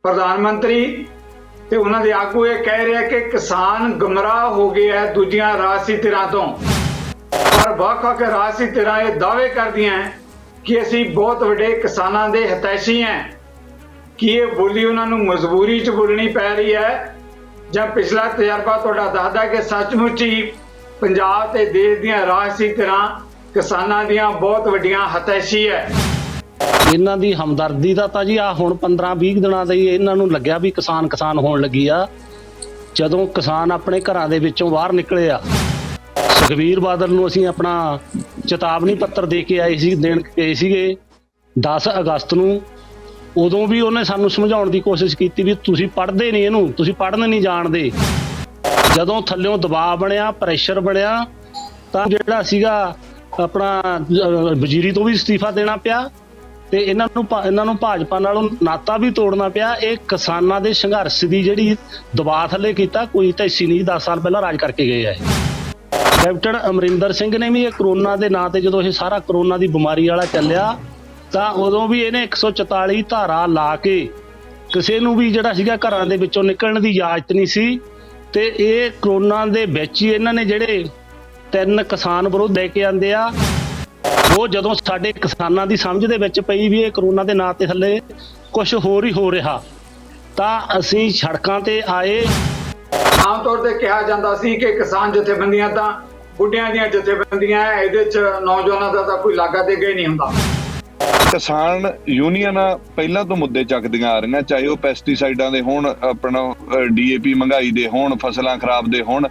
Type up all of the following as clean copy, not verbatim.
प्रधानमंत्री ते उन्हां दे आगू ये कह रहे हैं कि किसान गुमराह हो गया है दूजियां राजसी धिरां तो, पर ਵੱਖ-ਵੱਖ राजसी धिरां ये दावे करदियां हैं कि असीं बहुत वड्डे किसानां दे हितैषी हैं। कि ये बोली उन्हां नूं मजबूरी च बोलनी पै रही है जां पिछला तजर्बा तुहाडा दसदा कि सचमुच ही पंजाब ते देश दियां राजसी धिरां किसानां दियां बहुत वड्डियां हितैषी है। ਇਹਨਾਂ ਦੀ ਹਮਦਰਦੀ ਦਾ ਤਾਂ ਜੀ ਆ ਹੁਣ 15-20 ਦਿਨਾਂ ਦਾ ਹੀ ਇਹਨਾਂ ਨੂੰ ਲੱਗਿਆ ਵੀ ਕਿਸਾਨ ਹੋਣ ਲੱਗੀ ਆ। ਜਦੋਂ ਕਿਸਾਨ ਆਪਣੇ ਘਰਾਂ ਦੇ ਵਿੱਚੋਂ ਬਾਹਰ ਨਿਕਲੇ ਆ, ਸੁਖਬੀਰ ਬਾਦਲ ਨੂੰ ਅਸੀਂ ਆਪਣਾ ਚੇਤਾਵਨੀ ਪੱਤਰ ਦੇ ਕੇ ਦੇਣ ਗਏ ਸੀਗੇ 10 ਅਗਸਤ ਨੂੰ। ਉਦੋਂ ਵੀ ਉਹਨੇ ਸਾਨੂੰ ਸਮਝਾਉਣ ਦੀ ਕੋਸ਼ਿਸ਼ ਕੀਤੀ ਵੀ ਤੁਸੀਂ ਪੜ੍ਹਦੇ ਨਹੀਂ ਇਹਨੂੰ, ਤੁਸੀਂ ਪੜ੍ਹਨ ਨਹੀਂ ਜਾਣਦੇ। ਜਦੋਂ ਥੱਲਿਓਂ ਦਬਾਅ ਬਣਿਆ, ਪ੍ਰੈਸ਼ਰ ਬਣਿਆ, ਤਾਂ ਜਿਹੜਾ ਸੀਗਾ ਆਪਣਾ ਵਜ਼ੀਰੀ ਤੋਂ ਵੀ ਅਸਤੀਫਾ ਦੇਣਾ ਪਿਆ ਤੇ ਇਹਨਾਂ ਨੂੰ ਭਾਜਪਾ ਨਾਲੋਂ ਨਾਤਾ ਵੀ ਤੋੜਨਾ ਪਿਆ। ਇਹ ਕਿਸਾਨਾਂ ਦੇ ਸੰਘਰਸ਼ ਦੀ ਜਿਹੜੀ ਦਬਾਅ ਥੱਲੇ ਕੀਤਾ, ਕੋਈ ਤਾਂ ਇਸੀ ਨਹੀਂ 10 ਸਾਲ ਪਹਿਲਾਂ ਰਾਜ ਕਰਕੇ ਗਏ ਆ। ਕੈਪਟਨ ਅਮਰਿੰਦਰ ਸਿੰਘ ਨੇ ਵੀ ਇਹ ਕਰੋਨਾ ਦੇ ਨਾਂ ਤੇ, ਜਦੋਂ ਇਹ ਸਾਰਾ ਕਰੋਨਾ ਦੀ ਬਿਮਾਰੀ ਵਾਲਾ ਚੱਲਿਆ, ਤਾਂ ਉਦੋਂ ਵੀ ਇਹਨੇ 144 ਧਾਰਾ ਲਾ ਕੇ ਕਿਸੇ ਨੂੰ ਵੀ ਜਿਹੜਾ ਸੀਗਾ ਘਰਾਂ ਦੇ ਵਿੱਚੋਂ ਨਿਕਲਣ ਦੀ ਇਜਾਜ਼ਤ ਨਹੀਂ ਸੀ। ਤੇ ਇਹ ਕਰੋਨਾ ਦੇ ਵਿੱਚ ਹੀ ਇਹਨਾਂ ਨੇ ਜਿਹੜੇ 3 ਕਿਸਾਨ ਵਿਰੋਧ ਲੈ ਕੇ ਆਂਦੇ ਆ, ਉਹ ਜਦੋਂ ਸਾਡੇ ਕਿਸਾਨਾਂ ਦੀ ਸਮਝ ਦੇ ਵਿੱਚ ਪਈ ਵੀ ਇਹ ਕਰੋਨਾ ਦੇ ਨਾਂ ਤੇ ਥੱਲੇ ਕੁਝ ਹੋਰ ਹੀ ਹੋ ਰਿਹਾ, ਤਾਂ ਅਸੀਂ ਸੜਕਾਂ ਤੇ ਆਏ। ਆਮ ਤੌਰ ਤੇ ਕਿਹਾ ਜਾਂਦਾ ਸੀ ਕਿ ਕਿਸਾਨ ਜਥੇਬੰਦੀਆਂ ਤਾਂ ਬੁੱਢਿਆਂ ਦੀਆਂ ਜਥੇਬੰਦੀਆਂ, ਇਹਦੇ ਚ ਨੌਜਵਾਨਾਂ ਦਾ ਤਾਂ ਕੋਈ ਲਾਗਾ ਦੇਗਾ ਹੀ ਨਹੀਂ ਹੁੰਦਾ। ਕਿਸਾਨ ਯੂਨੀਅਨਾਂ ਪਹਿਲਾਂ ਤੋਂ ਮੁੱਦੇ ਚੱਕਦੀਆਂ ਆ ਰਹੀਆਂ, ਚਾਹੇ ਉਹ ਪੈਸਟੀਸਾਈਡਾਂ ਦੇ ਹੋਣ, ਆਪਣਾ DAP ਮਹਿੰਗਾਈ ਦੇ ਹੋਣ, ਫਸਲਾਂ ਖਰਾਬ ਦੇ ਹੋਣ,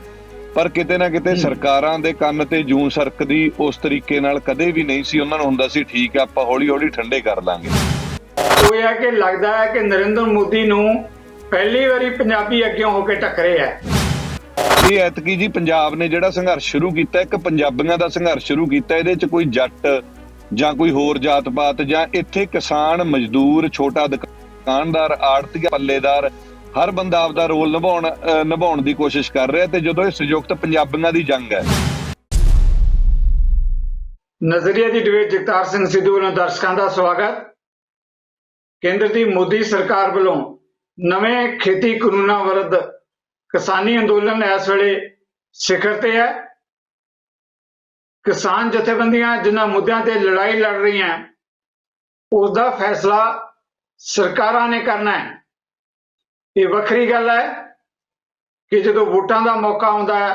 ਪਰ ਕਿਤੇ ਨਾ ਕਿਤੇ ਸਰਕਾਰਾਂ ਦੇ ਕੰਨ ਤੇ ਜੂੰ ਸਰਕਦੀ ਉਸ ਤਰੀਕੇ ਨਾਲ ਕਦੇ ਵੀ ਨਹੀਂ ਸੀ। ਉਹਨਾਂ ਨੂੰ ਹੁੰਦਾ ਸੀ ਠੀਕ ਹੈ, ਆਪਾਂ ਹੌਲੀ ਹੌਲੀ ਠੰਡੇ ਕਰ ਲਾਂਗੇ। ਉਹ ਇਹ ਹੈ ਕਿ ਲੱਗਦਾ ਹੈ ਕਿ ਨਰਿੰਦਰ ਮੋਦੀ ਨੂੰ ਪਹਿਲੀ ਵਾਰੀ ਪੰਜਾਬੀ ਅੱਗੇ ਹੋ ਕੇ ਟੱਕਰੇ ਹੈ। ਇਹ ਐਤਕੀ ਜੀ ਪੰਜਾਬ ਨੇ ਜਿਹੜਾ ਸੰਘਰਸ਼ ਸ਼ੁਰੂ ਕੀਤਾ, ਇੱਕ ਪੰਜਾਬੀਆਂ ਦਾ ਸੰਘਰਸ਼ ਸ਼ੁਰੂ ਕੀਤਾ। ਇਹਦੇ ਚ ਕੋਈ ਜੱਟ ਜਾਂ ਕੋਈ ਹੋਰ ਜਾਤ ਪਾਤ ਜਾਂ ਇੱਥੇ ਕਿਸਾਨ, ਮਜ਼ਦੂਰ, ਛੋਟਾ ਦੁਕਾਨਦਾਰ, ਆੜਤੀਆ, ਪੱਲੇਦਾਰ, ਹਰ ਬੰਦਾ ਆਪਦਾ ਰੋਲ ਨਿਭਾਉਣ ਦੀ ਕੋਸ਼ਿਸ਼ ਕਰ ਰਿਹਾ। ਤੇ ਜਦੋਂ ਇਹ ਸੰਯੁਕਤ ਪੰਜਾਬੀਆਂ ਦੀ ਜੰਗ ਹੈ। ਨਜ਼ਰੀਏ ਦੀ ਡਿਬੇਟ ਜਗਤਾਰ ਸਿੰਘ ਸਿੱਧੂ ਵੱਲੋਂ ਦਰਸ਼ਕਾਂ ਦਾ ਸਵਾਗਤ। ਕੇਂਦਰ ਦੀ ਮੋਦੀ ਸਰਕਾਰ ਵੱਲੋਂ ਨਵੇਂ ਖੇਤੀ ਕਾਨੂੰਨਾਂ ਵਿਰੁੱਧ ਕਿਸਾਨੀ ਅੰਦੋਲਨ ਇਸ ਵੇਲੇ ਸਿਖਰ ਤੇ ਹੈ। ਕਿਸਾਨ ਜਥੇਬੰਦੀਆਂ ਜਿਨ੍ਹਾਂ ਮੁੱਦਿਆਂ ਤੇ ਲੜਾਈ ਲੜ ਰਹੀਆਂ, ਉਸ ਦਾ ਫੈਸਲਾ ਸਰਕਾਰਾਂ ਨੇ ਕਰਨਾ ਹੈ। ਇਹ ਵੱਖਰੀ ਗੱਲ ਹੈ ਕਿ ਜਦੋਂ ਵੋਟਾਂ ਦਾ ਮੌਕਾ ਆਉਂਦਾ ਹੈ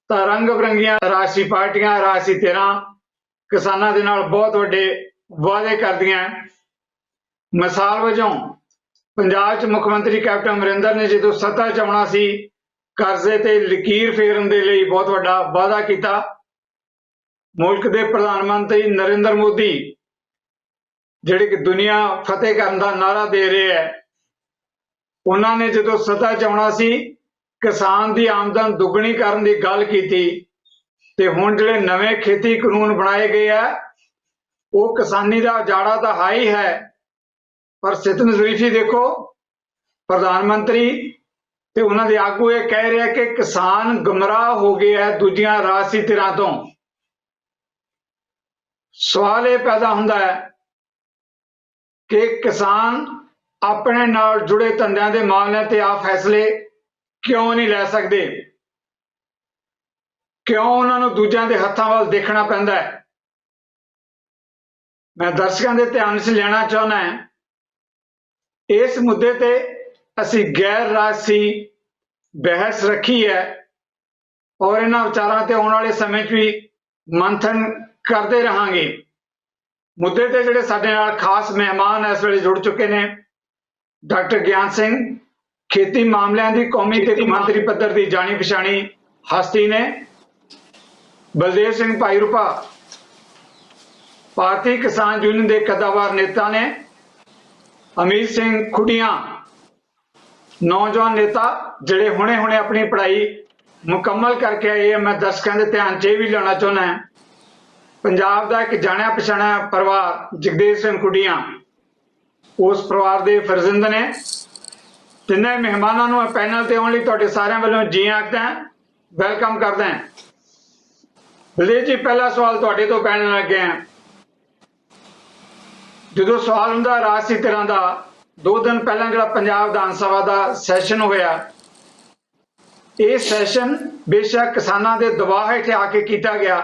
ਤਾਂ ਰੰਗ ਬਰੰਗੀਆਂ ਰਾਜਸੀ ਪਾਰਟੀਆਂ, ਰਾਜਸੀ ਧਿਰਾਂ ਕਿਸਾਨਾਂ ਦੇ ਨਾਲ ਬਹੁਤ ਵੱਡੇ ਵਾਅਦੇ ਕਰਦੀਆਂ। ਮਿਸਾਲ ਵਜੋਂ ਪੰਜਾਬ 'ਚ ਮੁੱਖ ਮੰਤਰੀ ਕੈਪਟਨ ਅਮਰਿੰਦਰ ਨੇ ਜਦੋਂ ਸੱਤਾ 'ਚ ਆਉਣਾ ਸੀ, ਕਰਜ਼ੇ ਤੇ ਲਕੀਰ ਫੇਰਨ ਦੇ ਲਈ ਬਹੁਤ ਵੱਡਾ ਵਾਅਦਾ ਕੀਤਾ। ਮੁਲਕ ਦੇ ਪ੍ਰਧਾਨ ਮੰਤਰੀ ਨਰਿੰਦਰ ਮੋਦੀ ਜਿਹੜੇ ਕਿ ਦੁਨੀਆ ਫਤਿਹ ਕਰਨ ਦਾ ਨਾਅਰਾ ਦੇ ਰਹੇ ਹੈ, ਉਹਨਾਂ ਨੇ ਜਦੋਂ ਸੱਤਾ 'ਚ ਆਉਣਾ ਸੀ ਕਿਸਾਨ ਦੀ ਆਮਦਨ ਦੁੱਗਣੀ ਕਰਨ ਦੀ ਗੱਲ ਕੀਤੀ। ਤੇ ਹੁਣ ਜਿਹੜੇ ਨਵੇਂ ਖੇਤੀ ਕਾਨੂੰਨ ਬਣਾਏ ਗਏ ਆ, ਉਹ ਕਿਸਾਨੀ ਦਾ ਉਜਾੜਾ ਤਾਂ ਹਾਈ ਹੈ, ਪਰ ਸਿੱਧ ਨਜ਼ਰੀਫੀ ਦੇਖੋ, ਪ੍ਰਧਾਨ ਮੰਤਰੀ ਤੇ ਉਹਨਾਂ ਦੇ ਆਗੂ ਇਹ ਕਹਿ ਰਹੇ ਕਿ ਕਿਸਾਨ ਗੁਮਰਾਹ ਹੋ ਗਿਆ ਹੈ ਦੂਜੀਆਂ ਰਾਜਸੀ ਧਿਰਾਂ ਤੋਂ। ਸਵਾਲ ਇਹ ਪੈਦਾ ਹੁੰਦਾ ਹੈ ਕਿ ਕਿਸਾਨ ਆਪਣੇ ਨਾਲ ਜੁੜੇ ਧੰਦਿਆਂ ਦੇ ਮਾਮਲਿਆਂ ਤੇ ਆ ਫੈਸਲੇ ਕਿਉਂ ਨਹੀਂ ਲੈ ਸਕਦੇ? ਕਿਉਂ ਉਹਨਾਂ ਨੂੰ ਦੂਜਿਆਂ ਦੇ ਹੱਥਾਂ ਵੱਲ ਦੇਖਣਾ ਪੈਂਦਾ ਹੈ? ਮੈਂ ਦਰਸ਼ਕਾਂ ਦੇ ਧਿਆਨ 'ਚ ਲੈਣਾ ਚਾਹੁੰਦਾ ਹਾਂ, ਇਸ ਮੁੱਦੇ ਤੇ ਅਸੀਂ ਗੈਰ ਰਾਜਸੀ ਬਹਿਸ ਰੱਖੀ ਹੈ ਔਰ ਇਹਨਾਂ ਵਿਚਾਰਾਂ ਤੇ ਆਉਣ ਵਾਲੇ ਸਮੇਂ 'ਚ ਵੀ ਮੰਥਨ ਕਰਦੇ ਰਹਾਂਗੇ। ਮੁੱਦੇ ਤੇ ਜਿਹੜੇ ਸਾਡੇ ਨਾਲ ਖਾਸ ਮਹਿਮਾਨ ਇਸ ਵੇਲੇ ਜੁੜ ਚੁੱਕੇ ਨੇ, ਡਾਕਟਰ ਗਿਆਨ ਸਿੰਘ ਖੇਤੀ ਮਾਮਲਿਆਂ ਦੀ ਕੌਮੀ ਤੇ ਮੰਤਰੀ ਪੱਧਰ ਦੀ ਜਾਣੀ ਪਛਾਣੀ ਹਸਤੀ ਨੇ, ਬਲਦੇਵ ਸਿੰਘ ਭਾਈਰੂਪਾ ਭਾਰਤੀ ਕਿਸਾਨ ਯੂਨੀਅਨ ਦੇ ਕਦਾਵਰ ਨੇਤਾ ਨੇ, ਅਮੀਤ ਸਿੰਘ ਖੁੱਡੀਆਂ ਨੌਜਵਾਨ ਨੇਤਾ ਜਿਹੜੇ ਹੁਣੇ ਆਪਣੀ ਪੜ੍ਹਾਈ ਮੁਕੰਮਲ ਕਰਕੇ ਆਏ। ਮੈਂ ਦਰਸ਼ਕਾਂ ਦੇ ਧਿਆਨ 'ਚ ਇਹ ਵੀ ਲਿਆਉਣਾ ਚਾਹੁੰਦਾ ਹਾਂ, ਪੰਜਾਬ ਦਾ ਇੱਕ ਜਾਣਿਆ ਪਛਾਣਿਆ ਪਰਿਵਾਰ ਜਗਦੇਵ ਸਿੰਘ ਖੁੱਡੀਆਂ ਉਸ ਪਰਿਵਾਰ ਦੇ ਫਰਜ਼ੰਦ ਨੇ। ਤਿੰਨੇ ਮਹਿਮਾਨਾਂ ਨੂੰ ਪੈਨਲ ਤੇ ਆਉਣ ਲਈ ਤੁਹਾਡੇ ਸਾਰਿਆਂ ਵੱਲੋਂ ਜੀ ਆਖਦਾ, ਵੈਲਕਮ ਕਰਦਾ। ਬਲਦੇਵ ਜੀ, ਪਹਿਲਾ ਸਵਾਲ ਤੁਹਾਡੇ ਤੋਂ ਪੈਣ ਲੱਗੇ ਹਾਂ। ਜਦੋਂ ਸਵਾਲ ਹੁੰਦਾ ਰਾਜਸੀ ਧਿਰਾਂ ਦਾ 2 ਦਿਨ ਪਹਿਲਾਂ ਜਿਹੜਾ ਪੰਜਾਬ ਵਿਧਾਨ ਸਭਾ ਦਾ ਸੈਸ਼ਨ ਹੋਇਆ, ਇਹ ਸੈਸ਼ਨ ਬੇਸ਼ੱਕ ਕਿਸਾਨਾਂ ਦੇ ਦਬਾਅ ਹੇਠ ਆ ਕੇ ਕੀਤਾ ਗਿਆ,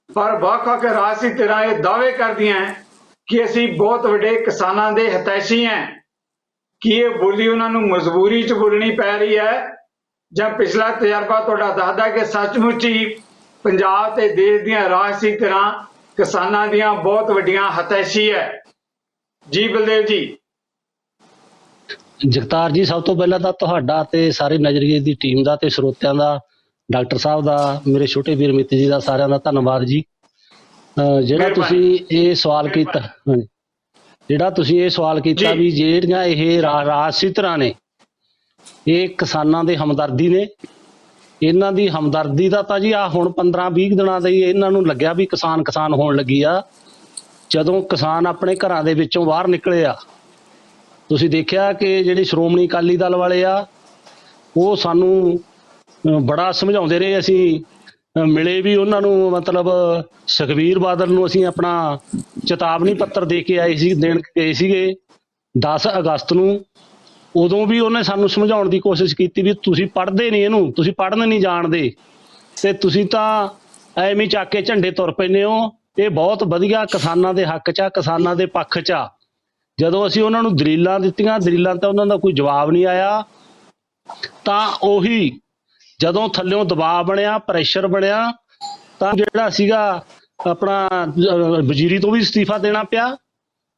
ਪਰ ਵੱਖ-ਵੱਖ ਰਾਜਸੀ ਧਿਰਾਂ ਇਹ ਦਾਅਵੇ ਕਰਦੀਆਂ ਕਿ ਅਸੀਂ ਬਹੁਤ ਵੱਡੇ ਕਿਸਾਨਾਂ ਦੇ ਹਿਤੈਸ਼ੀ ਹਾਂ। ਕੀ ਇਹ ਬੋਲੀ ਉਹਨਾਂ ਨੂੰ ਮਜਬੂਰੀ 'ਚ ਬੋਲਣੀ ਪੈ ਰਹੀ ਹੈ ਜਾਂ ਪਿਛਲਾ ਤਜਰਬਾ ਤੁਹਾਡਾ ਦੱਸਦਾ ਕਿ ਸੱਚਮੁੱਚ ਹੀ ਪੰਜਾਬ ਤੇ ਦੇਸ਼ ਦੀਆਂ ਰਾਜਸੀ ਧਿਰਾਂ ਕਿਸਾਨਾਂ ਦੀਆਂ ਬਹੁਤ ਵੱਡੀਆਂ ਹਿਤੈਸ਼ੀ ਹੈ? ਜੀ ਬਲਦੇਵ ਜੀ। ਜਗਤਾਰ ਜੀ, ਸਭ ਤੋਂ ਪਹਿਲਾਂ ਤਾਂ ਤੁਹਾਡਾ ਤੇ ਸਾਰੇ ਨਜ਼ਰੀਏ ਦੀ ਟੀਮ ਦਾ ਤੇ ਸਰੋਤਿਆਂ ਦਾ, ਡਾਕਟਰ ਸਾਹਿਬ ਦਾ, ਮੇਰੇ ਛੋਟੇ ਵੀਰ ਮਿੱਤ ਜੀ ਦਾ, ਸਾਰਿਆਂ ਦਾ ਧੰਨਵਾਦ ਜੀ। ਜਿਹੜਾ ਤੁਸੀਂ ਇਹ ਸਵਾਲ ਕੀਤਾ, ਹਾਂਜੀ, ਜਿਹੜਾ ਤੁਸੀਂ ਇਹ ਸਵਾਲ ਕੀਤਾ ਵੀ ਜਿਹੜੀਆਂ ਇਹ ਰਾਜਸੀ ਧਿਰਾਂ ਨੇ ਇਹ ਕਿਸਾਨਾਂ ਦੇ ਹਮਦਰਦੀ ਨੇ, ਇਹਨਾਂ ਦੀ ਹਮਦਰਦੀ ਦਾ ਤਾਂ ਜੀ ਆ ਹੁਣ 15-20 ਦਿਨਾਂ ਦਾ ਹੀ ਇਹਨਾਂ ਨੂੰ ਲੱਗਿਆ ਵੀ ਕਿਸਾਨ ਹੋਣ ਲੱਗੀ ਆ। ਜਦੋਂ ਕਿਸਾਨ ਆਪਣੇ ਘਰਾਂ ਦੇ ਵਿੱਚੋਂ ਬਾਹਰ ਨਿਕਲੇ ਆ, ਤੁਸੀਂ ਦੇਖਿਆ ਕਿ ਜਿਹੜੀ ਸ਼੍ਰੋਮਣੀ ਅਕਾਲੀ ਦਲ ਵਾਲੇ ਆ ਉਹ ਸਾਨੂੰ ਬੜਾ ਸਮਝਾਉਂਦੇ ਰਹੇ। ਅਸੀਂ ਮਿਲੇ ਵੀ ਉਹਨਾਂ ਨੂੰ, ਮਤਲਬ ਸੁਖਬੀਰ ਬਾਦਲ ਨੂੰ ਅਸੀਂ ਆਪਣਾ ਚੇਤਾਵਨੀ ਪੱਤਰ ਦੇ ਕੇ ਦੇਣ ਗਏ ਸੀਗੇ 10 ਅਗਸਤ ਨੂੰ। ਉਦੋਂ ਵੀ ਉਹਨੇ ਸਾਨੂੰ ਸਮਝਾਉਣ ਦੀ ਕੋਸ਼ਿਸ਼ ਕੀਤੀ ਵੀ ਤੁਸੀਂ ਪੜ੍ਹਦੇ ਨਹੀਂ ਇਹਨੂੰ, ਤੁਸੀਂ ਪੜ੍ਹਨ ਨਹੀਂ ਜਾਣਦੇ ਤੇ ਤੁਸੀਂ ਤਾਂ ਐਵੇਂ ਚੱਕ ਕੇ ਝੰਡੇ ਤੁਰ ਪੈਂਦੇ ਹੋ। ਇਹ ਬਹੁਤ ਵਧੀਆ ਕਿਸਾਨਾਂ ਦੇ ਹੱਕ 'ਚ ਆ, ਕਿਸਾਨਾਂ ਦੇ ਪੱਖ 'ਚ ਆ। ਜਦੋਂ ਅਸੀਂ ਉਹਨਾਂ ਨੂੰ ਦਲੀਲਾਂ ਦਿੱਤੀਆਂ, ਦਲੀਲਾਂ ਤਾਂ ਉਹਨਾਂ ਦਾ ਕੋਈ ਜਵਾਬ ਨਹੀਂ ਆਇਆ। ਤਾਂ ਉਹੀ ਜਦੋਂ ਥੱਲਿਓਂ ਦਬਾਅ ਬਣਿਆ, ਪ੍ਰੈਸ਼ਰ ਬਣਿਆ, ਤਾਂ ਜਿਹੜਾ ਸੀਗਾ ਆਪਣਾ ਵਜ਼ੀਰੀ ਤੋਂ ਵੀ ਅਸਤੀਫਾ ਦੇਣਾ ਪਿਆ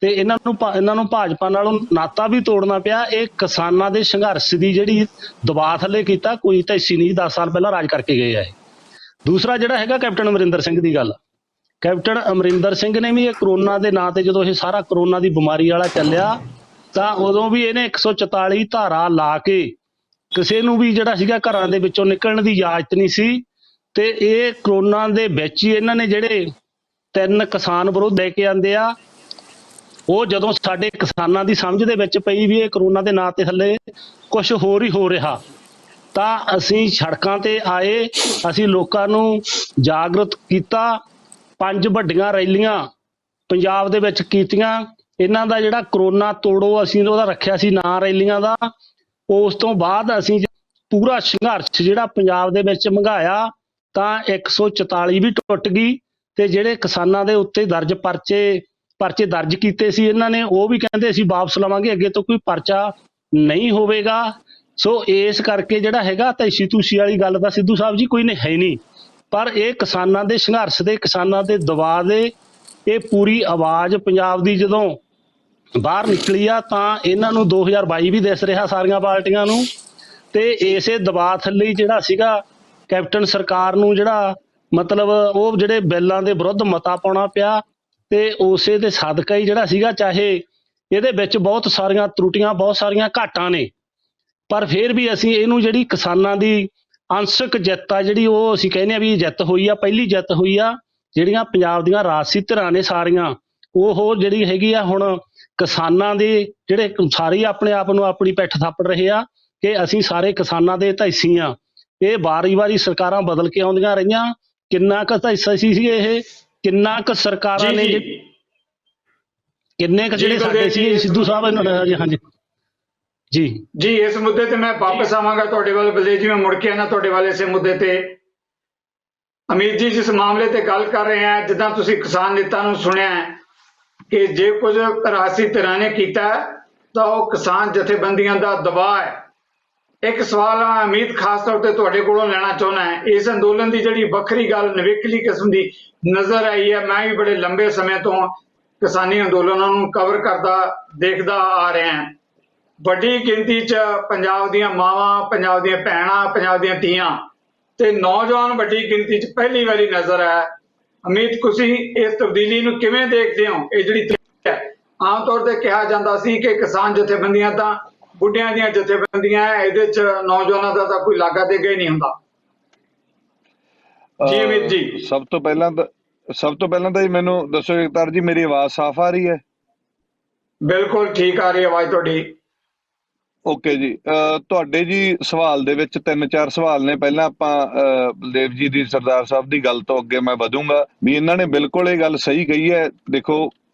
ਤੇ ਇਹਨਾਂ ਨੂੰ ਭਾਜਪਾ ਨਾਲੋਂ ਨਾਤਾ ਵੀ ਤੋੜਨਾ ਪਿਆ। ਇਹ ਕਿਸਾਨਾਂ ਦੇ ਸੰਘਰਸ਼ ਦੀ ਜਿਹੜੀ ਦਬਾਅ ਥੱਲੇ ਕੀਤਾ, ਕੋਈ ਤਾਂ ਹਿੱਸੀ ਨਹੀਂ 10 ਸਾਲ ਪਹਿਲਾਂ ਰਾਜ ਕਰਕੇ ਗਏ ਆ। ਦੂਸਰਾ ਜਿਹੜਾ ਹੈਗਾ ਕੈਪਟਨ ਅਮਰਿੰਦਰ ਸਿੰਘ ਦੀ ਗੱਲ, ਕੈਪਟਨ ਅਮਰਿੰਦਰ ਸਿੰਘ ਨੇ ਵੀ ਇਹ ਕਰੋਨਾ ਦੇ ਨਾਂ ਤੇ, ਜਦੋਂ ਇਹ ਸਾਰਾ ਕਰੋਨਾ ਦੀ ਬਿਮਾਰੀ ਵਾਲਾ ਚੱਲਿਆ, ਤਾਂ ਉਦੋਂ ਵੀ ਇਹਨੇ 144 ਧਾਰਾ ਲਾ ਕੇ ਕਿਸੇ ਨੂੰ ਵੀ ਜਿਹੜਾ ਸੀਗਾ ਘਰਾਂ ਦੇ ਵਿੱਚੋਂ ਨਿਕਲਣ ਦੀ ਇਜਾਜ਼ਤ ਨਹੀਂ ਸੀ। ਤੇ ਇਹ ਕਰੋਨਾ ਦੇ ਵਿੱਚ ਹੀ ਇਹਨਾਂ ਨੇ ਜਿਹੜੇ 3 ਕਿਸਾਨ ਵਿਰੋਧ ਲੈ ਕੇ ਆਂਦੇ ਆ, ਉਹ ਜਦੋਂ ਸਾਡੇ ਕਿਸਾਨਾਂ ਦੀ ਸਮਝ ਦੇ ਵਿੱਚ ਪਈ ਵੀ ਇਹ ਕਰੋਨਾ ਦੇ ਨਾਂ ਤੇ ਥੱਲੇ ਕੁਝ ਹੋਰ ਹੀ ਹੋ ਰਿਹਾ, ਤਾਂ ਅਸੀਂ ਸੜਕਾਂ ਤੇ ਆਏ, ਅਸੀਂ ਲੋਕਾਂ ਨੂੰ ਜਾਗਰੂਕ ਕੀਤਾ। 5 ਵੱਡੀਆਂ ਰੈਲੀਆਂ ਪੰਜਾਬ ਦੇ ਵਿੱਚ ਕੀਤੀਆਂ। ਇਹਨਾਂ ਦਾ ਜਿਹੜਾ ਕਰੋਨਾ ਤੋੜੋ ਅਸੀਂ ਉਹਦਾ ਰੱਖਿਆ ਸੀ ਨਾਂ ਰੈਲੀਆਂ ਦਾ। ਉਸ ਤੋਂ ਬਾਅਦ ਅਸੀਂ ਪੂਰਾ ਸੰਘਰਸ਼ ਜਿਹੜਾ ਪੰਜਾਬ ਦੇ ਵਿੱਚ ਮੰਗਾਇਆ, ਤਾਂ 144 ਵੀ ਟੁੱਟ ਗਈ ਤੇ ਜਿਹੜੇ ਕਿਸਾਨਾਂ ਦੇ ਉੱਤੇ ਦਰਜ ਪਰਚੇ ਦਰਜ ਕੀਤੇ ਸੀ ਇਹਨਾਂ ਨੇ, ਉਹ ਵੀ ਕਹਿੰਦੇ ਅਸੀਂ ਵਾਪਸ ਲਵਾਂਗੇ, ਅੱਗੇ ਤੋਂ ਕੋਈ ਪਰਚਾ ਨਹੀਂ ਹੋਵੇਗਾ। ਸੋ ਇਸ ਕਰਕੇ ਜਿਹੜਾ ਹੈਗਾ ਤੈਸੀ ਤੂਸੀ ਵਾਲੀ ਗੱਲ ਤਾਂ ਸਿੱਧੂ ਸਾਹਿਬ ਜੀ ਕੋਈ ਨਹੀਂ ਹੈ ਨਹੀਂ, ਪਰ ਇਹ ਕਿਸਾਨਾਂ ਦੇ ਸੰਘਰਸ਼ ਦੇ, ਕਿਸਾਨਾਂ ਦੇ ਦਬਾਅ ਦੇ, ਇਹ ਪੂਰੀ ਆਵਾਜ਼ ਪੰਜਾਬ ਦੀ ਜਦੋਂ ਬਾਹਰ ਨਿਕਲੀ ਆ, ਤਾਂ ਇਹਨਾਂ ਨੂੰ 2022 ਵੀ ਦਿਸ ਰਿਹਾ ਸਾਰੀਆਂ ਪਾਰਟੀਆਂ ਨੂੰ। ਤੇ ਇਸੇ ਦਬਾਅ ਥੱਲੇ ਜਿਹੜਾ ਸੀਗਾ ਕੈਪਟਨ ਸਰਕਾਰ ਨੂੰ ਜਿਹੜਾ ਮਤਲਬ ਉਹ ਜਿਹੜੇ ਬਿੱਲਾਂ ਦੇ ਵਿਰੁੱਧ ਮਤਾ ਪਾਉਣਾ ਪਿਆ, ਤੇ ਉਸੇ ਦੇ ਸਦਕਾ ਹੀ ਜਿਹੜਾ ਸੀਗਾ, ਚਾਹੇ ਇਹਦੇ ਵਿੱਚ ਬਹੁਤ ਸਾਰੀਆਂ ਤਰੁੱਟੀਆਂ, ਬਹੁਤ ਸਾਰੀਆਂ ਘਾਟਾਂ ਨੇ, ਪਰ ਫਿਰ ਵੀ ਅਸੀਂ ਇਹਨੂੰ ਜਿਹੜੀ ਕਿਸਾਨਾਂ ਦੀ ਅੰਸ਼ਕ ਜਿੱਤ ਆ ਜਿਹੜੀ, ਉਹ ਅਸੀਂ ਕਹਿੰਦੇ ਆ ਵੀ ਜਿੱਤ ਹੋਈ ਆ, ਪਹਿਲੀ ਜਿੱਤ ਹੋਈ ਆ। ਜਿਹੜੀਆਂ ਪੰਜਾਬ ਦੀਆਂ ਰਾਜਸੀ ਧਿਰਾਂ ਨੇ ਸਾਰੀਆਂ, ਉਹ ਜਿਹੜੀ ਹੈਗੀ ਆ ਹੁਣ ਕਿਸਾਨਾਂ ਦੇ ਜਿਹੜੇ ਸਾਰੇ ਆਪਣੇ ਆਪ ਨੂੰ ਆਪਣੀ ਪਿੱਠ ਥਾਪੜ ਰਹੇ ਆ ਕਿ ਅਸੀਂ ਸਾਰੇ ਕਿਸਾਨਾਂ ਦੇ ਹਿੱਸੀ ਆ। ਇਹ ਵਾਰੀ ਸਰਕਾਰਾਂ ਬਦਲ ਕੇ ਆਉਂਦੀਆਂ ਰਹੀਆਂ, ਕਿੰਨਾ ਕੁ ਹਿੱਸਾ ਸੀ ਇਹ, ਕਿੰਨਾ ਕੁ ਸਰਕਾਰਾਂ ਨੇ, ਕਿੰਨੇ ਕੁ ਜਿਹੜੇ ਸਾਡੇ ਸੀ ਸਿੱਧੂ ਸਾਹਿਬ ਇਹਨਾਂ। ਹਾਂਜੀ ਜੀ ਇਸ ਮੁੱਦੇ ਤੇ ਮੈਂ ਵਾਪਸ ਆਵਾਂਗਾ ਤੁਹਾਡੇ ਵੱਲ ਬਲਦੇਵ ਜੀ, ਮੈਂ ਮੁੜ ਕੇ ਆਣਾ ਤੁਹਾਡੇ ਵੱਲ ਇਸੇ ਮੁੱਦੇ ਤੇ। ਅਮੀਤ ਜੀ, ਜਿਸ ਮਾਮਲੇ ਤੇ ਗੱਲ ਕਰ ਰਹੇ ਆ, ਜਿੱਦਾਂ ਤੁਸੀਂ ਕਿਸਾਨ ਨੇਤਾ ਨੂੰ ਸੁਣਿਆ ਕਿ ਜੇ ਕੁਝ ਰਾਜਸੀ ਧਿਰਾਂ ਨੇ ਕੀਤਾ ਤਾਂ ਉਹ ਕਿਸਾਨ ਜਥੇਬੰਦੀਆਂ ਦਾ ਦਬਾਅ ਹੈ। ਇੱਕ ਸਵਾਲ ਮੈਂ ਅਮੀਤ ਖਾਸ ਤੌਰ ਤੇ ਤੁਹਾਡੇ ਕੋਲੋਂ ਲੈਣਾ ਚਾਹੁੰਦਾ ਹੈ। ਇਸ ਅੰਦੋਲਨ ਦੀ ਜਿਹੜੀ ਵੱਖਰੀ ਗੱਲ ਨਵੇਕਲੀ ਕਿਸਮ ਦੀ ਨਜ਼ਰ ਆਈ ਹੈ, ਮੈਂ ਵੀ ਬੜੇ ਲੰਬੇ ਸਮੇਂ ਤੋਂ ਕਿਸਾਨੀ ਅੰਦੋਲਨਾਂ ਨੂੰ ਕਵਰ ਕਰਦਾ ਦੇਖਦਾ ਆ ਰਿਹਾ ਹਾਂ। ਵੱਡੀ ਗਿਣਤੀ 'ਚ ਪੰਜਾਬ ਦੀਆਂ ਮਾਵਾਂ, ਪੰਜਾਬ ਦੀਆਂ ਭੈਣਾਂ, ਪੰਜਾਬ ਦੀਆਂ ਧੀਆਂ ਤੇ ਨੌਜਵਾਨ ਵੱਡੀ ਗਿਣਤੀ 'ਚ ਪਹਿਲੀ ਵਾਰੀ ਨਜ਼ਰ ਆਇਆ। ਅਮੀਤ, ਤੁਸੀਂ ਇਸ ਤਬਦੀਲੀ ਨੂੰ ਕਿਵੇਂ ਦੇਖਦੇ ਹੋ? ਇਹ ਜਿਹੜੀ ਹੈ, ਆਮ ਤੌਰ ਤੇ ਕਿਹਾ ਜਾਂਦਾ ਸੀ ਕਿ ਕਿਸਾਨ ਜਥੇਬੰਦੀਆਂ ਤਾਂ ਬੁੱਢਿਆਂ ਦੀਆਂ ਜਥੇਬੰਦੀਆਂ, ਇਹਦੇ 'ਚ ਨੌਜਵਾਨਾਂ ਦਾ ਤਾਂ ਕੋਈ ਲਾਗਾ ਦੇਗਾ ਹੀ ਨਹੀਂ ਹੁੰਦਾ। ਜੀ ਅਮੀਤ ਜੀ, ਸਭ ਤੋਂ ਪਹਿਲਾਂ ਤਾਂ ਜੀ ਮੈਨੂੰ ਦੱਸੋ ਜਗਤਾਰ ਜੀ, ਮੇਰੀ ਆਵਾਜ਼ ਸਾਫ਼ ਆ ਰਹੀ ਹੈ? ਬਿਲਕੁਲ ਠੀਕ ਆ ਰਹੀ ਆਵਾਜ਼ ਤੁਹਾਡੀ। ਓਕੇ ਜੀ। ਤੁਹਾਡੇ ਜੀ ਸਵਾਲ ਦੇ ਵਿੱਚ 3-4 ਸਵਾਲ ਨੇ। ਪਹਿਲਾਂ ਆਪਾਂ ਬਲਦੇਵ ਜੀ ਦੀ, ਸਰਦਾਰ ਸਾਹਿਬ ਦੀ ਗੱਲ ਤੋਂ ਅੱਗੇ ਮੈਂ ਵਧੂੰਗਾ ਵੀ ਇਹਨਾਂ ਨੇ ਬਿਲਕੁਲ ਇਹ ਗੱਲ ਸਹੀ ਕਹੀ ਹੈ। ਦੇਖੋ,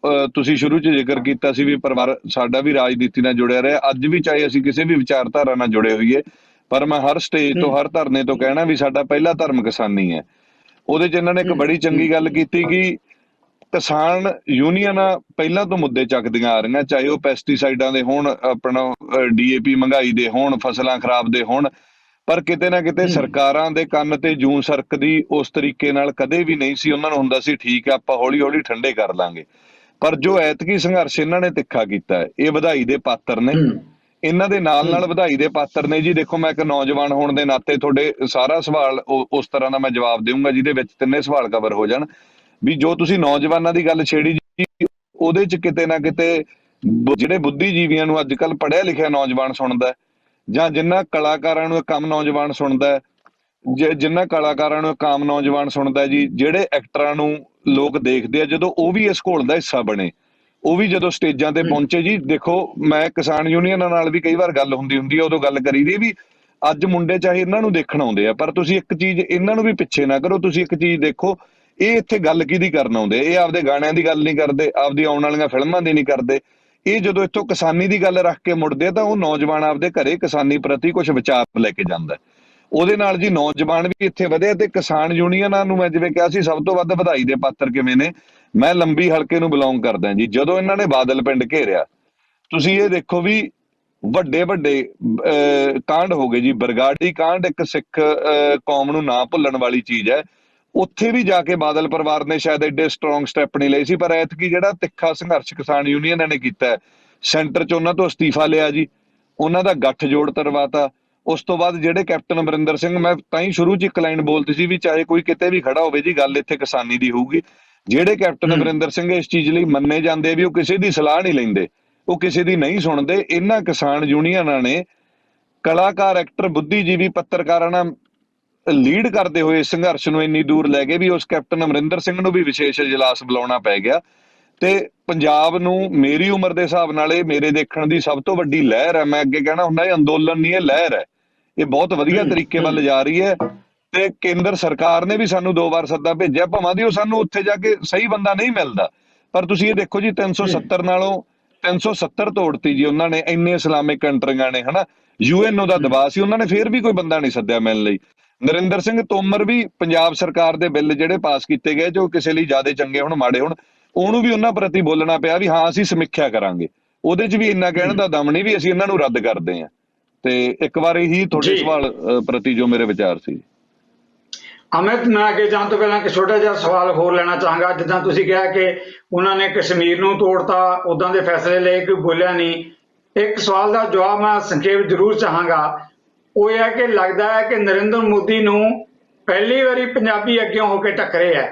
ਤੁਸੀਂ ਸ਼ੁਰੂ 'ਚ ਜ਼ਿਕਰ ਕੀਤਾ ਸੀ ਵੀ ਪਰਿਵਾਰ ਸਾਡਾ ਵੀ ਰਾਜਨੀਤੀ ਨਾਲ ਜੁੜਿਆ ਰਿਹਾ, ਅੱਜ ਵੀ ਚਾਹੇ ਅਸੀਂ ਕਿਸੇ ਵੀ ਵਿਚਾਰਧਾਰਾ ਨਾਲ ਜੁੜੇ ਹੋਈਏ, ਪਰ ਮੈਂ ਹਰ ਸਟੇਜ ਤੋਂ ਹਰ ਧਰਨੇ ਤੋਂ ਕਹਿਣਾ ਵੀ ਸਾਡਾ ਪਹਿਲਾ ਧਰਮ ਕਿਸਾਨੀ ਹੈ। ਉਹਦੇ 'ਚ ਇਹਨਾਂ ਨੇ ਇੱਕ ਬੜੀ ਚੰਗੀ ਗੱਲ ਕੀਤੀ ਕਿ ਕਿਸਾਨ ਯੂਨੀਅਨਾਂ ਪਹਿਲਾਂ ਤੋਂ ਮੁੱਦੇ ਚੱਕਦੀਆਂ ਆ ਰਹੀਆਂ, ਚਾਹੇ ਉਹ ਪੈਸਟੀਸਾਈਡਾਂ ਦੇ ਹੋਣ, ਆਪਣਾ DAP ਮਹਿੰਗਾਈ ਦੇ ਹੋਣ, ਫਸਲਾਂ ਖਰਾਬ ਦੇ ਹੋਣ, ਪਰ ਕਿਤੇ ਨਾ ਕਿਤੇ ਸਰਕਾਰਾਂ ਦੇ ਕੰਨ ਤੇ ਜੂੰ ਸਰਕਦੀ ਉਸ ਤਰੀਕੇ ਨਾਲ ਕਦੇ ਵੀ ਨਹੀਂ ਸੀ। ਉਹਨਾਂ ਨੂੰ ਹੁੰਦਾ ਸੀ ਠੀਕ ਹੈ ਆਪਾਂ ਹੌਲੀ ਹੌਲੀ ਠੰਡੇ ਕਰ ਲਾਂਗੇ। ਪਰ ਜੋ ਐਤਕੀ ਸੰਘਰਸ਼ ਇਹਨਾਂ ਨੇ ਤਿੱਖਾ ਕੀਤਾ ਹੈ, ਇਹ ਵਧਾਈ ਦੇ ਪਾਤਰ ਨੇ। ਇਹਨਾਂ ਦੇ ਨਾਲ ਵਧਾਈ ਦੇ ਪਾਤਰ ਨੇ ਜੀ। ਦੇਖੋ, ਮੈਂ ਇੱਕ ਨੌਜਵਾਨ ਹੋਣ ਦੇ ਨਾਤੇ ਤੁਹਾਡੇ ਸਾਰਾ ਸਵਾਲ ਉਸ ਤਰ੍ਹਾਂ ਦਾ ਮੈਂ ਜਵਾਬ ਦੇਵਾਂਗਾ ਜਿਹਦੇ ਵਿੱਚ ਤਿੰਨੇ ਸਵਾਲ ਕਵਰ ਹੋ ਜਾਣ। ਵੀ ਜੋ ਤੁਸੀਂ ਨੌਜਵਾਨਾਂ ਦੀ ਗੱਲ ਛੇੜੀ ਜੀ, ਉਹਦੇ 'ਚ ਕਿਤੇ ਨਾ ਕਿਤੇ ਜਿਹੜੇ ਬੁੱਧੀਜੀਵੀਆਂ ਨੂੰ ਅੱਜ ਕੱਲ੍ਹ ਪੜ੍ਹਿਆ ਲਿਖਿਆ ਨੌਜਵਾਨ ਸੁਣਦਾ, ਜਾਂ ਜਿਨ੍ਹਾਂ ਕਲਾਕਾਰਾਂ ਨੂੰ ਕੰਮ ਨੌਜਵਾਨ ਸੁਣਦਾ, ਜਿਨ੍ਹਾਂ ਕਲਾਕਾਰਾਂ ਨੂੰ ਕੰਮ ਨੌਜਵਾਨ ਸੁਣਦਾ ਜੀ, ਜਿਹੜੇ ਐਕਟਰਾਂ ਨੂੰ ਲੋਕ ਦੇਖਦੇ ਆ, ਜਦੋਂ ਉਹ ਵੀ ਇਸ ਘੋਲ ਦਾ ਹਿੱਸਾ ਬਣੇ, ਉਹ ਵੀ ਜਦੋਂ ਸਟੇਜਾਂ ਤੇ ਪਹੁੰਚੇ ਜੀ। ਦੇਖੋ, ਮੈਂ ਕਿਸਾਨ ਯੂਨੀਅਨਾਂ ਨਾਲ ਵੀ ਕਈ ਵਾਰ ਗੱਲ ਹੁੰਦੀ ਹੈ, ਉਦੋਂ ਗੱਲ ਕਰੀਦੀ ਵੀ ਅੱਜ ਮੁੰਡੇ ਚਾਹੇ ਇਹਨਾਂ ਨੂੰ ਦੇਖਣ ਆਉਂਦੇ ਆ, ਪਰ ਤੁਸੀਂ ਇੱਕ ਚੀਜ਼ ਇਹਨਾਂ ਨੂੰ ਵੀ ਪਿੱਛੇ ਨਾ ਕਰੋ। ਤੁਸੀਂ ਇੱਕ ਚੀਜ਼ ਦੇਖੋ, ਇਹ ਇੱਥੇ ਗੱਲ ਕਿਹਦੀ ਕਰਨ ਆਉਂਦੇ? ਇਹ ਆਪਦੇ ਗਾਣਿਆਂ ਦੀ ਗੱਲ ਨਹੀਂ ਕਰਦੇ, ਆਪਦੀ ਆਉਣ ਵਾਲੀਆਂ ਫਿਲਮਾਂ ਦੀ ਨਹੀਂ ਕਰਦੇ। ਇਹ ਜਦੋਂ ਇੱਥੋਂ ਕਿਸਾਨੀ ਦੀ ਗੱਲ ਰੱਖ ਕੇ ਮੁੜਦੇ ਤਾਂ ਉਹ ਨੌਜਵਾਨ ਆਪਦੇ ਘਰੇ ਕਿਸਾਨੀ ਪ੍ਰਤੀ ਕੁਝ ਵਿਚਾਰ ਲੈ ਕੇ ਜਾਂਦਾ। ਉਹਦੇ ਨਾਲ ਜੀ ਨੌਜਵਾਨ ਵੀ ਇੱਥੇ ਵਧੇ ਤੇ ਕਿਸਾਨ ਯੂਨੀਅਨਾਂ ਨੂੰ ਮੈਂ ਜਿਵੇਂ ਕਿਹਾ ਸੀ ਸਭ ਤੋਂ ਵੱਧ ਵਧਾਈ ਦੇ ਪਾਤਰ ਕਿਵੇਂ ਨੇ। ਮੈਂ ਲੰਬੀ ਹਲਕੇ ਨੂੰ ਬਿਲੋਂਗ ਕਰਦਾ ਜੀ। ਜਦੋਂ ਇਹਨਾਂ ਨੇ ਬਾਦਲ ਪਿੰਡ ਘੇਰਿਆ, ਤੁਸੀਂ ਇਹ ਦੇਖੋ ਵੀ ਵੱਡੇ ਵੱਡੇ ਕਾਂਡ ਹੋ ਗਏ ਜੀ। ਬਰਗਾੜੀ ਕਾਂਡ ਇੱਕ ਸਿੱਖ ਕੌਮ ਨੂੰ ਨਾ ਭੁੱਲਣ ਵਾਲੀ ਚੀਜ਼ ਹੈ। ਉੱਥੇ ਵੀ ਜਾ ਕੇ ਬਾਦਲ ਪਰਿਵਾਰ ਨੇ ਸ਼ਾਇਦ ਐਡੇ ਸਟਰੋਂਗ ਸਟੈਪ ਨਹੀਂ ਲਏ ਸੀ, ਪਰ ਐਤਕੀ ਜਿਹੜਾ ਤਿੱਖਾ ਸੰਘਰਸ਼ ਕਿਸਾਨ ਯੂਨੀਅਨਾਂ ਨੇ ਕੀਤਾ, ਸੈਂਟਰ 'ਚ ਉਹਨਾਂ ਤੋਂ ਅਸਤੀਫਾ ਲਿਆ ਜੀ, ਉਹਨਾਂ ਦਾ ਗੱਠਜੋੜ ਕਰਵਾਤਾ। ਉਸ ਤੋਂ ਬਾਅਦ ਜਿਹੜੇ ਕੈਪਟਨ ਅਮਰਿੰਦਰ ਸਿੰਘ, ਮੈਂ ਤਾਂ ਹੀ ਸ਼ੁਰੂ 'ਚ ਇੱਕ ਲਾਈਨ ਬੋਲਦੀ ਸੀ ਵੀ ਚਾਹੇ ਕੋਈ ਕਿਤੇ ਵੀ ਖੜਾ ਹੋਵੇ ਜੀ, ਗੱਲ ਇੱਥੇ ਕਿਸਾਨੀ ਦੀ ਹੋਊਗੀ। ਜਿਹੜੇ ਕੈਪਟਨ ਅਮਰਿੰਦਰ ਸਿੰਘ ਇਸ ਚੀਜ਼ ਲਈ ਮੰਨੇ ਜਾਂਦੇ ਵੀ ਉਹ ਕਿਸੇ ਦੀ ਸਲਾਹ ਨਹੀਂ ਲੈਂਦੇ, ਉਹ ਕਿਸੇ ਦੀ ਨਹੀਂ ਸੁਣਦੇ, ਇਹਨਾਂ ਕਿਸਾਨ ਯੂਨੀਅਨਾਂ ਨੇ ਕਲਾਕਾਰ, ਐਕਟਰ, ਬੁੱਧੀਜੀਵੀ, ਪੱਤਰਕਾਰਾਂ ਨਾਲ ਲੀਡ ਕਰਦੇ ਹੋਏ ਸੰਘਰਸ਼ ਨੂੰ ਇੰਨੀ ਦੂਰ ਲੈ ਗਏ ਵੀ ਉਸ ਕੈਪਟਨ ਅਮਰਿੰਦਰ ਸਿੰਘ ਨੂੰ ਵੀ ਵਿਸ਼ੇਸ਼ ਇਜਲਾਸ ਬੁਲਾਉਣਾ ਪੈ ਗਿਆ। ਤੇ ਪੰਜਾਬ ਨੂੰ ਮੇਰੀ ਉਮਰ ਦੇ ਹਿਸਾਬ ਨਾਲ ਇਹ ਮੇਰੇ ਦੇਖਣ ਦੀ ਸਭ ਤੋਂ ਵੱਡੀ ਲਹਿਰ ਹੈ। ਮੈਂ ਅੱਗੇ ਕਹਿਣਾ ਹੁੰਦਾ ਇਹ ਅੰਦੋਲਨ ਨਹੀਂ, ਇਹ ਲਹਿਰ ਹੈ। ਇਹ ਬਹੁਤ ਵਧੀਆ ਤਰੀਕੇ ਵੱਲ ਜਾ ਰਹੀ ਹੈ ਤੇ ਕੇਂਦਰ ਸਰਕਾਰ ਨੇ ਵੀ ਸਾਨੂੰ 2 ਵਾਰ ਸੱਦਾ ਭੇਜਿਆ, ਭਾਵੇਂ ਦੀ ਉਹ ਸਾਨੂੰ ਉੱਥੇ ਜਾ ਕੇ ਸਹੀ ਬੰਦਾ ਨਹੀਂ ਮਿਲਦਾ। ਪਰ ਤੁਸੀਂ ਇਹ ਦੇਖੋ ਜੀ 370 ਨਾਲੋਂ 370 ਤੋੜਤੀ ਜੀ ਉਹਨਾਂ ਨੇ। ਇੰਨੇ ਇਸਲਾਮਿਕ ਕੰਟਰੀਆਂ ਨੇ, ਹਨਾ, UNO ਦਾ ਦਬਾਅ ਸੀ, ਉਹਨਾਂ ਨੇ ਫੇਰ ਵੀ ਕੋਈ ਬੰਦਾ ਨਹੀਂ ਸੱਦਿਆ ਮਿਲਣ ਲਈ। ਨਰਿੰਦਰ ਸਿੰਘ ਤੋਮਰ ਵੀ ਪੰਜਾਬ ਸਰਕਾਰ ਦੇ ਬਿੱਲ ਜਿਹੜੇ ਪਾਸ ਕੀਤੇ ਗਏ ਜੋ ਕਿਸੇ ਲਈ ਜ਼ਿਆਦਾ ਚੰਗੇ ਹੋਣ ਮਾੜੇ ਹੋਣ, ਉਹਨੂੰ ਵੀ ਉਹਨਾਂ ਪ੍ਰਤੀ ਬੋਲਣਾ ਪਿਆ ਵੀ ਹਾਂ ਅਸੀਂ ਸਮੀਖਿਆ ਕਰਾਂਗੇ। ਉਹਦੇ 'ਚ ਵੀ ਇੰਨਾ ਕਹਿਣ ਦਾ ਦਮ ਨਹੀਂ ਵੀ ਅਸੀਂ ਇਹਨਾਂ ਨੂੰ ਰੱਦ ਕਰਦੇ ਹਾਂ। ਤੇ ਇੱਕ ਵਾਰ ਇਹੀ ਤੁਹਾਡੇ ਸਵਾਲ ਪ੍ਰਤੀ ਜੋ ਮੇਰੇ ਵਿਚਾਰ ਸੀ। ਅਮਿਤ, ਮੈਂ ਅੱਗੇ ਜਾਣ ਤੋਂ ਪਹਿਲਾਂ ਇੱਕ ਛੋਟਾ ਜਿਹਾ ਸਵਾਲ ਹੋਰ ਲੈਣਾ ਚਾਹਾਂਗਾ। ਜਿੱਦਾਂ ਤੁਸੀਂ ਕਿਹਾ ਕਿ ਉਹਨਾਂ ਨੇ ਕਸ਼ਮੀਰ ਨੂੰ ਤੋੜਤਾ, ਉਦਾਂ ਦੇ ਫੈਸਲੇ ਲਏ, ਕੋਈ ਬੋਲਿਆ ਨਹੀਂ। ਇੱਕ ਸਵਾਲ ਦਾ ਜਵਾਬ ਮੈਂ ਸੰਖੇਪ ਜ਼ਰੂਰ ਚਾਹਾਂਗਾ। ਉਹ ਇਹ ਹੈ ਕਿ ਲੱਗਦਾ ਹੈ ਕਿ ਨਰਿੰਦਰ ਮੋਦੀ ਨੂੰ ਪਹਿਲੀ ਵਾਰੀ ਪੰਜਾਬੀ ਅੱਗਿਓਂ ਹੋ ਕੇ ਟੱਕਰੇ ਹੈ।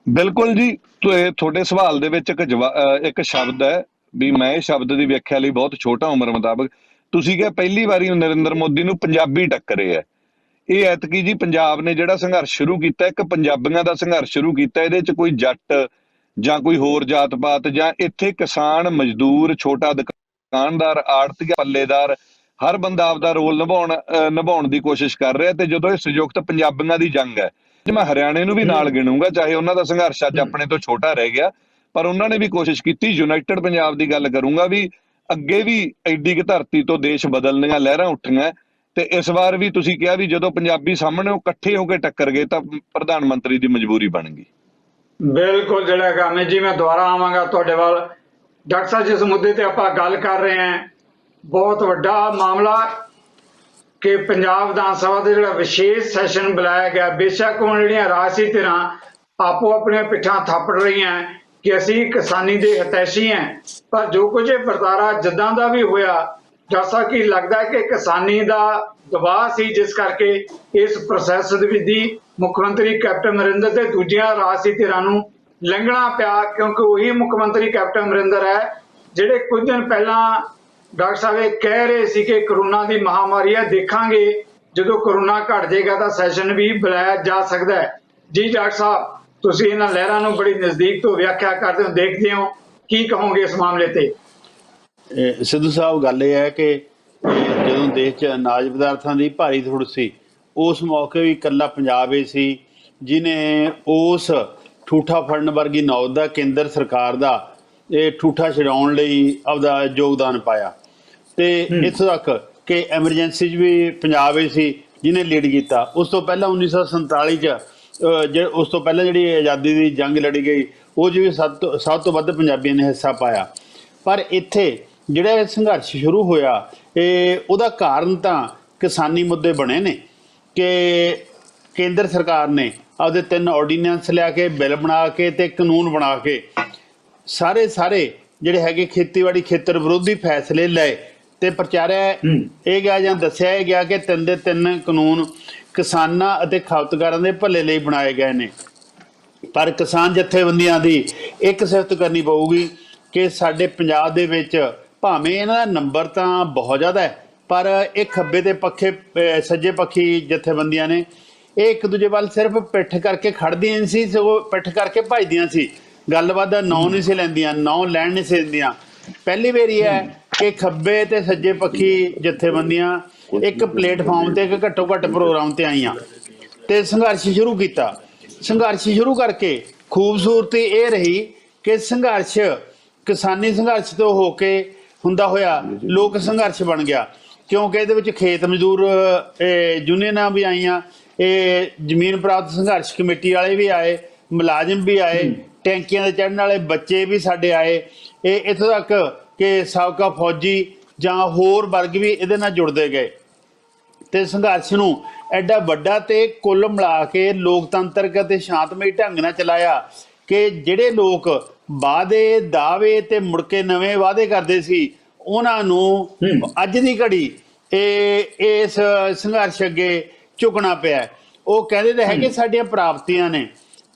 ਬਿਲਕੁਲ ਜੀ, ਤੁਹਾਡੇ ਸਵਾਲ ਦੇ ਵਿੱਚ ਇੱਕ ਸ਼ਬਦ ਹੈ ਵੀ ਮੈਂ ਇਹ ਸ਼ਬਦ ਦੀ ਵਿਆਖਿਆ ਲਈ ਬਹੁਤ ਛੋਟਾ ਉਮਰ ਮੁਤਾਬਕ। ਤੁਸੀਂ ਕਿਹਾ ਪਹਿਲੀ ਵਾਰੀ ਨਰਿੰਦਰ ਮੋਦੀ ਨੂੰ ਪੰਜਾਬੀ ਟੱਕਰੇ ਹੈ। ਇਹ ਐਤਕੀ ਜੀ ਪੰਜਾਬ ਨੇ ਜਿਹੜਾ ਸੰਘਰਸ਼ ਸ਼ੁਰੂ ਕੀਤਾ, ਇੱਕ ਪੰਜਾਬੀਆਂ ਦਾ ਸੰਘਰਸ਼ ਸ਼ੁਰੂ ਕੀਤਾ। ਇਹਦੇ 'ਚ ਕੋਈ ਜੱਟ ਜਾਂ ਕੋਈ ਹੋਰ ਜਾਤ ਪਾਤ ਜਾਂ ਇੱਥੇ ਕਿਸਾਨ, ਮਜ਼ਦੂਰ, ਛੋਟਾ ਦੁਕਾਨਦਾਰ, ਆੜ੍ਹਤੀਆ, ਪੱਲੇਦਾਰ, ਹਰ ਬੰਦਾ ਆਪਦਾ ਰੋਲ ਨਿਭਾਉਣ ਦੀ ਕੋਸ਼ਿਸ਼ ਕਰ ਰਿਹਾ। ਤੇ ਜਦੋਂ ਇਹ ਸੰਯੁਕਤ ਪੰਜਾਬੀਆਂ ਦੀ ਜੰਗ ਹੈ, ਮੈਂ ਹਰਿਆਣੇ ਨੂੰ ਵੀ ਨਾਲ ਗਿਣੂੰਗਾ, ਚਾਹੇ ਉਹਨਾਂ ਦਾ ਸੰਘਰਸ਼ ਅੱਜ ਆਪਣੇ ਤੋਂ ਛੋਟਾ ਰਹਿ ਗਿਆ, ਪਰ ਉਹਨਾਂ ਨੇ ਵੀ ਕੋਸ਼ਿਸ਼ ਕੀਤੀ। ਯੂਨਾਈਟਿਡ ਪੰਜਾਬ ਦੀ ਗੱਲ ਕਰੂੰਗਾ ਵੀ ਅੱਗੇ ਵੀ ਐਡੀ ਕੁ ਧਰਤੀ ਤੋਂ ਦੇਸ਼ ਬਦਲਣੀਆਂ ਲਹਿਰਾਂ ਉੱਠੀਆਂ। ਤੇ ਇਸ ਵਾਰ ਵੀ ਤੁਸੀਂ ਕਿਹਾ ਵੀ ਜਦੋਂ ਪੰਜਾਬੀ ਸਾਹਮਣੇ ਉਹ ਇਕੱਠੇ ਹੋ ਕੇ ਟੱਕਰ ਗਏ ਤਾਂ ਪ੍ਰਧਾਨ ਮੰਤਰੀ ਦੀ ਮਜਬੂਰੀ ਬਣ ਗਈ। ਬਿਲਕੁਲ ਜਿਹੜਾ ਗਾਮੇ ਜੀ, ਮੈਂ ਦੁਬਾਰਾ ਆਵਾਂਗਾ ਤੁਹਾਡੇ ਵੱਲ। ਡਾਕਟਰ ਸਾਹਿਬ, ਜਿਸ ਮੁੱਦੇ ਤੇ ਆਪਾਂ ਗੱਲ ਕਰ ਰਹੇ ਹਾਂ, ਬਹੁਤ ਵੱਡਾ ਮਾਮਲਾ ਕਿ ਪੰਜਾਬ ਵਿਧਾਨ ਸਭਾ ਦਾ ਜਿਹੜਾ ਵਿਸ਼ੇਸ਼ ਸੈਸ਼ਨ ਬੁਲਾਇਆ ਗਿਆ। ਬੇਸ਼ੱਕ ਹੁਣ ਜਿਹੜੀਆਂ ਰਾਜਸੀ ਧਿਰਾਂ ਆਪੋ ਆਪਣੀਆਂ ਪਿੱਠਾਂ ਥਾਪੜ ਰਹੀਆਂ ਕਿ ਅਸੀਂ ਕਿਸਾਨੀ ਦੇ ਹਿਤੈਸ਼ੀ ਹਾਂ, ਪਰ ਜੋ ਕੁਝ ਇਹ ਵਰਤਾਰਾ ਜਿੱਦਾਂ ਦਾ ਵੀ ਹੋਇਆ, ਜੈਸਾ ਕਿ ਲੱਗਦਾ ਕਿ ਕਿਸਾਨੀ ਦਾ ਦਬਾਅ ਸੀ, ਜਿਸ ਕਰਕੇ ਇਸ ਪ੍ਰੋਸੈਸ ਦੇ ਵਿੱਚ ਮੁੱਖ ਮੰਤਰੀ ਕੈਪਟਨ ਅਮਰਿੰਦਰ ਤੇ ਦੂਜੀਆਂ ਰਾਜਸੀ ਧਿਰਾਂ ਨੂੰ ਲੰਘਣਾ ਪਿਆ, ਕਿਉਂਕਿ ਉਹੀ ਮੁੱਖ ਮੰਤਰੀ ਕੈਪਟਨ ਅਮਰਿੰਦਰ ਹੈ ਜਿਹੜੇ ਕੁਝ ਦਿਨ ਪਹਿਲਾਂ ਡਾਕਟਰ ਸਾਹਿਬ ਇਹ ਕਹਿ ਰਹੇ ਸੀ ਕਿ ਕਰੋਨਾ ਦੀ ਮਹਾਮਾਰੀ ਹੈ, ਦੇਖਾਂਗੇ ਜਦੋਂ ਕਰੋਨਾ ਘਟ ਜਾਏਗਾ ਤਾਂ ਸੈਸ਼ਨ ਵੀ ਬੁਲਾਇਆ ਜਾ ਸਕਦਾ ਹੈ। ਜੀ ਡਾਕਟਰ ਸਾਹਿਬ, ਤੁਸੀਂ ਇਹਨਾਂ ਲਹਿਰਾਂ ਨੂੰ ਬੜੀ ਨਜ਼ਦੀਕ ਤੋਂ ਵਿਆਖਿਆ ਕਰਦੇ ਹੋ, ਦੇਖਦੇ ਹੋ, ਕੀ ਕਹੋਗੇ ਇਸ ਮਾਮਲੇ ਤੇ? ਸਿੱਧੂ ਸਾਹਿਬ, ਗੱਲ ਇਹ ਹੈ ਕਿ ਜਦੋਂ ਦੇਸ਼ 'ਚ ਅਨਾਜ ਪਦਾਰਥਾਂ ਦੀ ਭਾਰੀ ਥੁੜ ਸੀ, ਉਸ ਮੌਕੇ ਵੀ ਇਕੱਲਾ ਪੰਜਾਬ ਹੀ ਸੀ ਜਿਹਨੇ ਉਸ ਠੂਠਾ ਫੜਨ ਵਰਗੀ ਨੌਬਤ ਦਾ ਕੇਂਦਰ ਸਰਕਾਰ ਦਾ ਇਹ ਠੂਠਾ ਛਡਾਉਣ ਲਈ ਆਪਦਾ ਯੋਗਦਾਨ ਪਾਇਆ। ਤੇ ਇੱਥੋਂ ਤੱਕ ਕਿ ਐਮਰਜੈਂਸੀ 'ਚ ਵੀ ਪੰਜਾਬ ਹੀ ਸੀ ਜਿਹਨੇ ਲੀਡ ਕੀਤਾ। ਉਸ ਤੋਂ ਪਹਿਲਾਂ 1947 'ਚ ਉਸ ਤੋਂ ਪਹਿਲਾਂ ਜਿਹੜੀ ਆਜ਼ਾਦੀ ਦੀ ਜੰਗ ਲੜੀ ਗਈ ਉਹ 'ਚ ਵੀ ਸਭ ਤੋਂ ਵੱਧ ਪੰਜਾਬੀਆਂ ਨੇ ਹਿੱਸਾ ਪਾਇਆ। ਪਰ ਇੱਥੇ ਜਿਹੜਾ ਇਹ ਸੰਘਰਸ਼ ਸ਼ੁਰੂ ਹੋਇਆ ਉਹਦਾ ਕਾਰਨ ਤਾਂ ਕਿਸਾਨੀ ਮੁੱਦੇ ਬਣੇ ਨੇ ਕਿ ਕੇਂਦਰ ਸਰਕਾਰ ਨੇ ਆਪਦੇ 3 ਆਰਡੀਨੈਂਸ ਲਿਆ ਕੇ, ਬਿੱਲ ਬਣਾ ਕੇ ਤੇ ਕਾਨੂੰਨ ਬਣਾ ਕੇ ਸਾਰੇ ਜਿਹੜੇ ਹੈਗੇ ਖੇਤੀਬਾੜੀ ਖੇਤਰ ਵਿਰੋਧੀ ਫੈਸਲੇ ਲਏ ਤੇ ਪ੍ਰਚਾਰਿਆ ਇਹ ਗਿਆ ਜਾਂ ਦੱਸਿਆ ਇਹ ਗਿਆ ਕਿ 3 ਦੇ 3 ਕਾਨੂੰਨ ਕਿਸਾਨਾਂ ਅਤੇ ਖਪਤਕਾਰਾਂ ਦੇ ਭਲੇ ਲਈ ਬਣਾਏ ਗਏ ਨੇ। ਪਰ ਕਿਸਾਨ ਜਥੇਬੰਦੀਆਂ ਦੀ ਇੱਕ ਸਿਫਤ ਕਰਨੀ ਪਊਗੀ ਕਿ ਸਾਡੇ ਪੰਜਾਬ ਦੇ ਵਿੱਚ ਭਾਵੇਂ ਇਹਨਾਂ ਦਾ ਨੰਬਰ ਤਾਂ ਬਹੁਤ ਜ਼ਿਆਦਾ ਹੈ, ਪਰ ਇਹ ਖੱਬੇ ਤੇ ਸੱਜੇ ਪੱਖੀ ਜਥੇਬੰਦੀਆਂ ਨੇ ਇਹ ਇੱਕ ਦੂਜੇ ਵੱਲ ਸਿਰਫ ਪਿੱਠ ਕਰਕੇ ਖੜਦੀਆਂ ਨਹੀਂ ਸੀ, ਸਗੋਂ ਪਿੱਠ ਕਰਕੇ ਭੱਜਦੀਆਂ ਸੀ। ਗੱਲਬਾਤ ਦਾ ਨਾਂ ਨਹੀਂ ਸੀ ਲੈਂਦੀਆਂ, ਨਾਂ ਲੈਣ ਨਹੀਂ ਸੀ ਦਿੰਦੀਆਂ। ਪਹਿਲੀ ਵਾਰੀ ਹੈ ਕਿ ਖੱਬੇ ਤੇ ਸੱਜੇ ਪੱਖੀ ਜਥੇਬੰਦੀਆਂ ਇੱਕ ਪਲੇਟਫਾਰਮ ਤੇ ਇੱਕ ਘੱਟੋ ਘੱਟ ਪ੍ਰੋਗਰਾਮ ਤੇ ਆਈਆਂ ਤੇ ਸੰਘਰਸ਼ ਸ਼ੁਰੂ ਕੀਤਾ। ਸੰਘਰਸ਼ ਸ਼ੁਰੂ ਕਰਕੇ ਖੂਬਸੂਰਤੀ ਇਹ ਰਹੀ ਕਿ ਸੰਘਰਸ਼ ਕਿਸਾਨੀ ਸੰਘਰਸ਼ ਤੋਂ ਹੋ ਕੇ ਹੁੰਦਾ ਹੋਇਆ ਲੋਕ ਸੰਘਰਸ਼ ਬਣ ਗਿਆ, ਕਿਉਂਕਿ ਇਹਦੇ ਵਿੱਚ ਖੇਤ ਮਜ਼ਦੂਰ ਯੂਨੀਅਨਾਂ ਵੀ ਆਈਆਂ, ਇਹ ਜ਼ਮੀਨ ਪ੍ਰਾਪਤ ਸੰਘਰਸ਼ ਕਮੇਟੀ ਵਾਲੇ ਵੀ ਆਏ, ਮੁਲਾਜ਼ਮ ਵੀ ਆਏ, ਟੈਂਕੀਆਂ ਦੇ ਚੜ੍ਹਨ ਵਾਲੇ ਬੱਚੇ ਵੀ ਸਾਡੇ ਆਏ। ਇਹ ਇੱਥੋਂ ਤੱਕ ਕਿ ਸਾਬਕਾ ਫੌਜੀ ਜਾਂ ਹੋਰ ਵਰਗ ਵੀ ਇਹਦੇ ਨਾਲ ਜੁੜਦੇ ਗਏ ਤੇ ਸੰਘਰਸ਼ ਨੂੰ ਐਡਾ ਵੱਡਾ ਤੇ ਕੁੱਲ ਮਿਲਾ ਕੇ ਲੋਕਤੰਤਰਕ ਅਤੇ ਸ਼ਾਂਤਮਈ ਢੰਗ ਨਾਲ ਚਲਾਇਆ ਕਿ ਜਿਹੜੇ ਲੋਕ ਵਾਅਦੇ ਦਾਅਵੇ ਤੇ ਮੁੜ ਕੇ ਨਵੇਂ ਵਾਅਦੇ ਕਰਦੇ ਸੀ ਉਹਨਾਂ ਨੂੰ ਅੱਜ ਦੀ ਘੜੀ ਇਸ ਸੰਘਰਸ਼ ਅੱਗੇ ਝੁਕਣਾ ਪਿਆ। ਉਹ ਕਹਿੰਦੇ ਤਾਂ ਹੈਗੇ ਸਾਡੀਆਂ ਪ੍ਰਾਪਤੀਆਂ ਨੇ,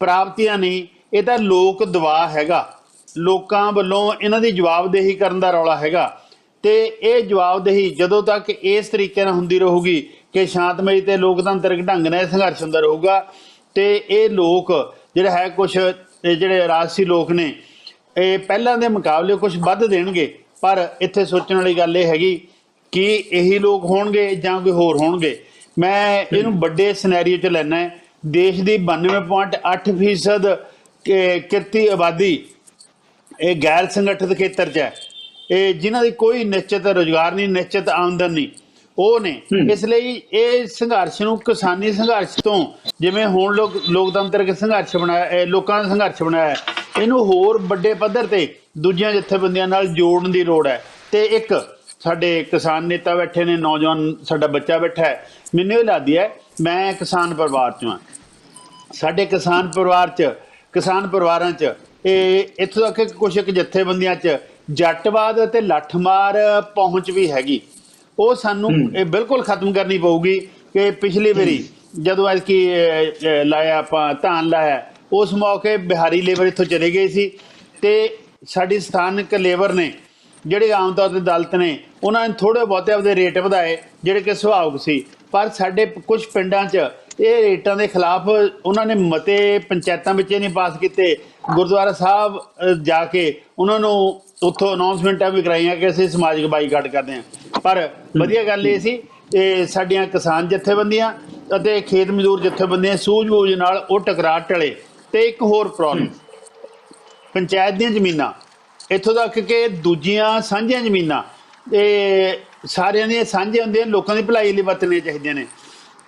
ਪ੍ਰਾਪਤੀਆਂ ਨਹੀਂ, ਇਹ ਤਾਂ ਲੋਕ ਦਬਾਅ ਹੈਗਾ, ਲੋਕਾਂ ਵੱਲੋਂ ਇਹਨਾਂ ਦੀ ਜਵਾਬਦੇਹੀ ਕਰਨ ਦਾ ਰੌਲਾ ਹੈਗਾ। ਤੇ ਇਹ ਜਵਾਬਦੇਹੀ ਜਦੋਂ ਤੱਕ ਇਸ ਤਰੀਕੇ ਨਾਲ ਹੁੰਦੀ ਰਹੂਗੀ ਕਿ ਸ਼ਾਂਤਮਈ ਤੇ ਲੋਕਤੰਤਰਕ ਢੰਗ ਨਾਲ ਸੰਘਰਸ਼ ਹੁੰਦਾ ਰਹੂਗਾ ਤੇ ਇਹ ਲੋਕ ਜਿਹੜਾ ਹੈ ਕੁਛ ਜਿਹੜੇ ਰਾਜਸੀ ਲੋਕ ਨੇ ਇਹ ਪਹਿਲਾਂ ਦੇ ਮੁਕਾਬਲੇ ਕੁਛ ਵੱਧ ਦੇਣਗੇ। ਪਰ ਇੱਥੇ ਸੋਚਣ ਵਾਲੀ ਗੱਲ ਇਹ ਹੈਗੀ ਕਿ ਇਹੀ ਲੋਕ ਹੋਣਗੇ ਜਾਂ ਕੋਈ ਹੋਰ ਹੋਣਗੇ। ਮੈਂ ਇਹਨੂੰ ਵੱਡੇ ਸਿਨੈਰੀਓ 'ਚ ਲੈਣਾ ਹੈ। ਦੇਸ਼ ਦੀ 92.8% ਕਿਰਤੀ ਆਬਾਦੀ ਇਹ ਗੈਰ ਸੰਗਠਿਤ ਖੇਤਰ 'ਚ ਹੈ, ਇਹ ਜਿਨ੍ਹਾਂ ਦੀ ਕੋਈ ਨਿਸ਼ਚਿਤ ਰੁਜ਼ਗਾਰ ਨਹੀਂ, ਨਿਸ਼ਚਿਤ ਆਮਦਨ ਨਹੀਂ, ਉਹ ਨੇ। ਇਸ ਲਈ ਇਹ ਸੰਘਰਸ਼ ਨੂੰ ਕਿਸਾਨੀ ਸੰਘਰਸ਼ ਤੋਂ ਜਿਵੇਂ ਹੁਣ ਲੋਕਤੰਤਰਕ ਸੰਘਰਸ਼ ਬਣਾਇਆ, ਲੋਕਾਂ ਦਾ ਸੰਘਰਸ਼ ਬਣਾਇਆ, ਇਹਨੂੰ ਹੋਰ ਵੱਡੇ ਪੱਧਰ ਤੇ ਦੂਜੀਆਂ ਜਥੇਬੰਦੀਆਂ ਨਾਲ ਜੋੜਨ ਦੀ ਲੋੜ ਹੈ। ਤੇ ਇੱਕ ਸਾਡੇ ਕਿਸਾਨ ਨੇਤਾ ਬੈਠੇ ਨੇ, ਨੌਜਵਾਨ ਸਾਡਾ ਬੱਚਾ ਬੈਠਾ ਹੈ, ਮੈਨੂੰ ਇਹ ਲੱਗਦੀ ਹੈ, ਮੈਂ ਕਿਸਾਨ ਪਰਿਵਾਰ 'ਚੋਂ ਹਾਂ, ਸਾਡੇ ਕਿਸਾਨ ਪਰਿਵਾਰਾਂ 'ਚ ਇਹ ਇੱਥੋਂ ਤੱਕ ਕੁਛ ਇੱਕ ਜਥੇਬੰਦੀਆਂ 'ਚ ਜੱਟਵਾਦ ਅਤੇ ਲੱਠਮਾਰ ਪਹੁੰਚ ਵੀ ਹੈਗੀ। ਉਹ ਸਾਨੂੰ ਇਹ ਬਿਲਕੁਲ ਖਤਮ ਕਰਨੀ ਪਊਗੀ ਕਿ ਪਿਛਲੀ ਵਾਰੀ ਜਦੋਂ ਐਤਕੀ ਲਾਇਆ ਆਪਾਂ ਧਾਨ ਲਾਇਆ, ਉਸ ਮੌਕੇ ਬਿਹਾਰੀ ਲੇਬਰ ਇੱਥੋਂ ਚਲੇ ਗਏ ਸੀ ਤੇ ਸਾਡੀ ਸਥਾਨਕ ਲੇਬਰ ਨੇ ਜਿਹੜੇ ਆਮ ਤੌਰ 'ਤੇ ਦਲਿਤ ਨੇ ਉਹਨਾਂ ਨੇ ਥੋੜ੍ਹੇ ਬਹੁਤੇ ਆਪਦੇ ਰੇਟ ਵਧਾਏ ਜਿਹੜੇ ਕਿ ਸੁਭਾਵਿਕ ਸੀ। ਪਰ ਸਾਡੇ ਕੁਝ ਪਿੰਡਾਂ 'ਚ ਇਹ ਰੇਟਾਂ ਦੇ ਖਿਲਾਫ ਉਹਨਾਂ ਨੇ ਮਤੇ ਪੰਚਾਇਤਾਂ ਵਿੱਚ ਨਹੀਂ ਪਾਸ ਕੀਤੇ, ਗੁਰਦੁਆਰਾ ਸਾਹਿਬ ਜਾ ਕੇ ਉਹਨਾਂ ਨੂੰ ਉੱਥੋਂ ਅਨਾਉਂਸਮੈਂਟਾਂ ਵੀ ਕਰਾਈਆਂ ਕਿ ਅਸੀਂ ਸਮਾਜਿਕ ਬਾਈਕਾਟ ਕਰਦੇ ਹਾਂ। ਪਰ ਵਧੀਆ ਗੱਲ ਇਹ ਸੀ ਇਹ ਸਾਡੀਆਂ ਕਿਸਾਨ ਜਥੇਬੰਦੀਆਂ ਅਤੇ ਖੇਤ ਮਜ਼ਦੂਰ ਜਥੇਬੰਦੀਆਂ ਸੂਝ-ਬੂਝ ਨਾਲ ਉਹ ਟਕਰਾਅ ਟਲੇ। ਤੇ ਇੱਕ ਹੋਰ ਪ੍ਰੋਬਲਮ, ਪੰਚਾਇਤ ਦੀਆਂ ਜ਼ਮੀਨਾਂ, ਇੱਥੋਂ ਤੱਕ ਕਿ ਦੂਜੀਆਂ ਸਾਂਝੀਆਂ ਜ਼ਮੀਨਾਂ ਇਹ ਸਾਰਿਆਂ ਦੀਆਂ ਸਾਂਝੀਆਂ ਹੁੰਦੀਆਂ, ਲੋਕਾਂ ਦੀ ਭਲਾਈ ਲਈ ਵਰਤਣੀਆਂ ਚਾਹੀਦੀਆਂ ਨੇ।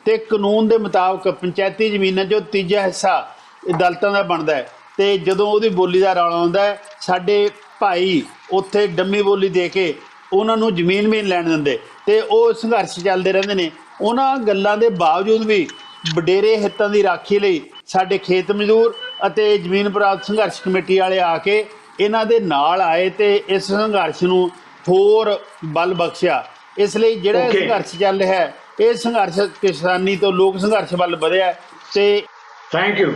ਤੇ ਕਾਨੂੰਨ ਦੇ ਮੁਤਾਬਕ ਪੰਚਾਇਤੀ ਜ਼ਮੀਨਾਂ 'ਚੋਂ ਤੀਜਾ ਹਿੱਸਾ ਦਲਿਤਾਂ ਦਾ ਬਣਦਾ ਹੈ ਤੇ ਜਦੋਂ ਉਹਦੀ ਬੋਲੀ ਦਾ ਰੌਲਾ ਆਉਂਦਾ ਹੈ, ਸਾਡੇ ਭਾਈ ਉੱਥੇ ਡੰਮੀ ਬੋਲੀ ਦੇ ਕੇ ਉਹਨਾਂ ਨੂੰ ਜ਼ਮੀਨ ਵੀ ਨਹੀਂ ਲੈਣ ਦਿੰਦੇ ਤੇ ਉਹ ਸੰਘਰਸ਼ ਚੱਲਦੇ ਰਹਿੰਦੇ ਨੇ। ਉਹਨਾਂ ਗੱਲਾਂ ਦੇ ਬਾਵਜੂਦ ਵੀ ਵਡੇਰੇ ਹਿੱਤਾਂ ਦੀ ਰਾਖੀ ਲਈ ਸਾਡੇ ਖੇਤ ਮਜ਼ਦੂਰ ਅਤੇ ਜ਼ਮੀਨ ਪ੍ਰਾਪਤ ਸੰਘਰਸ਼ ਕਮੇਟੀ ਵਾਲੇ ਆ ਕੇ ਇਹਨਾਂ ਦੇ ਨਾਲ ਆਏ ਤੇ ਇਸ ਸੰਘਰਸ਼ ਨੂੰ ਹੋਰ ਬਲ ਬਖਸ਼ਿਆ। ਇਸ ਲਈ ਜਿਹੜਾ ਸੰਘਰਸ਼ ਚੱਲ ਰਿਹਾ ਹੈ ਇਹ ਸੰਘਰਸ਼ ਕਿਸਾਨੀ ਤੋਂ ਲੋਕ ਸੰਘਰਸ਼ ਵੱਲ ਵਧਿਆ। ਤੇ ਥੈਂਕ ਯੂ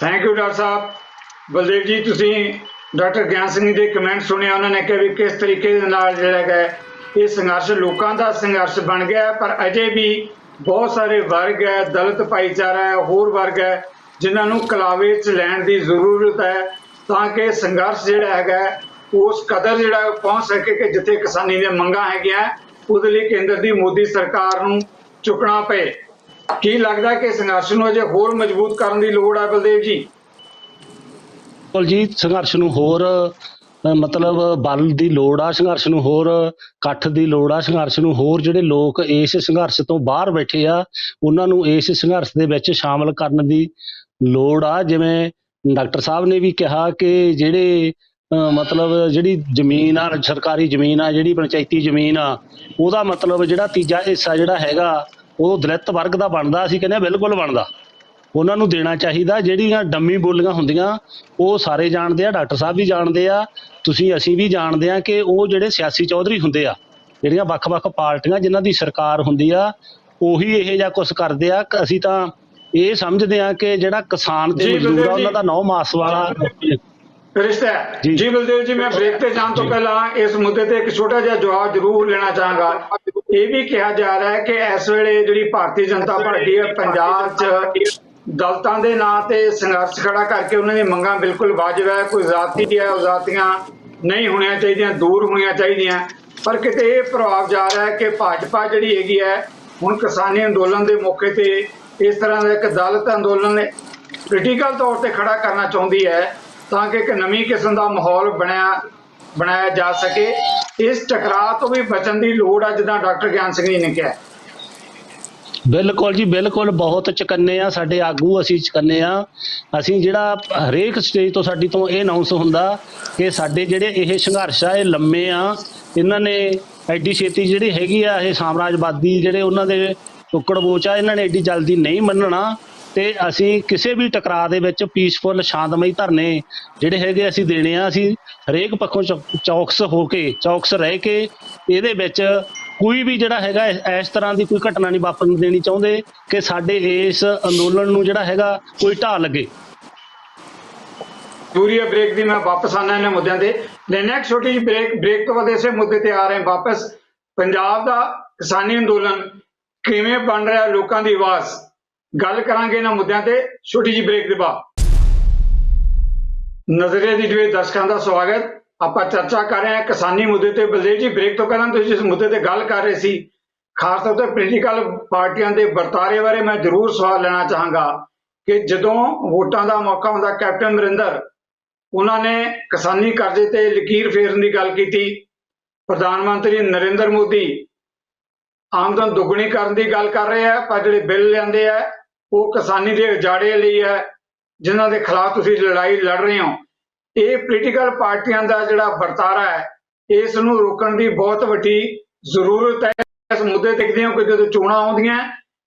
ਡਾਕਟਰ ਸਾਹਿਬ। ਬਲਦੇਵ ਜੀ, ਤੁਸੀਂ ਡਾਕਟਰ ਗਿਆਨ ਸਿੰਘ ਦੇ ਕਮੈਂਟ ਸੁਣਿਆ, ਉਹਨਾਂ ਨੇ ਕਿਹਾ ਵੀ ਕਿਸ ਤਰੀਕੇ ਦੇ ਨਾਲ ਜਿਹੜਾ ਹੈ ਇਹ ਸੰਘਰਸ਼ ਲੋਕਾਂ ਦਾ ਸੰਘਰਸ਼ ਬਣ ਗਿਆ। ਪਰ ਅਜੇ ਵੀ ਬਹੁਤ ਸਾਰੇ ਵਰਗ ਹੈ, ਦਲਿਤ ਭਾਈਚਾਰਾ ਹੈ, ਹੋਰ ਵਰਗ ਹੈ ਜਿਨ੍ਹਾਂ ਨੂੰ ਕਲਾਵੇ 'ਚ ਲੈਣ ਦੀ ਜ਼ਰੂਰਤ ਹੈ ਤਾਂ ਕਿ ਸੰਘਰਸ਼ ਜਿਹੜਾ ਹੈਗਾ ਉਸ ਕਦਰ ਜਿਹੜਾ ਪਹੁੰਚ ਸਕੇ ਕਿ ਜਿੱਥੇ ਕਿਸਾਨੀ ਦੀਆਂ ਮੰਗਾਂ ਹੈਗੀਆਂ ਉਹਦੇ ਲਈ ਕੇਂਦਰ ਦੀ ਮੋਦੀ ਸਰਕਾਰ ਨੂੰ ਚੁੱਕਣਾ ਪਏ। ਕੀ ਲੱਗਦਾ ਕਿ ਸੰਘਰਸ਼ ਨੂੰ ਅਜੇ ਹੋਰ ਮਜ਼ਬੂਤ ਕਰਨ ਦੀ ਲੋੜ ਹੈ ਬਲਦੇਵ ਜੀ? ਬਿਲਕੁਲ ਜੀ, ਸੰਘਰਸ਼ ਨੂੰ ਹੋਰ ਮਤਲਬ ਬਲ ਦੀ ਲੋੜ ਆ, ਸੰਘਰਸ਼ ਨੂੰ ਹੋਰ ਇਕੱਠ ਦੀ ਲੋੜ ਆ, ਸੰਘਰਸ਼ ਨੂੰ ਹੋਰ ਜਿਹੜੇ ਲੋਕ ਇਸ ਸੰਘਰਸ਼ ਤੋਂ ਬਾਹਰ ਬੈਠੇ ਆ ਉਹਨਾਂ ਨੂੰ ਇਸ ਸੰਘਰਸ਼ ਦੇ ਵਿੱਚ ਸ਼ਾਮਲ ਕਰਨ ਦੀ ਲੋੜ ਆ। ਜਿਵੇਂ ਡਾਕਟਰ ਸਾਹਿਬ ਨੇ ਵੀ ਕਿਹਾ ਕਿ ਜਿਹੜੇ ਮਤਲਬ ਜਿਹੜੀ ਜ਼ਮੀਨ ਆ, ਸਰਕਾਰੀ ਜ਼ਮੀਨ ਆ, ਜਿਹੜੀ ਪੰਚਾਇਤੀ ਜ਼ਮੀਨ ਆ, ਉਹਦਾ ਮਤਲਬ ਜਿਹੜਾ ਤੀਜਾ ਹਿੱਸਾ ਜਿਹੜਾ ਹੈਗਾ ਉਹ ਦਲਿਤ ਵਰਗ ਦਾ ਬਣਦਾ। ਅਸੀਂ ਕਹਿੰਦੇ ਬਿਲਕੁਲ ਬਣਦਾ, ਉਹਨਾਂ ਨੂੰ ਦੇਣਾ ਚਾਹੀਦਾ। ਜਿਹੜੀਆਂ ਡੰਮੀ ਬੋਲੀਆਂ ਹੁੰਦੀਆਂ ਉਹ ਸਾਰੇ ਜਾਣਦੇ ਆ, ਡਾਕਟਰ ਸਾਹਿਬ ਵੀ ਜਾਣਦੇ ਆ, ਤੁਸੀਂ ਅਸੀਂ ਵੀ ਜਾਣਦੇ ਆ ਕਿ ਉਹ ਜਿਹੜੇ ਸਿਆਸੀ ਚੌਧਰੀ ਹੁੰਦੇ ਆ, ਜਿਹੜੀਆਂ ਵੱਖ-ਵੱਖ ਪਾਰਟੀਆਂ ਜਿਨ੍ਹਾਂ ਦੀ ਸਰਕਾਰ ਹੁੰਦੀ ਆ, ਉਹੀ ਇਹੋ ਜਿਹਾ ਕੁਛ ਕਰਦੇ ਆ। ਅਸੀਂ ਤਾਂ ਇਹ ਸਮਝਦੇ ਆ ਕਿ ਜਿਹੜਾ ਕਿਸਾਨ ਤੇ ਮਜ਼ਦੂਰ ਆ ਉਹਨਾਂ ਦਾ 9 ਮਾਸ ਵਾਲਾ ਰਿਸ਼ਤਾ ਹੈ। ਜੀ ਬਲਦੇਵ ਜੀ, ਮੈਂ ਬ੍ਰੇਕ ਤੇ ਜਾਣ ਤੋਂ ਪਹਿਲਾਂ ਇਸ ਮੁੱਦੇ ਤੇ ਇੱਕ ਛੋਟਾ ਜਿਹਾ ਜਵਾਬ ਜ਼ਰੂਰ ਲੈਣਾ ਚਾਹਾਂਗਾ। ਇਹ ਵੀ ਕਿਹਾ ਜਾ ਰਿਹਾ ਹੈ ਕਿ ਇਸ ਵੇਲੇ ਜਿਹੜੀ ਭਾਰਤੀ ਜਨਤਾ ਪਾਰਟੀ ਹੈ ਪੰਜਾਬ 'ਚ ਦਲਤਾਂ ਦੇ ਨਾਂ ਤੇ ਸੰਘਰਸ਼ ਖੜਾ ਕਰਕੇ ਉਹਨਾਂ ਦੀਆਂ ਮੰਗਾਂ ਬਿਲਕੁਲ ਵਾਜਬ ਹੈ, ਕੋਈ ਜ਼ਾਤੀ ਹੈ ਉਹ ਜ਼ਾਤੀਆਂ ਨਹੀਂ ਹੋਣੀਆਂ ਚਾਹੀਦੀਆਂ, ਦੂਰ ਹੋਣੀਆਂ ਚਾਹੀਦੀਆਂ। ਪਰ ਕਿਤੇ ਇਹ ਪ੍ਰਭਾਵ ਜਾ ਰਿਹਾ ਹੈ ਕਿ ਭਾਜਪਾ ਜਿਹੜੀ ਹੈਗੀ ਹੈ ਹੁਣ ਕਿਸਾਨੀ ਅੰਦੋਲਨ ਦੇ ਮੌਕੇ ਤੇ ਇਸ ਤਰ੍ਹਾਂ ਦਾ ਇੱਕ ਦਲਿਤ ਅੰਦੋਲਨ ਪੋਲੀਟੀਕਲ ਤੌਰ ਤੇ ਖੜਾ ਕਰਨਾ ਚਾਹੁੰਦੀ ਹੈ ਤਾਂ ਕਿ ਇੱਕ ਨਵੀਂ ਕਿਸਮ ਦਾ ਮਾਹੌਲ ਬਣਾਇਆ ਜਾ ਸਕੇ। ਇਸ ਟਕਰਾਅ ਤੋਂ ਵੀ ਬਚਣ ਦੀ ਲੋੜ ਹੈ, ਜਿੱਦਾਂ ਡਾਕਟਰ ਗਿਆਨ ਸਿੰਘ ਜੀ ਨੇ ਕਿਹਾ। ਬਿਲਕੁਲ ਜੀ, ਬਿਲਕੁਲ ਬਹੁਤ ਚੁਕੰਨੇ ਆ ਸਾਡੇ ਆਗੂ, ਅਸੀਂ ਚੁਕੰਨੇ ਆ। ਅਸੀਂ ਜਿਹੜਾ ਹਰੇਕ ਸਟੇਜ ਤੋਂ ਸਾਡੀ ਤੋਂ ਇਹ ਅਨਾਉਂਸ ਹੁੰਦਾ ਕਿ ਸਾਡੇ ਜਿਹੜੇ ਇਹ ਸੰਘਰਸ਼ ਆ ਇਹ ਲੰਮੇ ਆ, ਇਹਨਾਂ ਨੇ ਐਡੀ ਛੇਤੀ ਜਿਹੜੀ ਹੈਗੀ ਆ ਇਹ ਸਾਮਰਾਜਵਾਦੀ ਜਿਹੜੇ ਉਹਨਾਂ ਦੇ ਟੁੱਕੜ ਬੋਚ ਆ, ਇਹਨਾਂ ਨੇ ਐਡੀ ਜਲਦੀ ਨਹੀਂ ਮੰਨਣਾ। ਤੇ ਅਸੀਂ ਕਿਸੇ ਵੀ ਟਕਰਾਅ ਦੇ ਵਿੱਚ ਪੀਸਫੁਲ ਸ਼ਾਂਤਮਈ ਧਰਨੇ ਜਿਹੜੇ ਹੈਗੇ ਅਸੀਂ ਦੇਣੇ ਆ। ਅਸੀਂ ਹਰੇਕ ਪੱਖੋਂ ਚੌਕਸ ਰਹਿ ਕੇ ਇਹਦੇ ਵਿੱਚ ਕੋਈ ਵੀ ਜਿਹੜਾ ਹੈਗਾ ਇਸ ਤਰ੍ਹਾਂ ਦੀ ਕੋਈ ਘਟਨਾ ਨਹੀਂ ਵਾਪਰਨ ਦੇਣੀ ਚਾਹੁੰਦੇ ਕਿ ਸਾਡੇ ਇਸ ਅੰਦੋਲਨ ਨੂੰ ਜਿਹੜਾ ਹੈਗਾ ਕੋਈ ਢਾਹ ਲੱਗੇ। ਦੂਰੀ ਬ੍ਰੇਕ ਦੀ ਮੈਂ ਵਾਪਸ ਆਣਾ ਇਹਨਾਂ ਮੁੱਦਿਆਂ ਤੇ ਲੈਣਾ ਇੱਕ ਛੋਟੀ ਜਿਹੀ ਬ੍ਰੇਕ ਤੋਂ ਬਾਅਦ ਇਸੇ ਮੁੱਦੇ ਤੇ ਆ ਰਹੇ ਵਾਪਸ। ਪੰਜਾਬ ਦਾ ਕਿਸਾਨੀ ਅੰਦੋਲਨ ਕਿਵੇਂ ਬਣ ਰਿਹਾ ਲੋਕਾਂ ਦੀ ਆਵਾਜ਼, ਗੱਲ ਕਰਾਂਗੇ ਇਹਨਾਂ ਮੁੱਦਿਆਂ ਤੇ ਛੋਟੀ ਜਿਹੀ ਬ੍ਰੇਕ ਦੇ ਬਾਅਦ। ਨਜ਼ਰੀਏ ਦੀ ਟੀਵੀ ਦਰਸ਼ਕਾਂ ਦਾ ਸਵਾਗਤ। ਆਪਾਂ ਚਰਚਾ ਕਰ ਰਹੇ ਹਾਂ ਕਿਸਾਨੀ ਮੁੱਦੇ ਤੇ। ਬਲਦੇਵ ਜੀ, ਬ੍ਰੇਕ ਤੋਂ ਪਹਿਲਾਂ ਤੁਸੀਂ ਜਿਸ ਮੁੱਦੇ ਤੇ ਗੱਲ ਕਰ ਰਹੇ ਸੀ, ਖਾਸ ਤੌਰ ਤੇ ਪੋਲੀਟੀਕਲ ਪਾਰਟੀਆਂ ਦੇ ਵਰਤਾਰੇ ਬਾਰੇ ਮੈਂ ਜ਼ਰੂਰ ਸਵਾਲ ਲੈਣਾ ਚਾਹਾਂਗਾ ਕਿ ਜਦੋਂ ਵੋਟਾਂ ਦਾ ਮੌਕਾ ਹੁੰਦਾ, ਕੈਪਟਨ ਅਮਰਿੰਦਰ ਉਹਨਾਂ ਨੇ ਕਿਸਾਨੀ ਕਰਜ਼ੇ ਤੇ ਲਕੀਰ ਫੇਰਨ ਦੀ ਗੱਲ ਕੀਤੀ। ਪ੍ਰਧਾਨ ਮੰਤਰੀ ਨਰਿੰਦਰ ਮੋਦੀ ਆਮਦਨ ਦੁੱਗਣੀ ਕਰਨ ਦੀ ਗੱਲ ਕਰ ਰਹੇ ਆ, ਪਰ ਜਿਹੜੇ ਬਿੱਲ ਲਿਆਂਦੇ ਆ ਉਹ ਕਿਸਾਨੀ ਦੇ ਉਜਾੜੇ ਲਈ ਹੈ, ਜਿਨ੍ਹਾਂ ਦੇ ਖਿਲਾਫ ਤੁਸੀਂ ਲੜਾਈ ਲੜ ਰਹੇ ਹੋ। ਇਹ ਪੋਲੀਟੀਕਲ ਪਾਰਟੀਆਂ ਦਾ ਜਿਹੜਾ ਵਰਤਾਰਾ ਹੈ, ਇਸ ਨੂੰ ਰੋਕਣ ਦੀ ਬਹੁਤ ਵੱਡੀ ਜ਼ਰੂਰਤ ਹੈ। ਇਸ ਮੁੱਦੇ ਦੇਖਦੇ ਹੋ ਕਿ ਜਦੋਂ ਚੋਣਾਂ ਆਉਂਦੀਆਂ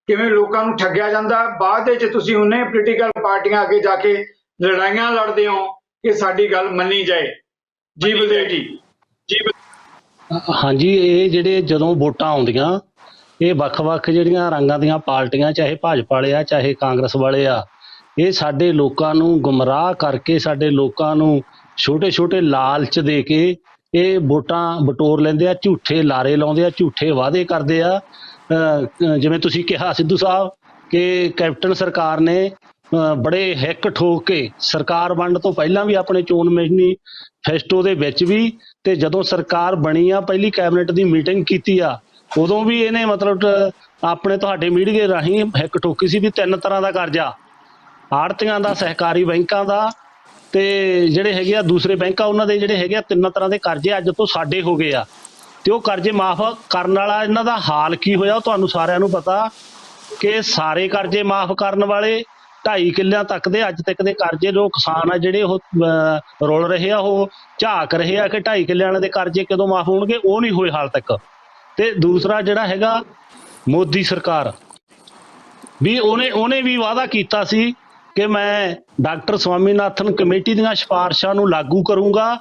ਕਿਵੇਂ ਲੋਕਾਂ ਨੂੰ ਠੱਗਿਆ ਜਾਂਦਾ, ਬਾਅਦ ਵਿੱਚ ਤੁਸੀਂ ਉਹਨੇ ਪੋਲੀਟੀਕਲ ਪਾਰਟੀਆਂ ਅੱਗੇ ਜਾ ਕੇ ਲੜਾਈਆਂ ਲੜਦੇ ਹੋ ਕਿ ਸਾਡੀ ਗੱਲ ਮੰਨੀ ਜਾਏ। ਜੀ ਬਲਦੇਵ ਜੀ। ਹਾਂਜੀ, ਇਹ ਜਿਹੜੇ ਜਦੋਂ ਵੋਟਾਂ ਆਉਂਦੀਆਂ ਇਹ ਵੱਖ-ਵੱਖ ਜਿਹੜੀਆਂ ਰੰਗਾਂ ਦੀਆਂ ਪਾਰਟੀਆਂ, ਚਾਹੇ ਭਾਜਪਾ ਵਾਲੇ ਆ ਚਾਹੇ ਕਾਂਗਰਸ ਵਾਲੇ ਆ, ਇਹ ਸਾਡੇ ਲੋਕਾਂ ਨੂੰ ਗੁੰਮਰਾਹ ਕਰਕੇ, ਸਾਡੇ ਲੋਕਾਂ ਨੂੰ ਛੋਟੇ-ਛੋਟੇ ਲਾਲਚ ਦੇ ਕੇ ਇਹ ਵੋਟਾਂ ਬਟੋਰ ਲੈਂਦੇ ਆ, ਝੂਠੇ ਲਾਰੇ ਲਾਉਂਦੇ ਆ, ਝੂਠੇ ਵਾਅਦੇ ਕਰਦੇ ਆ। ਜਿਵੇਂ ਤੁਸੀਂ ਕਿਹਾ ਸਿੱਧੂ ਸਾਹਿਬ ਕਿ ਕੈਪਟਨ ਸਰਕਾਰ ਨੇ ਬੜੇ ਹਿੱਕ ਠੋਕ ਕੇ ਸਰਕਾਰ ਵੰਡ ਤੋਂ ਪਹਿਲਾਂ ਵੀ ਆਪਣੇ ਚੋਣ ਮੈਨੀਫੈਸਟੋ ਦੇ ਵਿੱਚ ਵੀ, ਤੇ ਜਦੋਂ ਸਰਕਾਰ ਬਣੀ ਆ ਪਹਿਲੀ ਕੈਬਨਿਟ ਦੀ ਮੀਟਿੰਗ ਕੀਤੀ ਆ ਉਦੋਂ ਵੀ ਇਹਨੇ ਮਤਲਬ ਆਪਣੇ ਤੁਹਾਡੇ ਮੀਡੀਆ ਰਾਹੀਂ ਹਿੱਕ ਠੋਕੀ ਸੀ ਵੀ 3 ਤਰ੍ਹਾਂ ਦਾ ਕਰਜ਼ਾ, ਆੜ੍ਹਤੀਆਂ ਦਾ, ਸਹਿਕਾਰੀ ਬੈਂਕਾਂ ਦਾ ਤੇ ਜਿਹੜੇ ਹੈਗੇ ਆ ਦੂਸਰੇ ਬੈਂਕਾਂ, ਉਹਨਾਂ ਦੇ ਜਿਹੜੇ ਹੈਗੇ ਆ 3 ਤਰ੍ਹਾਂ ਦੇ ਕਰਜ਼ੇ ਅੱਜ ਤੋਂ ਸਾਡੇ ਹੋ ਗਏ ਆ। ਤੇ ਉਹ ਕਰਜ਼ੇ ਮਾਫ ਕਰਨ ਵਾਲਾ ਇਹਨਾਂ ਦਾ ਹਾਲ ਕੀ ਹੋਇਆ ਉਹ ਤੁਹਾਨੂੰ ਸਾਰਿਆਂ ਨੂੰ ਪਤਾ ਕਿ ਸਾਰੇ ਕਰਜ਼ੇ ਮਾਫ ਕਰਨ ਵਾਲੇ 2.5 ਕਿੱਲਿਆਂ ਤੱਕ ਦੇ ਅੱਜ ਤੱਕ ਦੇ ਕਰਜ਼ੇ ਜੋ ਕਿਸਾਨ ਆ ਜਿਹੜੇ ਉਹ ਰੁਲ ਰਹੇ ਆ, ਉਹ ਝਾਕ ਰਹੇ ਆ ਕਿ 2.5 ਕਿੱਲਿਆਂ ਵਾਲੇ ਦੇ ਕਰਜ਼ੇ ਕਦੋਂ ਮਾਫ ਹੋਣਗੇ, ਉਹ ਨਹੀਂ ਹੋਏ ਹਾਲ ਤੱਕ। ਤੇ ਦੂਸਰਾ ਜਿਹੜਾ ਹੈਗਾ ਮੋਦੀ ਸਰਕਾਰ ਵੀ ਉਹਨੇ ਵੀ ਵਾਅਦਾ ਕੀਤਾ ਸੀ ਕਿ ਮੈਂ ਡਾਕਟਰ ਸਵਾਮੀਨਾਥਨ ਕਮੇਟੀ ਦੀਆਂ ਸਿਫਾਰਿਸ਼ਾਂ ਨੂੰ ਲਾਗੂ ਕਰੂੰਗਾ,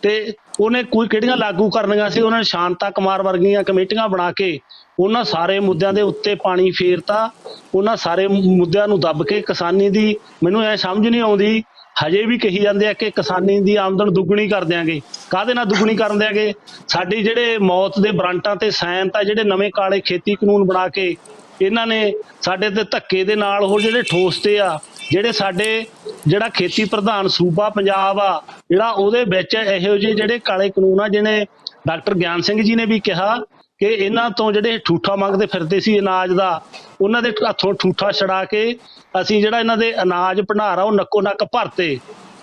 ਤੇ ਉਹਨੇ ਕੋਈ ਕਿਹੜੀਆਂ ਲਾਗੂ ਕਰਨੀਆਂ ਸੀ, ਉਹਨਾਂ ਨੇ ਸ਼ਾਂਤਾ ਕੁਮਾਰ ਵਰਗੀਆਂ ਕਮੇਟੀਆਂ ਬਣਾ ਕੇ ਉਹਨਾਂ ਸਾਰੇ ਮੁੱਦਿਆਂ ਦੇ ਉੱਤੇ ਪਾਣੀ ਫੇਰਤਾ। ਉਹਨਾਂ ਸਾਰੇ ਮੁੱਦਿਆਂ ਨੂੰ ਦੱਬ ਕੇ ਕਿਸਾਨੀ ਦੀ ਮੈਨੂੰ ਐ ਸਮਝ ਨਹੀਂ ਆਉਂਦੀ, ਹਜੇ ਵੀ ਕਹੀ ਜਾਂਦੇ ਆ ਕਿ ਕਿਸਾਨੀ ਦੀ ਆਮਦਨ ਦੁੱਗਣੀ ਕਰ ਦਿਆਂਗੇ। ਕਾਹਦੇ ਨਾਲ ਦੁੱਗਣੀ ਕਰ ਦਿਆਂਗੇ? ਸਾਡੀ ਜਿਹੜੇ ਮੌਤ ਦੇ ਵਾਰੰਟਾਂ ਤੇ ਸਾਈਨ ਤਾਂ ਜਿਹੜੇ ਨਵੇਂ ਕਾਲੇ ਖੇਤੀ ਕਾਨੂੰਨ ਬਣਾ ਕੇ ਇਹਨਾਂ ਨੇ ਸਾਡੇ ਤੇ ਧੱਕੇ ਦੇ ਨਾਲ ਉਹ ਜਿਹੜੇ ਠੋਸਤੇ ਆ, ਜਿਹੜੇ ਸਾਡੇ ਜਿਹੜਾ ਖੇਤੀ ਪ੍ਰਧਾਨ ਸੂਬਾ ਪੰਜਾਬ ਆ ਜਿਹੜਾ ਉਹਦੇ ਵਿੱਚ ਇਹੋ ਜਿਹੇ ਜਿਹੜੇ ਕਾਲੇ ਕਾਨੂੰਨ ਆ, ਜਿਹਨੇ ਡਾਕਟਰ ਗਿਆਨ ਸਿੰਘ ਜੀ ਨੇ ਵੀ ਕਿਹਾ ਕਿ ਇਹਨਾਂ ਤੋਂ ਜਿਹੜੇ ਠੂਠਾ ਮੰਗਦੇ ਫਿਰਦੇ ਸੀ ਅਨਾਜ ਦਾ, ਉਹਨਾਂ ਦੇ ਹੱਥੋਂ ਠੂਠਾ ਛੜਾ ਕੇ ਅਸੀਂ ਜਿਹੜਾ ਇਹਨਾਂ ਦੇ ਅਨਾਜ ਭੰਡਾਰ ਆ ਉਹ ਨੱਕੋ ਨੱਕ ਭਰਤੇ।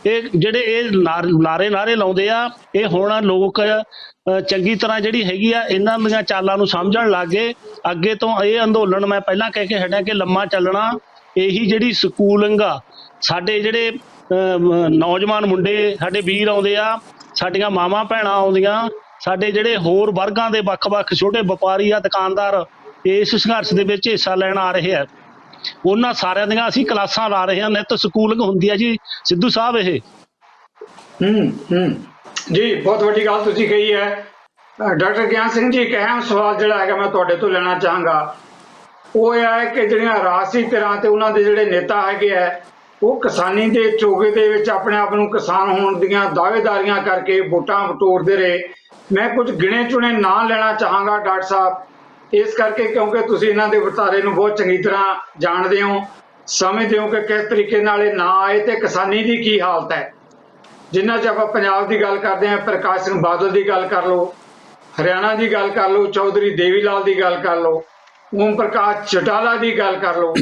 ਇਹ ਜਿਹੜੇ ਇਹ ਨਾਰੇ ਲਾਉਂਦੇ ਆ, ਇਹ ਹੁਣ ਲੋਕ ਚੰਗੀ ਤਰ੍ਹਾਂ ਜਿਹੜੀ ਹੈਗੀ ਆ ਇਹਨਾਂ ਦੀਆਂ ਚਾਲਾਂ ਨੂੰ ਸਮਝਣ ਲੱਗ ਗਏ। ਅੱਗੇ ਤੋਂ ਇਹ ਅੰਦੋਲਨ ਮੈਂ ਪਹਿਲਾਂ ਕਹਿ ਕੇ ਹਟਿਆ ਕਿ ਲੰਮਾ ਚੱਲਣਾ। ਇਹੀ ਜਿਹੜੀ ਸਕੂਲਿੰਗ ਆ, ਸਾਡੇ ਜਿਹੜੇ ਨੌਜਵਾਨ ਮੁੰਡੇ ਸਾਡੇ ਵੀਰ ਆਉਂਦੇ ਆ, ਸਾਡੀਆਂ ਮਾਵਾਂ ਭੈਣਾਂ ਆਉਂਦੀਆਂ, ਸਾਡੇ ਜਿਹੜੇ ਹੋਰ ਵਰਗਾਂ ਦੇ ਵੱਖ-ਵੱਖ ਛੋਟੇ ਵਪਾਰੀ ਆ, ਦੁਕਾਨਦਾਰ ਇਸ ਸੰਘਰਸ਼ ਦੇ ਵਿੱਚ ਹਿੱਸਾ ਲੈਣ ਆ ਰਹੇ ਆ। ਉਹਨਾਂ ਸਾਰਿਆਂ ਦੀਆਂ ਅਸੀਂ ਕਲਾਸਾਂ ਲਾ ਰਹੇ ਹਾਂ। ਨਿੱਤ ਸਕੂਲਿੰਗ ਹੁੰਦੀ ਆ ਜੀ ਸਿੱਧੂ ਸਾਹਿਬ। ਇਹ ਜੀ ਬਹੁਤ ਵੱਡੀ ਗੱਲ ਤੁਸੀਂ ਕਹੀ ਹੈ। ਡਾਕਟਰ ਗਿਆਨ ਸਿੰਘ ਜੀ, ਇੱਕ ਅਹਿਮ ਸਵਾਲ ਜਿਹੜਾ ਹੈਗਾ ਮੈਂ ਤੁਹਾਡੇ ਤੋਂ ਲੈਣਾ ਚਾਹਾਂਗਾ, ਉਹ ਇਹ ਹੈ ਕਿ ਜਿਹੜੀਆਂ ਰਾਜਸੀ ਧਿਰਾਂ ਤੇ ਉਹਨਾਂ ਦੇ ਜਿਹੜੇ ਨੇਤਾ ਹੈਗੇ ਆ, ਉਹ ਕਿਸਾਨੀ ਦੇ ਚੋਗੇ ਦੇ ਵਿੱਚ ਆਪਣੇ ਆਪ ਨੂੰ ਕਿਸਾਨ ਹੋਣ ਦੀਆਂ ਦਾਅਵੇਦਾਰੀਆਂ ਕਰਕੇ ਵੋਟਾਂ ਬਟੋਰਦੇ ਰਹੇ। ਮੈਂ ਕੁਝ ਗਿਣੇ ਚੁਣੇ ਨਾਂ ਲੈਣਾ ਚਾਹਾਂਗਾ ਡਾਕਟਰ ਸਾਹਿਬ, ਇਸ ਕਰਕੇ ਕਿਉਂਕਿ ਤੁਸੀਂ ਇਹਨਾਂ ਦੇ ਵਰਤਾਰੇ ਨੂੰ ਬਹੁਤ ਚੰਗੀ ਤਰ੍ਹਾਂ ਜਾਣਦੇ ਹੋ, ਸਮਝਦੇ ਹੋ ਕਿ ਕਿਸ ਤਰੀਕੇ ਨਾਲ ਇਹ ਨਾਂ ਆਏ ਤੇ ਕਿਸਾਨੀ ਦੀ ਕੀ ਹਾਲਤ ਹੈ। ਜਿੰਨਾ 'ਚ ਆਪਾਂ ਪੰਜਾਬ ਦੀ ਗੱਲ ਕਰਦੇ ਹਾਂ, ਪ੍ਰਕਾਸ਼ ਸਿੰਘ ਬਾਦਲ ਦੀ ਗੱਲ ਕਰ ਲਓ, ਹਰਿਆਣਾ ਦੀ ਗੱਲ ਕਰ ਲਓ, ਚੌਧਰੀ ਦੇਵੀ ਲਾਲ ਦੀ ਗੱਲ ਕਰ ਲਓ, ਓਮ ਪ੍ਰਕਾਸ਼ ਚਟਾਲਾ ਦੀ ਗੱਲ ਕਰ ਲਓ,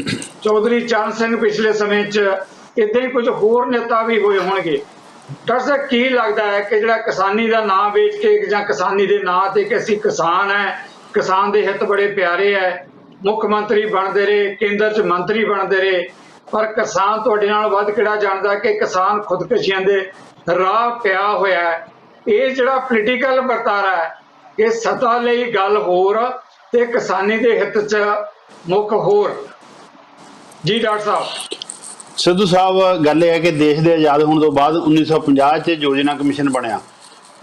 ਚੌਧਰੀ ਚਰਨ ਸਿੰਘ ਪਿਛਲੇ ਸਮੇਂ 'ਚ, ਇੱਦਾਂ ਹੀ ਕੁਝ ਹੋਰ ਨੇਤਾ ਵੀ ਹੋਏ ਹੋਣਗੇ। ਡਾਕਟਰ ਸਾਹਿਬ, ਕੀ ਲੱਗਦਾ ਹੈ ਕਿ ਜਿਹੜਾ ਕਿਸਾਨੀ ਦਾ ਨਾਂ ਵੇਚ ਕੇ ਜਾਂ ਕਿਸਾਨੀ ਦੇ ਨਾਂ ਤੇ ਕਿ ਅਸੀਂ ਕਿਸਾਨ ਹੈ, ਕਿਸਾਨ ਦੇ ਹਿੱਤ ਬੜੇ ਪਿਆਰੇ ਹੈ, ਮੁੱਖ ਮੰਤਰੀ ਬਣਦੇ ਰਹੇ, ਕੇਂਦਰ 'ਚ ਮੰਤਰੀ ਬਣਦੇ ਰਹੇ, ਪਰ ਕਿਸਾਨ ਤੁਹਾਡੇ ਨਾਲ ਵੱਧ ਕਿਹੜਾ ਜਾਣਦਾ ਕਿ ਕਿਸਾਨ ਖੁਦਕੁਸ਼ੀਆਂ ਦੇ ਰਾਹ ਪਿਆ ਹੋਇਆ ਹੈ। ਇਹ ਜਿਹੜਾ ਪੋਲੀਟੀਕਲ ਵਰਤਾਰਾ ਹੈ, ਇਹ ਸੱਤਾ ਲਈ ਗੱਲ ਹੋਰ ਤੇ ਕਿਸਾਨੀ ਦੇ ਹਿੱਤ 'ਚ ਮੁੱਖ ਹੋਰ। ਜੀ ਡਾਕਟਰ ਸਾਹਿਬ। ਸਿੱਧੂ ਸਾਹਿਬ, ਗੱਲ ਇਹ ਹੈ ਕਿ ਦੇਸ਼ ਦੇ ਆਜ਼ਾਦ ਹੋਣ ਤੋਂ ਬਾਅਦ 1950 'ਚ ਯੋਜਨਾ ਕਮਿਸ਼ਨ ਬਣਿਆ।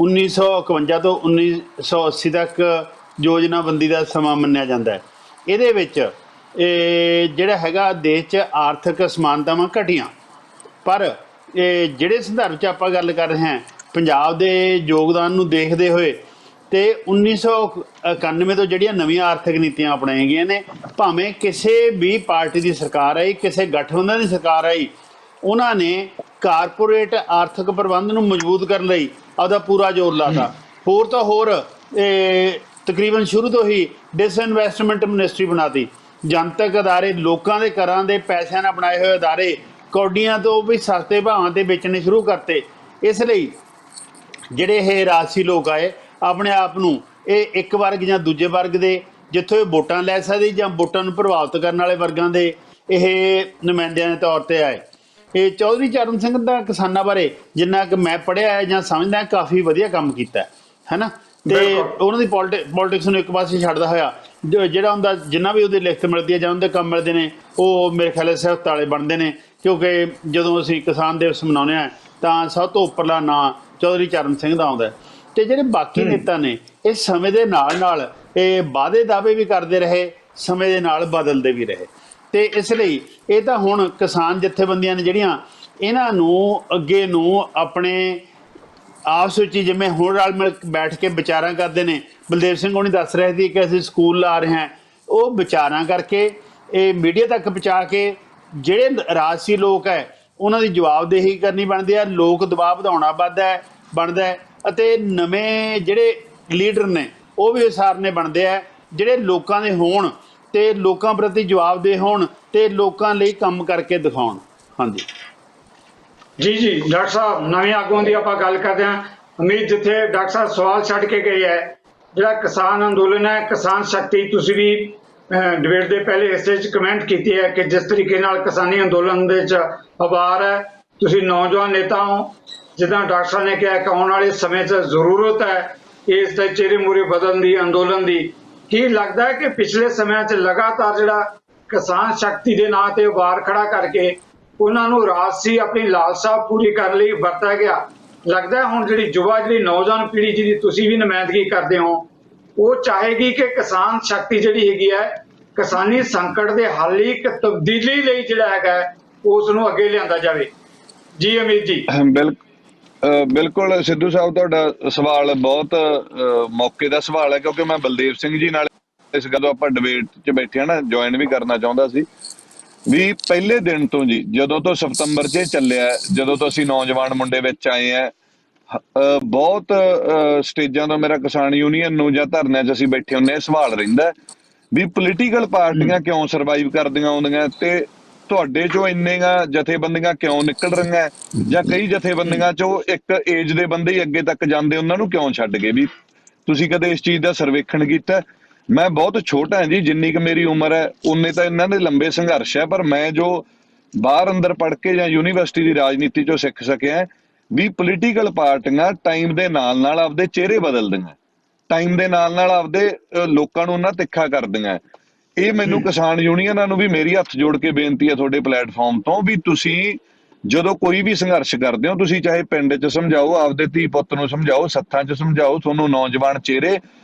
1951 ਤੋਂ 1980 ਤੱਕ ਯੋਜਨਾਬੰਦੀ ਦਾ ਸਮਾਂ ਮੰਨਿਆ ਜਾਂਦਾ ਹੈ। ਇਹਦੇ ਵਿੱਚ ਜਿਹੜਾ ਹੈਗਾ ਦੇਸ਼ 'ਚ ਆਰਥਿਕ ਅਸਮਾਨਤਾਵਾਂ ਘਟੀਆਂ, ਪਰ ਜਿਹੜੇ ਸੰਦਰਭ 'ਚ ਆਪਾਂ ਗੱਲ ਕਰ ਰਹੇ ਹਾਂ ਪੰਜਾਬ ਦੇ ਯੋਗਦਾਨ ਨੂੰ ਦੇਖਦੇ ਹੋਏ ਤੇ 1991 ਤੋਂ ਜਿਹੜੀਆਂ ਨਵੀਆਂ ਆਰਥਿਕ ਨੀਤੀਆਂ ਅਪਣਾਈਆਂ ਗਈਆਂ ਨੇ, ਭਾਵੇਂ ਕਿਸੇ ਵੀ ਪਾਰਟੀ ਦੀ ਸਰਕਾਰ ਆਈ, ਕਿਸੇ ਗਠਬੰਧਨ ਦੀ ਸਰਕਾਰ ਆਈ, ਉਹਨਾਂ ਨੇ ਕਾਰਪੋਰੇਟ ਆਰਥਿਕ ਪ੍ਰਬੰਧ ਨੂੰ ਮਜ਼ਬੂਤ ਕਰਨ ਲਈ ਆਪਦਾ ਪੂਰਾ ਜ਼ੋਰ ਲਾਤਾ। ਹੋਰ ਤਾਂ ਹੋਰ ਤਕਰੀਬਨ ਸ਼ੁਰੂ ਤੋਂ ਹੀ ਡਿਸਇਨਵੈਸਟਮੈਂਟ ਮਿਨਿਸਟਰੀ ਬਣਾਤੀ। ਜਨਤਕ ਅਦਾਰੇ, ਲੋਕਾਂ ਦੇ ਕਰਾਂ ਦੇ ਪੈਸਿਆਂ ਨਾਲ ਬਣਾਏ ਹੋਏ ਅਦਾਰੇ ਕੌਡੀਆਂ ਤੋਂ ਵੀ ਸਸਤੇ ਭਾਵਾਂ 'ਤੇ ਵੇਚਣੇ ਸ਼ੁਰੂ ਕਰਤੇ। ਇਸ ਲਈ ਜਿਹੜੇ ਇਹ ਰਾਜਸੀ ਲੋਕ ਆਏ, ਆਪਣੇ ਆਪ ਨੂੰ ਇਹ ਇੱਕ ਵਰਗ ਜਾਂ ਦੂਜੇ ਵਰਗ ਦੇ, ਜਿੱਥੋਂ ਇਹ ਵੋਟਾਂ ਲੈ ਸਕਦੇ ਜਾਂ ਵੋਟਾਂ ਨੂੰ ਪ੍ਰਭਾਵਿਤ ਕਰਨ ਵਾਲੇ ਵਰਗਾਂ ਦੇ ਇਹ ਨੁਮਾਇੰਦਿਆਂ ਦੇ ਤੌਰ 'ਤੇ ਆਏ। ਇਹ ਚੌਧਰੀ ਚਰਨ ਸਿੰਘ ਦਾ ਕਿਸਾਨਾਂ ਬਾਰੇ ਜਿੰਨਾ ਕਿ ਮੈਂ ਪੜ੍ਹਿਆ ਹੈ ਜਾਂ ਸਮਝਦਾ, ਕਾਫੀ ਵਧੀਆ ਕੰਮ ਕੀਤਾ ਹੈ ਨਾ। ਤੇ ਉਹਨਾਂ ਦੀ ਪੋਲਿਟਿਕਸ ਨੂੰ ਇੱਕ ਪਾਸੇ ਛੱਡਦਾ ਹੋਇਆ ਜਿਹੜਾ ਹੁੰਦਾ, ਜਿੰਨਾ ਵੀ ਉਹਦੀ ਲਿਖਤ ਮਿਲਦੀ ਹੈ ਜਾਂ ਉਹਦੇ ਕੰਮ ਮਿਲਦੇ ਨੇ, ਉਹ ਮੇਰੇ ਖਿਆਲ ਸਿਹਤ ਵਾਲੇ ਬਣਦੇ ਨੇ। ਕਿਉਂਕਿ ਜਦੋਂ ਅਸੀਂ ਕਿਸਾਨ ਦਿਵਸ ਮਨਾਉਂਦੇ ਹਾਂ ਤਾਂ ਸਭ ਤੋਂ ਉੱਪਰਲਾ ਨਾਂ ਚੌਧਰੀ ਚਰਨ ਸਿੰਘ ਦਾ ਆਉਂਦਾ। ਤੇ ਜਿਹੜੇ ਬਾਕੀ ਨੇਤਾ ਨੇ, ਇਹ ਸਮੇਂ ਦੇ ਨਾਲ ਨਾਲ ਇਹ ਵਾਅਦੇ ਦਾਅਵੇ ਵੀ ਕਰਦੇ ਰਹੇ, ਸਮੇਂ ਦੇ ਨਾਲ ਬਦਲਦੇ ਵੀ ਰਹੇ। ਤੇ ਇਸ ਲਈ ਇਹ ਤਾਂ ਹੁਣ ਕਿਸਾਨ ਜਥੇਬੰਦੀਆਂ ਨੇ ਜਿਹੜੀਆਂ, ਇਹਨਾਂ ਨੂੰ ਅੱਗੇ ਨੂੰ ਆਪਣੇ ਆਪਸ ਵਿੱਚ ਜਿਵੇਂ ਹੁਣ ਰਲ ਮਿਲ ਬੈਠ ਕੇ ਵਿਚਾਰਾਂ ਕਰਦੇ ਨੇ। ਬਲਦੇਵ ਸਿੰਘ ਹੋਣੀ ਦੱਸ ਰਹੇ ਸੀ ਕਿ ਅਸੀਂ ਸਕੂਲ ਲਾ ਰਹੇ ਹਾਂ, ਉਹ ਵਿਚਾਰਾਂ ਕਰਕੇ ਇਹ ਮੀਡੀਆ ਤੱਕ ਪਹੁੰਚਾ ਕੇ ਜਿਹੜੇ ਰਾਜਸੀ ਲੋਕ ਹੈ ਉਹਨਾਂ ਦੀ ਜਵਾਬਦੇਹੀ ਕਰਨੀ ਬਣਦੀ ਹੈ, ਲੋਕ ਦਬਾਅ ਵਧਾਉਣਾ ਬਣਦਾ ਹੈ ਅਤੇ ਨਵੇਂ ਜਿਹੜੇ ਲੀਡਰ ਨੇ ਉਹ ਵੀ ਉਸਾਰਨੇ ਬਣਦੇ ਆ, ਜਿਹੜੇ ਲੋਕਾਂ ਦੇ ਹੋਣ ਤੇ ਲੋਕਾਂ ਪ੍ਰਤੀ ਜਵਾਬਦੇਹ ਹੋਣ ਤੇ ਲੋਕਾਂ ਲਈ ਕੰਮ ਕਰਕੇ ਦਿਖਾਉਣ। ਹਾਂਜੀ ਜੀ ਡਾਕਟਰ ਸਾਹਿਬ, ਨਵੇਂ ਆਗੂਆਂ ਦੀ ਆਪਾਂ ਗੱਲ ਕਰਦੇ ਹਾਂ। ਅਮੀਤ, ਜਿੱਥੇ ਡਾਕਟਰ ਸਾਹਿਬ ਸਵਾਲ ਛੱਡ ਕੇ ਗਏ ਹੈ, ਜਿਹੜਾ ਕਿਸਾਨ ਅੰਦੋਲਨ ਹੈ, ਕਿਸਾਨ ਸ਼ਕਤੀ, ਤੁਸੀਂ ਵੀ ਡਿਬੇਟ ਦੇ ਪਹਿਲੇ ਹਿੱਸੇ 'ਚ ਕਮੈਂਟ ਕੀਤੀ ਹੈ ਕਿ ਜਿਸ ਤਰੀਕੇ ਨਾਲ ਕਿਸਾਨੀ ਅੰਦੋਲਨ ਦੇ 'ਚ ਆਵਾਰ ਹੈ, ਤੁਸੀਂ ਨੌਜਵਾਨ ਨੇਤਾ ਹੋ। ਜਿੱਦਾਂ ਡਾਕਟਰ ਸਾਹਿਬ ਨੇ ਕਿਹਾ ਕਿ ਆਉਣ ਵਾਲੇ ਸਮੇਂ 'ਚ ਜ਼ਰੂਰਤ ਹੈ ਇਸ ਦੇ ਚਿਹਰੇ ਮੂਹਰੇ ਬਦਲਣ ਦੀ, ਅੰਦੋਲਨ ਦੀ। ਕੀ ਲੱਗਦਾ ਹੈ ਕਿ ਪਿਛਲੇ ਸਮਿਆਂ 'ਚ ਲਗਾਤਾਰ ਜਿਹੜਾ ਕਿਸਾਨ ਸ਼ਕਤੀ ਦੇ ਨਾਂ ਤੇ ਉਭਾਰ ਖੜਾ ਕਰਕੇ ਉਹਨਾਂ ਨੂੰ ਰਾਜਸੀ ਆਪਣੀ ਲਾਲਸਾ ਪੂਰੀ ਕਰਨ ਲਈ ਵਰਤਿਆ ਗਿਆ? ਲੱਗਦਾ ਹੈ ਹੁਣ ਜਿਹੜੀ ਜਿਹੜੀ ਨੌਜਵਾਨ ਪੀੜ੍ਹੀ ਜਿਹਦੀ ਤੁਸੀਂ ਵੀ ਨੁਮਾਇੰਦਗੀ ਕਰਦੇ ਹੋ, ਉਹ ਚਾਹੇਗੀ ਕਿ ਕਿਸਾਨ ਸ਼ਕਤੀ ਜਿਹੜੀ ਹੈਗੀ ਹੈ, ਕਿਸਾਨੀ ਸੰਕਟ ਦੇ ਹੱਲ ਲਈ ਇੱਕ ਤਬਦੀਲੀ ਲਈ ਜਿਹੜਾ ਹੈਗਾ ਉਸ ਨੂੰ ਅੱਗੇ ਲਿਆਂਦਾ ਜਾਵੇ। ਜੀ ਅਮੀਤ ਜੀ। ਬਿਲਕੁਲ ਸਿੱਧੂ ਸਾਹਿਬ, ਤੁਹਾਡਾ ਸਵਾਲ ਬਹੁਤ ਮੌਕੇ ਦਾ ਸਵਾਲ ਹੈ, ਕਿਉਂਕਿ ਮੈਂ ਬਲਦੇਵ ਸਿੰਘ ਜੀ ਨਾਲ ਇਸ ਗੱਲ ਆਪਾਂ ਡਿਬੇਟ 'ਚ ਬੈਠੇ ਨਾ, ਜੁਆਇਨ ਵੀ ਕਰਨਾ ਚਾਹੁੰਦਾ ਸੀ ਵੀ ਪਹਿਲੇ ਦਿਨ ਤੋਂ ਜੀ, ਜਦੋਂ ਤੋਂ ਸਤੰਬਰ 'ਚ ਚੱਲਿਆ, ਜਦੋਂ ਤੋਂ ਅਸੀਂ ਨੌਜਵਾਨ ਮੁੰਡੇ ਵਿੱਚ ਆਏ ਆ, ਬਹੁਤ ਸਟੇਜਾਂ ਤੋਂ ਮੇਰਾ ਕਿਸਾਨ ਯੂਨੀਅਨ ਨੂੰ ਜਾਂ ਧਰਨਿਆਂ 'ਚ ਅਸੀਂ ਬੈਠੇ ਹੁੰਦੇ, ਸਵਾਲ ਰਹਿੰਦਾ ਵੀ ਪੋਲੀਟੀਕਲ ਪਾਰਟੀਆਂ ਕਿਉਂ ਸਰਵਾਈਵ ਕਰਦੀਆਂ ਆਉਂਦੀਆਂ ਤੇ ਤੁਹਾਡੇ ਚੋਂ ਇੰਨੀਆਂ ਜਥੇਬੰਦੀਆਂ ਕਿਉਂ ਨਿਕਲ ਰਹੀਆਂ, ਜਾਂ ਕਈ ਜਥੇਬੰਦੀਆਂ ਚੋਂ ਇੱਕ ਏਜ ਦੇ ਬੰਦੇ ਹੀ ਅੱਗੇ ਤੱਕ ਜਾਂਦੇ, ਉਹਨਾਂ ਨੂੰ ਕਿਉਂ ਛੱਡ ਗਏ? ਵੀ ਤੁਸੀਂ ਕਦੇ ਇਸ ਚੀਜ਼ ਦਾ ਸਰਵੇਖਣ ਕੀਤਾ? ਮੈਂ ਬਹੁਤ ਛੋਟਾ ਹਾਂ ਜੀ, ਜਿੰਨੀ ਕੁ ਮੇਰੀ ਉਮਰ ਹੈ ਉਨੇ ਤਾਂ ਇਹਨਾਂ ਦੇ ਲੰਬੇ ਸੰਘਰਸ਼ ਹੈ, ਪਰ ਮੈਂ ਜੋ ਬਾਹਰ ਅੰਦਰ ਪੜ੍ਹ ਕੇ ਜਾਂ ਯੂਨੀਵਰਸਿਟੀ ਦੀ ਰਾਜਨੀਤੀ ਚੋਂ ਸਿੱਖ ਸਕਿਆ ਵੀ ਪੋਲੀਟੀਕਲ ਪਾਰਟੀਆਂ ਟਾਈਮ ਦੇ ਨਾਲ ਨਾਲ ਆਪਦੇ ਚਿਹਰੇ ਬਦਲਦੀਆਂ, ਟਾਈਮ ਦੇ ਨਾਲ ਨਾਲ ਆਪਦੇ ਲੋਕਾਂ ਨੂੰ ਉਹਨਾਂ ਤਿੱਖਾ ਕਰਦੀਆਂ। ਇਹ ਮੈਨੂੰ ਕਿਸਾਨ ਯੂਨੀਅਨਾਂ ਨੂੰ ਵੀ ਮੇਰੀ ਹੱਥ ਜੋੜ ਕੇ ਬੇਨਤੀ ਹੈ ਤੁਹਾਡੇ ਪਲੇਟਫਾਰਮ ਤੋਂ, ਵੀ ਤੁਸੀਂ ਜਦੋਂ ਕੋਈ ਵੀ ਸੰਘਰਸ਼ ਕਰਦੇ ਹੋ, ਤੁਸੀਂ ਚਾਹੇ ਪਿੰਡ 'ਚ ਸਮਝਾਓ, ਆਪਦੇ ਧੀ ਪੁੱਤ ਨੂੰ ਸਮਝਾਓ, ਸੱਥਾਂ 'ਚ ਸਮਝਾਓ, ਤੁਹਾਨੂੰ ਨੌਜਵਾਨ ਚਿਹਰੇ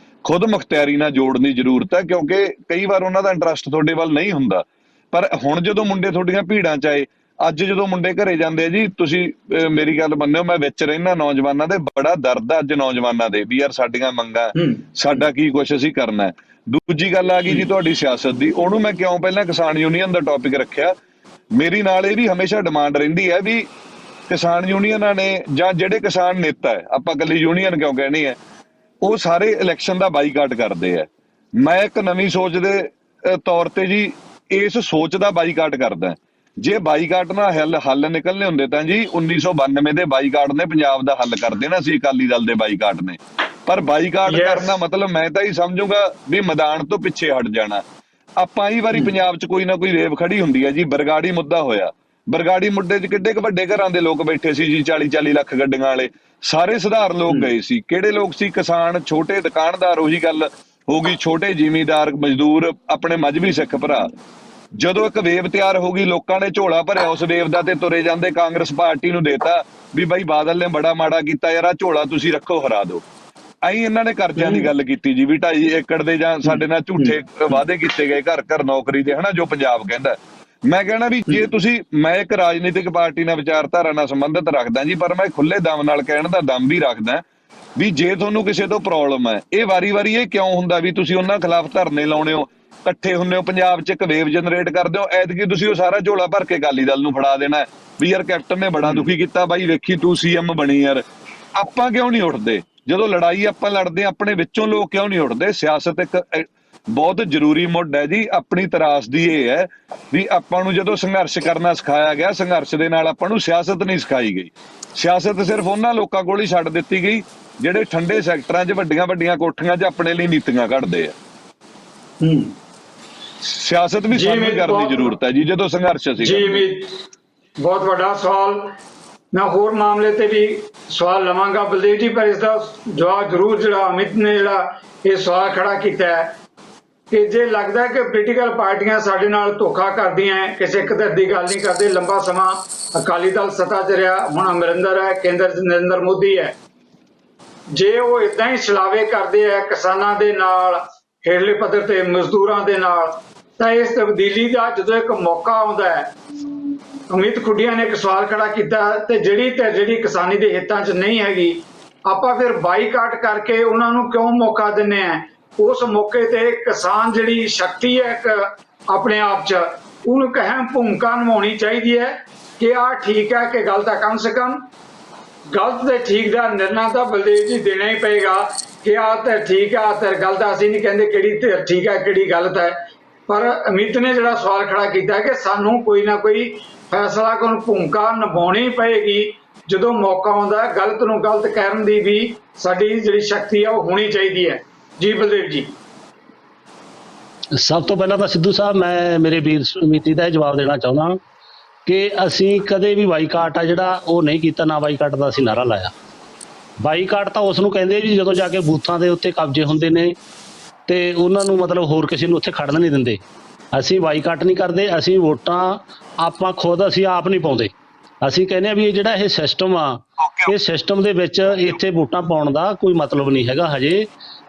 ਖੁਦ ਮੁਖਤਿਆਰੀ ਨਾਲ ਜੋੜਨ ਦੀ ਜ਼ਰੂਰਤ ਹੈ, ਕਿਉਂਕਿ ਕਈ ਵਾਰ ਉਹਨਾਂ ਦਾ ਇੰਟਰਸਟ ਤੁਹਾਡੇ ਵੱਲ ਨਹੀਂ ਹੁੰਦਾ। ਪਰ ਹੁਣ ਜਦੋਂ ਮੁੰਡੇ ਤੁਹਾਡੀਆਂ ਭੀੜਾਂ 'ਚ ਆਏ, ਅੱਜ ਜਦੋਂ ਮੁੰਡੇ ਘਰੇ ਜਾਂਦੇ ਆ ਜੀ, ਤੁਸੀਂ ਮੇਰੀ ਗੱਲ ਮੰਨਿਓ, ਮੈਂ ਵਿੱਚ ਰਹਿਣਾ ਨੌਜਵਾਨਾਂ ਦੇ, ਬੜਾ ਦਰਦ ਆ ਅੱਜ ਨੌਜਵਾਨਾਂ ਦੇ ਵੀ ਯਾਰ ਸਾਡੀਆਂ ਮੰਗਾਂ, ਸਾਡਾ ਕੀ ਕੁਛ ਅਸੀਂ ਕਰਨਾ। ਦੂਜੀ ਗੱਲ ਆ ਗਈ ਜੀ ਤੁਹਾਡੀ ਸਿਆਸਤ ਦੀ, ਉਹਨੂੰ ਮੈਂ ਕਿਉਂ ਪਹਿਲਾਂ ਕਿਸਾਨ ਯੂਨੀਅਨ ਦਾ ਟੌਪਿਕ ਰੱਖਿਆ, ਮੇਰੀ ਨਾਲ ਇਹ ਵੀ ਹਮੇਸ਼ਾ ਡਿਮਾਂਡ ਰਹਿੰਦੀ ਹੈ ਵੀ ਕਿਸਾਨ ਯੂਨੀਅਨਾਂ ਨੇ ਜਾਂ ਜਿਹੜੇ ਕਿਸਾਨ ਨੇਤਾ ਹੈ, ਆਪਾਂ ਇਕੱਲੀ ਯੂਨੀਅਨ ਕਿਉਂ ਕਹਿਣੀ ਹੈ, ਉਹ ਸਾਰੇ ਇਲੈਕਸ਼ਨ ਦਾ ਬਾਈਕਾਟ ਕਰਦੇ ਆ। ਮੈਂ ਇੱਕ ਨਵੀਂ ਸੋਚ ਦੇ ਤੌਰ ਤੇ ਜੀ ਇਸ ਸੋਚ ਦਾ ਬਾਈਕਾਟ ਕਰਦਾ। ਜੇ ਬਾਈਕਾਟ ਨਾਲ ਹੱਲ ਨਿਕਲਨੇ ਹੁੰਦੇ ਤਾਂ ਜੀ 1992 ਦੇ ਬਾਈਕਾਟ ਨੇ ਪੰਜਾਬ ਦਾ ਹੱਲ ਕਰ ਦੇਣਾ ਸੀ, ਅਕਾਲੀ ਦਲ ਦੇ ਬਾਈਕਾਟ ਨੇ। ਪਰ ਬਾਈਕਾਟ ਕਰਨਾ ਮਤਲਬ ਮੈਂ ਤਾਂ ਹੀ ਸਮਝੂਗਾ ਵੀ ਮੈਦਾਨ ਤੋਂ ਪਿੱਛੇ ਹਟ ਜਾਣਾ। ਆਪਾਂ ਹੀ ਵਾਰੀ ਪੰਜਾਬ 'ਚ ਕੋਈ ਨਾ ਕੋਈ ਰੇਵ ਖੜੀ ਹੁੰਦੀ ਹੈ ਜੀ। ਬਰਗਾੜੀ ਮੁੱਦਾ ਹੋਇਆ, ਬਰਗਾੜੀ ਮੁੱਦੇ 'ਚ ਕਿੱਡੇ ਕੁ ਵੱਡੇ ਘਰਾਂ ਦੇ ਲੋਕ ਬੈਠੇ ਸੀ ਜੀ, 40-40 ਲੱਖ ਗੱਡੀਆਂ ਵਾਲੇ, ਸਾਰੇ ਸਧਾਰਨ ਲੋਕ ਗਏ ਸੀ। ਕਿਹੜੇ ਲੋਕ ਸੀ? ਕਿਸਾਨ, ਛੋਟੇ ਦੁਕਾਨਦਾਰ, ਉਹੀ ਗੱਲ ਹੋ ਗਈ, ਛੋਟੇ ਜ਼ਿਮੀਂਦਾਰ, ਮਜ਼ਦੂਰ, ਆਪਣੇ ਮਜ਼੍ਹਬੀ ਸਿੱਖ ਭਰਾ। ਜਦੋਂ ਇੱਕ ਵੇਵ ਤਿਆਰ ਹੋ ਗਈ, ਲੋਕਾਂ ਨੇ ਝੋਲਾ ਭਰਿਆ ਉਸ ਵੇਵ ਦਾ ਤੇ ਤੁਰੇ ਜਾਂਦੇ ਕਾਂਗਰਸ ਪਾਰਟੀ ਨੂੰ ਦੇਤਾ ਵੀ ਬਾਈ ਬਾਦਲ ਨੇ ਬੜਾ ਮਾੜਾ ਕੀਤਾ ਯਾਰ, ਆਹ ਝੋਲਾ ਤੁਸੀਂ ਰੱਖੋ, ਹਰਾ ਦਿਓ। ਆਈ ਇਹਨਾਂ ਨੇ ਕਰਜ਼ਿਆਂ ਦੀ ਗੱਲ ਕੀਤੀ ਜੀ, ਵੀ 2.5 ਏਕੜ ਦੇ ਜਾਂ ਸਾਡੇ ਨਾਲ ਝੂਠੇ ਵਾਅਦੇ ਕੀਤੇ ਗਏ ਘਰ ਘਰ ਨੌਕਰੀ ਦੇ, ਹਨਾ, ਜੋ ਪੰਜਾਬ ਕਹਿੰਦਾ। ਮੈਂ ਕਹਿਣਾ ਵੀ ਜੇ ਤੁਸੀਂ, ਮੈਂ ਇੱਕ ਰਾਜਨੀਤਿਕ ਪਾਰਟੀ ਨਾਲ ਵਿਚਾਰਧਾਰਾ ਨਾਲ ਸੰਬੰਧਿਤ ਰੱਖਦਾ ਜੀ, ਪਰ ਮੈਂ ਖੁੱਲੇ ਦਮ ਨਾਲ ਕਹਿਣ ਦਾ ਦਮ ਵੀ ਰੱਖਦਾ ਵੀ ਜੇ ਤੁਹਾਨੂੰ ਕਿਸੇ ਤੋਂ ਪ੍ਰੋਬਲਮ ਹੈ, ਇਹ ਵਾਰੀ-ਵਾਰੀ ਇਹ ਕਿਉਂ ਹੁੰਦਾ ਵੀ ਤੁਸੀਂ ਉਹਨਾਂ ਖਿਲਾਫ ਧਰਨੇ ਲਾਉਣੇ ਹੋ, ਇਕੱਠੇ ਹੁੰਦੇ ਹੋ, ਪੰਜਾਬ 'ਚ ਇੱਕ ਵੇਵ ਜਨਰੇਟ ਕਰਦੇ ਹੋ, ਐਤਕੀ ਤੁਸੀਂ ਉਹ ਸਾਰਾ ਝੋਲਾ ਭਰ ਕੇ ਅਕਾਲੀ ਦਲ ਨੂੰ ਫੜਾ ਦੇਣਾ ਵੀ ਯਾਰ ਕੈਪਟਨ ਨੇ ਬੜਾ ਦੁਖੀ ਕੀਤਾ ਬਾਈ, ਵੇਖੀ ਤੂੰ CM ਬਣੀ ਯਾਰ। ਆਪਾਂ ਕਿਉਂ ਨਹੀਂ ਉੱਠਦੇ? ਜਦੋਂ ਲੜਾਈ ਆਪਾਂ ਲੜਦੇ, ਆਪਣੇ ਵਿੱਚੋਂ ਲੋਕ ਕਿਉਂ ਨਹੀਂ ਉੱਠਦੇ? ਸਿਆਸਤ ਇੱਕ ਬਹੁਤ ਜ਼ਰੂਰੀ ਮੁੱਢ ਹੈ ਜੀ। ਆਪਣੀ ਤਰਾਸਦੀ ਇਹ ਹੈ ਵੀ ਆਪਾਂ ਨੂੰ ਜਦੋਂ ਸੰਘਰਸ਼ ਕਰਨਾ ਸਿਖਾਇਆ ਗਿਆ, ਸੰਘਰਸ਼ ਦੇ ਨਾਲ ਆਪਾਂ ਨੂੰ ਸਿਆਸਤ ਨਹੀਂ ਸਿਖਾਈ ਗਈ। ਸਿਆਸਤ ਸਿਰਫ ਉਹਨਾਂ ਲੋਕਾਂ ਕੋਲ ਹੀ ਛੱਡ ਦਿੱਤੀ ਗਈ ਜਿਹੜੇ ਠੰਡੇ ਸੈਕਟਰਾਂ 'ਚ ਵੱਡੀਆਂ-ਵੱਡੀਆਂ ਕੋਠੀਆਂ 'ਚ ਆਪਣੇ ਲਈ ਨੀਤੀਆਂ ਘੜਦੇ ਆ। ਸਿਆਸਤ ਵੀ ਸਾਨੂੰ ਕਰਨ ਦੀ ਜ਼ਰੂਰਤ ਹੈ ਜੀ ਜਦੋਂ ਸੰਘਰਸ਼ ਅਸੀਂ ਜੀ। ਬਹੁਤ ਵੱਡਾ ਸਵਾਲ, ਮੈਂ ਹੋਰ ਮਾਮਲੇ ਤੇ ਵੀ ਸਵਾਲ ਲਵਾਂਗਾ ਬਲਦੇਵ ਜੀ, ਪਰ ਇਸ ਦਾ ਜਵਾਬ ਜ਼ਰੂਰ ਜਿਹੜਾ ਅਮਿਤ ਨੇ ਜਿਹੜਾ ਇਹ ਸਵਾਲ ਖੜਾ ਕੀਤਾ ਹੈ ਕਿ ਜੇ ਲੱਗਦਾ ਕਿ ਪੋਲੀਟੀਕਲ ਪਾਰਟੀਆਂ ਸਾਡੇ ਨਾਲ ਧੋਖਾ ਕਰਦੀਆਂ ਹੈ, ਕਿਸੇ ਕਦਰ ਦੀ ਗੱਲ ਨਹੀਂ ਕਰਦੇ, ਲੰਬਾ ਸਮਾਂ ਅਕਾਲੀ ਦਲ ਸੱਤਾ 'ਚ ਰਿਹਾ, ਹੁਣ ਅਮਰਿੰਦਰ ਹੈ, ਕੇਂਦਰ 'ਚ ਨਰਿੰਦਰ ਮੋਦੀ ਹੈ, ਜੇ ਉਹ ਇਦਾਂ ਹੀ ਛਲਾਵੇ ਕਰਦੇ ਆ ਕਿਸਾਨਾਂ ਦੇ ਨਾਲ, ਹੇਠਲੇ ਪੱਧਰ ਤੇ ਮਜ਼ਦੂਰਾਂ ਦੇ ਨਾਲ, ਤਾਂ ਇਸ ਤਬਦੀਲੀ ਦਾ ਜਦੋਂ ਇੱਕ ਮੌਕਾ ਆਉਂਦਾ ਹੈ, ਅਮਿਤ ਖੁੱਡੀਆਂ ਨੇ ਇੱਕ ਸਵਾਲ ਖੜਾ ਕੀਤਾ ਤੇ ਜਿਹੜੀ ਕਿਸਾਨੀ ਦੇ ਹਿੱਤਾਂ 'ਚ ਨਹੀਂ ਹੈਗੀ, ਆਪਾਂ ਫਿਰ ਬਾਈਕਾਟ ਕਰਕੇ ਉਹਨਾਂ ਨੂੰ ਕਿਉਂ ਮੌਕਾ ਦਿੰਦੇ ਆ? ਉਸ ਮੌਕੇ ਤੇ ਕਿਸਾਨ ਜਿਹੜੀ ਸ਼ਕਤੀ ਹੈ ਇੱਕ ਆਪਣੇ ਆਪ 'ਚ, ਉਹਨੂੰ ਇੱਕ ਅਹਿਮ ਭੂਮਿਕਾ ਨਿਭਾਉਣੀ ਚਾਹੀਦੀ ਹੈ ਕਿ ਆਹ ਠੀਕ ਹੈ ਕਿ ਗਲਤ ਹੈ। ਕਮ ਸੇ ਕਮ ਗਲਤ ਤੇ ਠੀਕ ਦਾ ਨਿਰਣਾ ਤਾਂ ਬਲਦੇਵ ਜੀ ਦੇਣਾ ਹੀ ਪਏਗਾ ਕਿ ਆਹ ਤਾਂ ਠੀਕ ਹੈ, ਆਹ ਤਾਂ ਗਲਤ ਹੈ। ਅਸੀਂ ਨਹੀਂ ਕਹਿੰਦੇ ਕਿਹੜੀ ਧਿਰ ਠੀਕ ਹੈ ਕਿਹੜੀ ਗਲਤ ਹੈ, ਪਰ ਅਮਿਤ ਨੇ ਜਿਹੜਾ ਸਵਾਲ ਖੜਾ ਕੀਤਾ ਕਿ ਸਾਨੂੰ ਕੋਈ ਨਾ ਕੋਈ ਫੈਸਲਾ ਕਰਨ ਭੂਮਿਕਾ ਨਿਭਾਉਣੀ ਪਏਗੀ ਜਦੋਂ ਮੌਕਾ ਆਉਂਦਾ। ਗਲਤ ਨੂੰ ਗਲਤ ਕਹਿਣ ਦੀ ਵੀ ਸਾਡੀ ਜਿਹੜੀ ਸ਼ਕਤੀ ਹੈ ਉਹ ਹੋਣੀ ਚਾਹੀਦੀ ਹੈ। ਜੀ ਬਲਦੇਵ ਜੀ। ਸਭ ਤੋਂ ਪਹਿਲਾਂ ਤਾਂ ਸਿੱਧੂ ਸਾਹਿਬ, ਮੈਂ ਮੇਰੇ ਵੀਰ ਸਮਿਤੀ ਦਾ ਜਵਾਬ ਦੇਣਾ ਚਾਹੁੰਦਾ ਕਿ ਅਸੀਂ ਕਦੇ ਵੀ ਬਾਈਕਾਟ ਆ ਜਿਹੜਾ ਉਹ ਨਹੀਂ ਕੀਤਾ, ਨਾ ਬਾਈਕਾਟ ਦਾ ਅਸੀਂ ਨਾਰਾ ਲਾਇਆ। ਬਾਈਕਾਟ ਤਾਂ ਉਸ ਨੂੰ ਕਹਿੰਦੇ ਜੀ ਜਦੋਂ ਜਾ ਕੇ ਬੂਥਾਂ ਦੇ ਉੱਤੇ ਕਬਜ਼ੇ ਹੁੰਦੇ ਨੇ ਤੇ ਉਹਨਾਂ ਨੂੰ ਮਤਲਬ ਹੋਰ ਕਿਸੇ ਨੂੰ ਉੱਥੇ ਖੜਨ ਨਹੀਂ ਦਿੰਦੇ। ਅਸੀਂ ਬਾਈਕਾਟ ਨਹੀਂ ਕਰਦੇ, ਅਸੀਂ ਵੋਟਾਂ ਆਪਾਂ ਖੁਦ ਅਸੀਂ ਆਪ ਨਹੀਂ ਪਾਉਂਦੇ। ਅਸੀਂ ਕਹਿੰਦੇ ਆ ਵੀ ਇਹ ਜਿਹੜਾ ਇਹ ਸਿਸਟਮ ਆ, ਇਹ ਸਿਸਟਮ ਦੇ ਵਿੱਚ ਇੱਥੇ ਵੋਟਾਂ ਪਾਉਣ ਦਾ ਕੋਈ ਮਤਲਬ ਨਹੀਂ ਹੈਗਾ।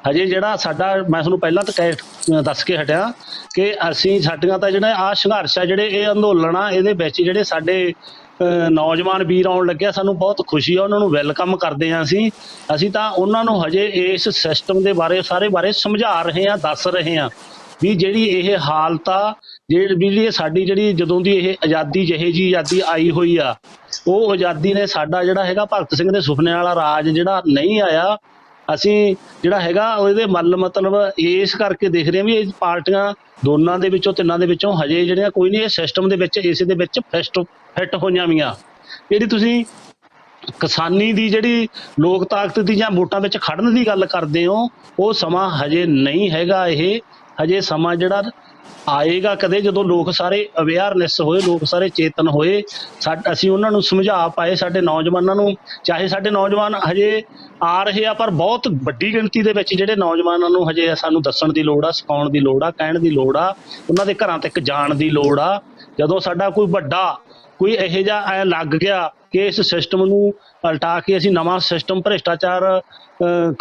ਹਜੇ ਜਿਹੜਾ ਸਾਡਾ, ਮੈਂ ਤੁਹਾਨੂੰ ਪਹਿਲਾਂ ਤਾਂ ਦੱਸ ਕੇ ਹਟਿਆ ਕਿ ਅਸੀਂ ਸਾਡੀਆਂ ਤਾਂ ਜਿਹੜਾ ਆਹ ਸੰਘਰਸ਼ ਆ, ਜਿਹੜੇ ਇਹ ਅੰਦੋਲਨ ਆ, ਇਹਦੇ ਵਿੱਚ ਜਿਹੜੇ ਸਾਡੇ ਨੌਜਵਾਨ ਵੀਰ ਆਉਣ ਲੱਗਿਆ, ਸਾਨੂੰ ਬਹੁਤ ਖੁਸ਼ੀ ਆ, ਉਹਨਾਂ ਨੂੰ ਵੈਲਕਮ ਕਰਦੇ ਹਾਂ। ਅਸੀਂ ਤਾਂ ਉਹਨਾਂ ਨੂੰ ਹਜੇ ਇਸ ਸਿਸਟਮ ਦੇ ਬਾਰੇ ਸਾਰੇ ਬਾਰੇ ਸਮਝਾ ਰਹੇ ਹਾਂ, ਦੱਸ ਰਹੇ ਹਾਂ ਵੀ ਜਿਹੜੀ ਇਹ ਹਾਲਤ ਆ, ਜਿਹੜੀ ਸਾਡੀ ਜਿਹੜੀ ਜਦੋਂ ਦੀ ਇਹ ਆਜ਼ਾਦੀ ਜਿਹੇ ਜੀ ਆਜ਼ਾਦੀ ਆਈ ਹੋਈ ਆ, ਉਹ ਆਜ਼ਾਦੀ ਨੇ ਸਾਡਾ ਜਿਹੜਾ ਹੈਗਾ ਭਗਤ ਸਿੰਘ ਦੇ ਸੁਪਨੇ ਵਾਲਾ ਰਾਜ ਜਿਹੜਾ ਨਹੀਂ ਆਇਆ, ਅਸੀਂ ਜਿਹੜਾ ਹੈਗਾ ਉਹਦੇ ਮਤਲਬ ਇਸ ਕਰਕੇ ਦੇਖ ਰਹੇ ਹਾਂ ਵੀ ਇਹ ਪਾਰਟੀਆਂ ਦੋਨਾਂ ਦੇ ਵਿੱਚੋਂ ਤਿੰਨਾਂ ਦੇ ਵਿੱਚੋਂ ਹਜੇ ਜਿਹੜੀਆਂ ਕੋਈ ਨਹੀਂ ਇਹ ਸਿਸਟਮ ਦੇ ਵਿੱਚ ਇਸ ਦੇ ਵਿੱਚ ਫਿੱਟ ਹੋਈਆਂ ਵੀਆਂ। ਜਿਹੜੀ ਤੁਸੀਂ ਕਿਸਾਨੀ ਦੀ ਜਿਹੜੀ ਲੋਕ ਤਾਕਤ ਦੀ ਜਾਂ ਵੋਟਾਂ ਵਿੱਚ ਖੜਨ ਦੀ ਗੱਲ ਕਰਦੇ ਹੋ, ਉਹ ਸਮਾਂ ਹਜੇ ਨਹੀਂ ਹੈਗਾ। ਇਹ ਹਜੇ ਸਮਾਂ ਜਿਹੜਾ ਆਏਗਾ ਕਦੇ ਜਦੋਂ ਲੋਕ ਸਾਰੇ ਅਵੇਅਰਨੈਸ ਹੋਏ, ਲੋਕ ਸਾਰੇ ਚੇਤਨ ਹੋਏ, ਅਸੀਂ ਉਹਨਾਂ ਨੂੰ ਸਮਝਾ ਪਾਏ ਸਾਡੇ ਨੌਜਵਾਨਾਂ ਨੂੰ। ਚਾਹੇ ਸਾਡੇ ਨੌਜਵਾਨ ਹਜੇ ਆ ਰਹੇ ਆ, ਪਰ ਬਹੁਤ ਵੱਡੀ ਗਿਣਤੀ ਦੇ ਵਿੱਚ ਜਿਹੜੇ ਨੌਜਵਾਨਾਂ ਨੂੰ ਹਜੇ ਸਾਨੂੰ ਦੱਸਣ ਦੀ ਲੋੜ ਆ, ਸਿਖਾਉਣ ਦੀ ਲੋੜ ਆ, ਕਹਿਣ ਦੀ ਲੋੜ ਆ, ਉਹਨਾਂ ਦੇ ਘਰਾਂ ਤੱਕ ਜਾਣ ਦੀ ਲੋੜ ਆ। ਜਦੋਂ ਸਾਡਾ ਕੋਈ ਵੱਡਾ ਕੋਈ ਇਹੋ ਜਿਹਾ ਐ ਲੱਗ ਗਿਆ ਕਿ ਇਸ ਸਿਸਟਮ ਨੂੰ ਉਲਟਾ ਕੇ ਅਸੀਂ ਨਵਾਂ ਸਿਸਟਮ ਭ੍ਰਿਸ਼ਟਾਚਾਰ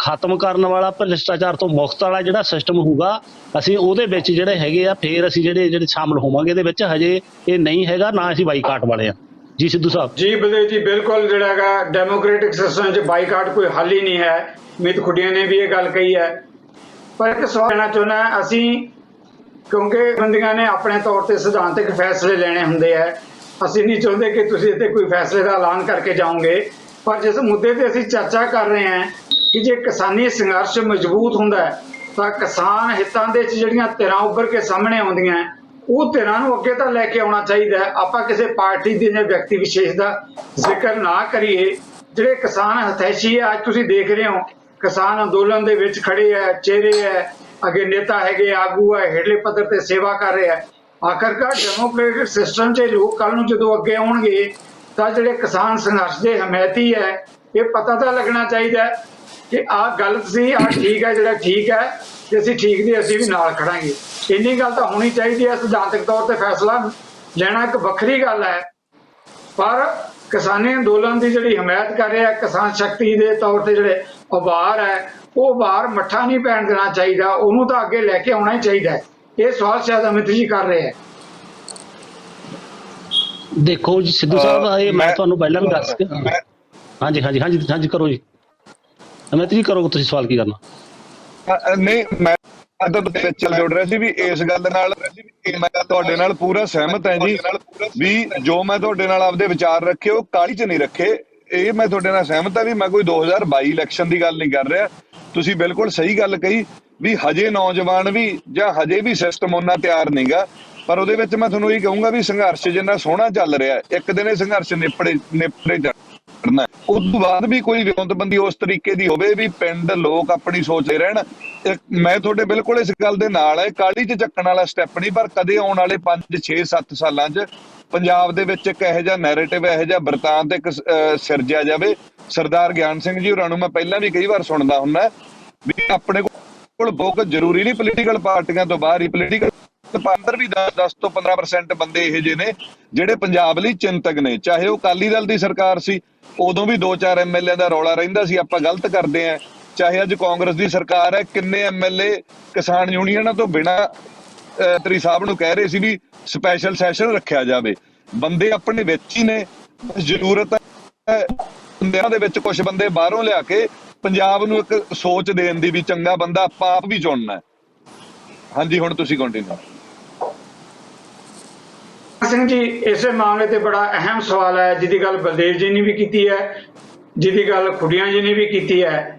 ਖਤਮ ਕਰਨ ਵਾਲਾ, ਭ੍ਰਿਸ਼ਟਾਚਾਰ ਤੋਂ ਮੁਕਤ ਵਾਲਾ ਜਿਹੜਾ ਸਿਸਟਮ ਹੋਊਗਾ, ਅਸੀਂ ਉਹਦੇ ਵਿੱਚ ਜਿਹੜੇ ਹੈਗੇ ਆ ਫਿਰ ਅਸੀਂ ਜਿਹੜੇ ਸ਼ਾਮਲ ਹੋਵਾਂਗੇ ਇਹਦੇ ਵਿੱਚ। ਹਜੇ ਇਹ ਨਹੀਂ ਹੈਗਾ, ਨਾ ਅਸੀਂ ਬਾਈਕਾਟ ਵਾਲੇ ਆ। ਜੀ ਸਿੱਧੂ ਸਾਹਿਬ। ਜੀ ਬਲਦੇਵ ਜੀ, ਬਿਲਕੁਲ ਜਿਹੜਾ ਹੈਗਾ ਡੈਮੋਕ੍ਰੈਟਿਕ ਸਿਸਟਮ 'ਚ ਬਾਈਕਾਟ ਕੋਈ ਹੱਲ ਹੀ ਨਹੀਂ ਹੈ। ਅਮਿਤ ਖੁੱਡੀਆਂ ਨੇ ਵੀ ਇਹ ਗੱਲ ਕਹੀ ਹੈ। ਪਰ ਇੱਕ ਸਵਾਲ ਕਹਿਣਾ ਚਾਹੁੰਦਾ, ਅਸੀਂ ਕਿਉਂਕਿ ਬੰਦੀਆਂ ਨੇ ਆਪਣੇ ਤੌਰ ਤੇ ਸਿਧਾਂਤਕ ਫੈਸਲੇ ਲੈਣੇ ਹੁੰਦੇ ਹੈ, ਅਸੀਂ ਨਹੀਂ ਚਾਹੁੰਦੇ ਕਿ ਤੁਸੀਂ ਇੱਥੇ ਕੋਈ ਫੈਸਲੇ ਦਾ ਐਲਾਨ ਕਰਕੇ ਜਾਓਗੇ। ਪਰ ਜਿਸ ਮੁੱਦੇ ਤੇ ਅਸੀਂ ਚਰਚਾ ਕਰ ਰਹੇ ਹਾਂ ਕਿ ਜੇ ਕਿਸਾਨੀ ਸੰਘਰਸ਼ ਮਜ਼ਬੂਤ ਹੁੰਦਾ ਹੈ ਤਾਂ ਕਿਸਾਨ ਹਿੱਤਾਂ ਦੇ ਵਿੱਚ ਜਿਹੜੀਆਂ ਧਿਰਾਂ ਉੱਭਰ ਕੇ ਸਾਹਮਣੇ ਆਉਂਦੀਆਂ, ਉਹ ਧਿਰਾਂ ਨੂੰ ਅੱਗੇ ਤਾਂ ਲੈ ਕੇ ਆਉਣਾ ਚਾਹੀਦਾ ਹੈ। ਆਪਾਂ ਕਿਸੇ ਪਾਰਟੀ ਦੇ ਜਾਂ ਵਿਅਕਤੀ ਵਿਸ਼ੇਸ਼ ਦਾ ਜ਼ਿਕਰ ਨਾ ਕਰੀਏ। ਜਿਹੜੇ ਕਿਸਾਨ ਹਤੈਸ਼ੀ ਹੈ, ਅੱਜ ਤੁਸੀਂ ਦੇਖ ਰਹੇ ਹੋ ਕਿਸਾਨ ਅੰਦੋਲਨ ਦੇ ਵਿੱਚ ਖੜੇ ਹੈ, ਚਿਹਰੇ ਹੈ, ਅੱਗੇ ਨੇਤਾ ਹੈਗੇ, ਆਗੂ ਹੈ, ਹੇਠਲੇ ਪੱਧਰ ਤੇ ਸੇਵਾ ਕਰ ਰਹੇ ਹੈ। ਆਖਰਕਾਰ ਡੈਮੋਕ੍ਰੈਟਿਕ ਸਿਸਟਮ 'ਚ ਲੋਕ ਕੱਲ੍ਹ ਨੂੰ ਜਦੋਂ ਅੱਗੇ ਆਉਣਗੇ ਤਾਂ ਜਿਹੜੇ ਕਿਸਾਨ ਸੰਘਰਸ਼ ਦੇ ਹਮਾਇਤੀ ਹੈ, ਇਹ ਪਤਾ ਤਾਂ ਲੱਗਣਾ ਚਾਹੀਦਾ ਕਿ ਆਹ ਗਲਤ ਸੀ, ਆਹ ਠੀਕ ਹੈ, ਜਿਹੜਾ ਠੀਕ ਹੈ ਤੇ ਅਸੀਂ ਠੀਕ ਦੇ ਅਸੀਂ ਵੀ ਨਾਲ ਖੜਾਂਗੇ। ਇੰਨੀ ਗੱਲ ਤਾਂ ਹੋਣੀ ਚਾਹੀਦੀ ਹੈ। ਸਿਧਾਂਤਕ ਤੌਰ ਤੇ ਫੈਸਲਾ ਲੈਣਾ ਇੱਕ ਵੱਖਰੀ ਗੱਲ ਹੈ, ਪਰ ਕਿਸਾਨੀ ਅੰਦੋਲਨ ਦੀ ਜਿਹੜੀ ਹਮਾਇਤ ਕਰ ਰਿਹਾ ਕਿਸਾਨ ਸ਼ਕਤੀ ਦੇ ਤੌਰ ਤੇ ਜਿਹੜੇ ਉਭਾਰ ਹੈ, ਉਹ ਉਭਾਰ ਮੱਠਾ ਨਹੀਂ ਪੈਣ ਦੇਣਾ ਚਾਹੀਦਾ, ਉਹਨੂੰ ਤਾਂ ਅੱਗੇ ਲੈ ਕੇ ਆਉਣਾ ਹੀ ਚਾਹੀਦਾ ਹੈ। ਇਹ ਸਵਾਲ ਸ਼ਾਇਦ ਅਮਿਤ ਜੀ ਕਰ ਰਹੇ ਹੈ। ਦੇਖੋ ਜੀ ਸਿੱਧੂ ਸਾਹਿਬ, ਇਹ ਮੈਂ ਤੁਹਾਨੂੰ ਪਹਿਲਾਂ ਵੀ ਦੱਸ ਕੇ ਹਾਂਜੀ ਕਰੋ ਜੀ ਅਮਿਤ ਜੀ, ਕਰੋ ਤੁਸੀਂ ਸਵਾਲ ਕੀ ਕਰਨਾ। ਨਹੀਂ, ਮੈਂ ਤਾਂ ਵਿੱਚ ਜੁੜ ਰਿਹਾ ਸੀ ਵੀ ਇਸ ਗੱਲ ਨਾਲ ਮੈਂ ਤੁਹਾਡੇ ਨਾਲ ਪੂਰਾ ਸਹਿਮਤ ਹਾਂ ਜੀ, ਵੀ ਜੋ ਮੈਂ ਤੁਹਾਡੇ ਨਾਲ ਆਪਦੇ ਵਿਚਾਰ ਰੱਖੇ ਉਹ ਕਾਹਲੀ 'ਚ ਨਹੀਂ ਰੱਖੇ। ਇਹ ਮੈਂ ਤੁਹਾਡੇ ਨਾਲ ਸਹਿਮਤ ਹਾਂ ਵੀ ਮੈਂ ਕੋਈ 2022 ਇਲੈਕਸ਼ਨ ਦੀ ਗੱਲ ਨਹੀਂ ਕਰ ਰਿਹਾ। ਤੁਸੀਂ ਬਿਲਕੁਲ ਸਹੀ ਗੱਲ ਕਹੀ ਵੀ ਹਜੇ ਨੌਜਵਾਨ ਵੀ ਜਾਂ ਹਜੇ ਵੀ ਸਿਸਟਮ ਉਹਨਾਂ ਤਿਆਰ ਨਹੀਂਗਾ। ਪਰ ਉਹਦੇ ਵਿੱਚ ਮੈਂ ਤੁਹਾਨੂੰ ਇਹ ਕਹੂੰਗਾ ਵੀ ਸੰਘਰਸ਼ ਜਿੰਨਾ ਸੋਹਣਾ ਚੱਲ ਰਿਹਾ, ਇੱਕ ਦਿਨ ਇਹ ਸੰਘਰਸ਼ ਨਿਪੜੇ ਜਾਣਾ। ਉਸ ਤੋਂ ਬਾਅਦ ਵੀ ਕੋਈ ਵਿਉਂਤਬੰਦੀ ਉਸ ਤਰੀਕੇ ਦੀ ਹੋਵੇ ਵੀ ਪਿੰਡ ਲੋਕ ਆਪਣੀ ਸੋਚਦੇ ਰਹਿਣ। ਮੈਂ ਤੁਹਾਡੇ ਬਿਲਕੁਲ ਇਸ ਗੱਲ ਦੇ ਨਾਲ ਹੈ, ਕਾਹਲੀ 'ਚ ਚੱਕਣ ਵਾਲਾ ਸਟੈਪ ਨਹੀਂ, ਪਰ ਕਦੇ ਆਉਣ ਵਾਲੇ 5, 6, 7 ਸਾਲਾਂ 'ਚ ਪੰਜਾਬ ਦੇ ਵਿੱਚ ਇੱਕ ਇਹੋ ਜਿਹਾ ਨੈਰੇਟਿਵ, ਇਹੋ ਜਿਹਾ ਬਰਤਾਂਤ ਇੱਕ ਸਿਰਜਿਆ ਜਾਵੇ। ਸਰਦਾਰ ਗਿਆਨ ਸਿੰਘ ਜੀ ਹੋਰਾਂ ਨੂੰ ਮੈਂ ਪਹਿਲਾਂ ਵੀ ਕਈ ਵਾਰ ਸੁਣਦਾ ਹੁੰਦਾ ਵੀ ਆਪਣੇ ਕੋਲ ਬਹੁਤ ਜ਼ਰੂਰੀ ਨਹੀਂ ਪੋਲੀਟੀਕਲ ਪਾਰਟੀਆਂ ਤੋਂ ਬਾਹਰ ਹੀ ਪੋਲੀਟੀਕਲ ਅੰਦਰ ਵੀ 10 ਤੋਂ 15% ਬੰਦੇ ਇਹੋ ਜਿਹੇ ਨੇ ਜਿਹੜੇ ਪੰਜਾਬ ਲਈ ਚਿੰਤਕ ਨੇ। ਚਾਹੇ ਉਹ ਅਕਾਲੀ ਦਲ ਦੀ ਸਰਕਾਰ ਸੀ, ਉਦੋਂ ਵੀ 2-4 MLA ਦਾ ਰੌਲਾ ਰਹਿੰਦਾ ਸੀ ਆਪਾਂ ਗਲਤ ਕਰਦੇ ਹਾਂ। ਚਾਹੇ ਅੱਜ ਕਾਂਗਰਸ ਦੀ ਸਰਕਾਰ ਹੈ, ਕਿੰਨੇ MLA ਕਿਸਾਨ ਯੂਨੀਅਨਾਂ ਤੋਂ ਬਿਨਾਂ ਮੰਤਰੀ ਸਾਹਿਬ ਨੂੰ ਕਹਿ ਰਹੇ ਸੀ ਵੀ ਸਪੈਸ਼ਲ ਸੈਸ਼ਨ ਰੱਖਿਆ ਜਾਵੇ। ਬੰਦੇ ਆਪਣੇ ਵਿੱਚ ਹੀ ਨੇ, ਜ਼ਰੂਰਤ ਹੈ ਬੰਦਿਆਂ ਦੇ ਵਿੱਚ ਕੁਝ ਬੰਦੇ ਬਾਹਰੋਂ ਲਿਆ ਕੇ ਪੰਜਾਬ ਨੂੰ ਇੱਕ ਸੋਚ ਦੇਣ ਦੀ ਵੀ ਚੰਗਾ ਬੰਦਾ ਆਪਾਂ ਆਪ ਵੀ ਚੁਣਨਾ। ਹਾਂਜੀ, ਹੁਣ ਤੁਸੀਂ ਕੰਟੀਨਿਊ। ਸਿੰਘ ਜੀ, ਇਸੇ ਮਾਮਲੇ ਤੇ ਬੜਾ ਅਹਿਮ ਸਵਾਲ ਹੈ ਜਿਹਦੀ ਗੱਲ ਬਲਦੇਵ ਜੀ ਨੇ ਵੀ ਕੀਤੀ ਹੈ, ਜਿਹਦੀ ਗੱਲ ਖੁੱਡੀਆਂ ਜੀ ਨੇ ਵੀ ਕੀਤੀ ਹੈ।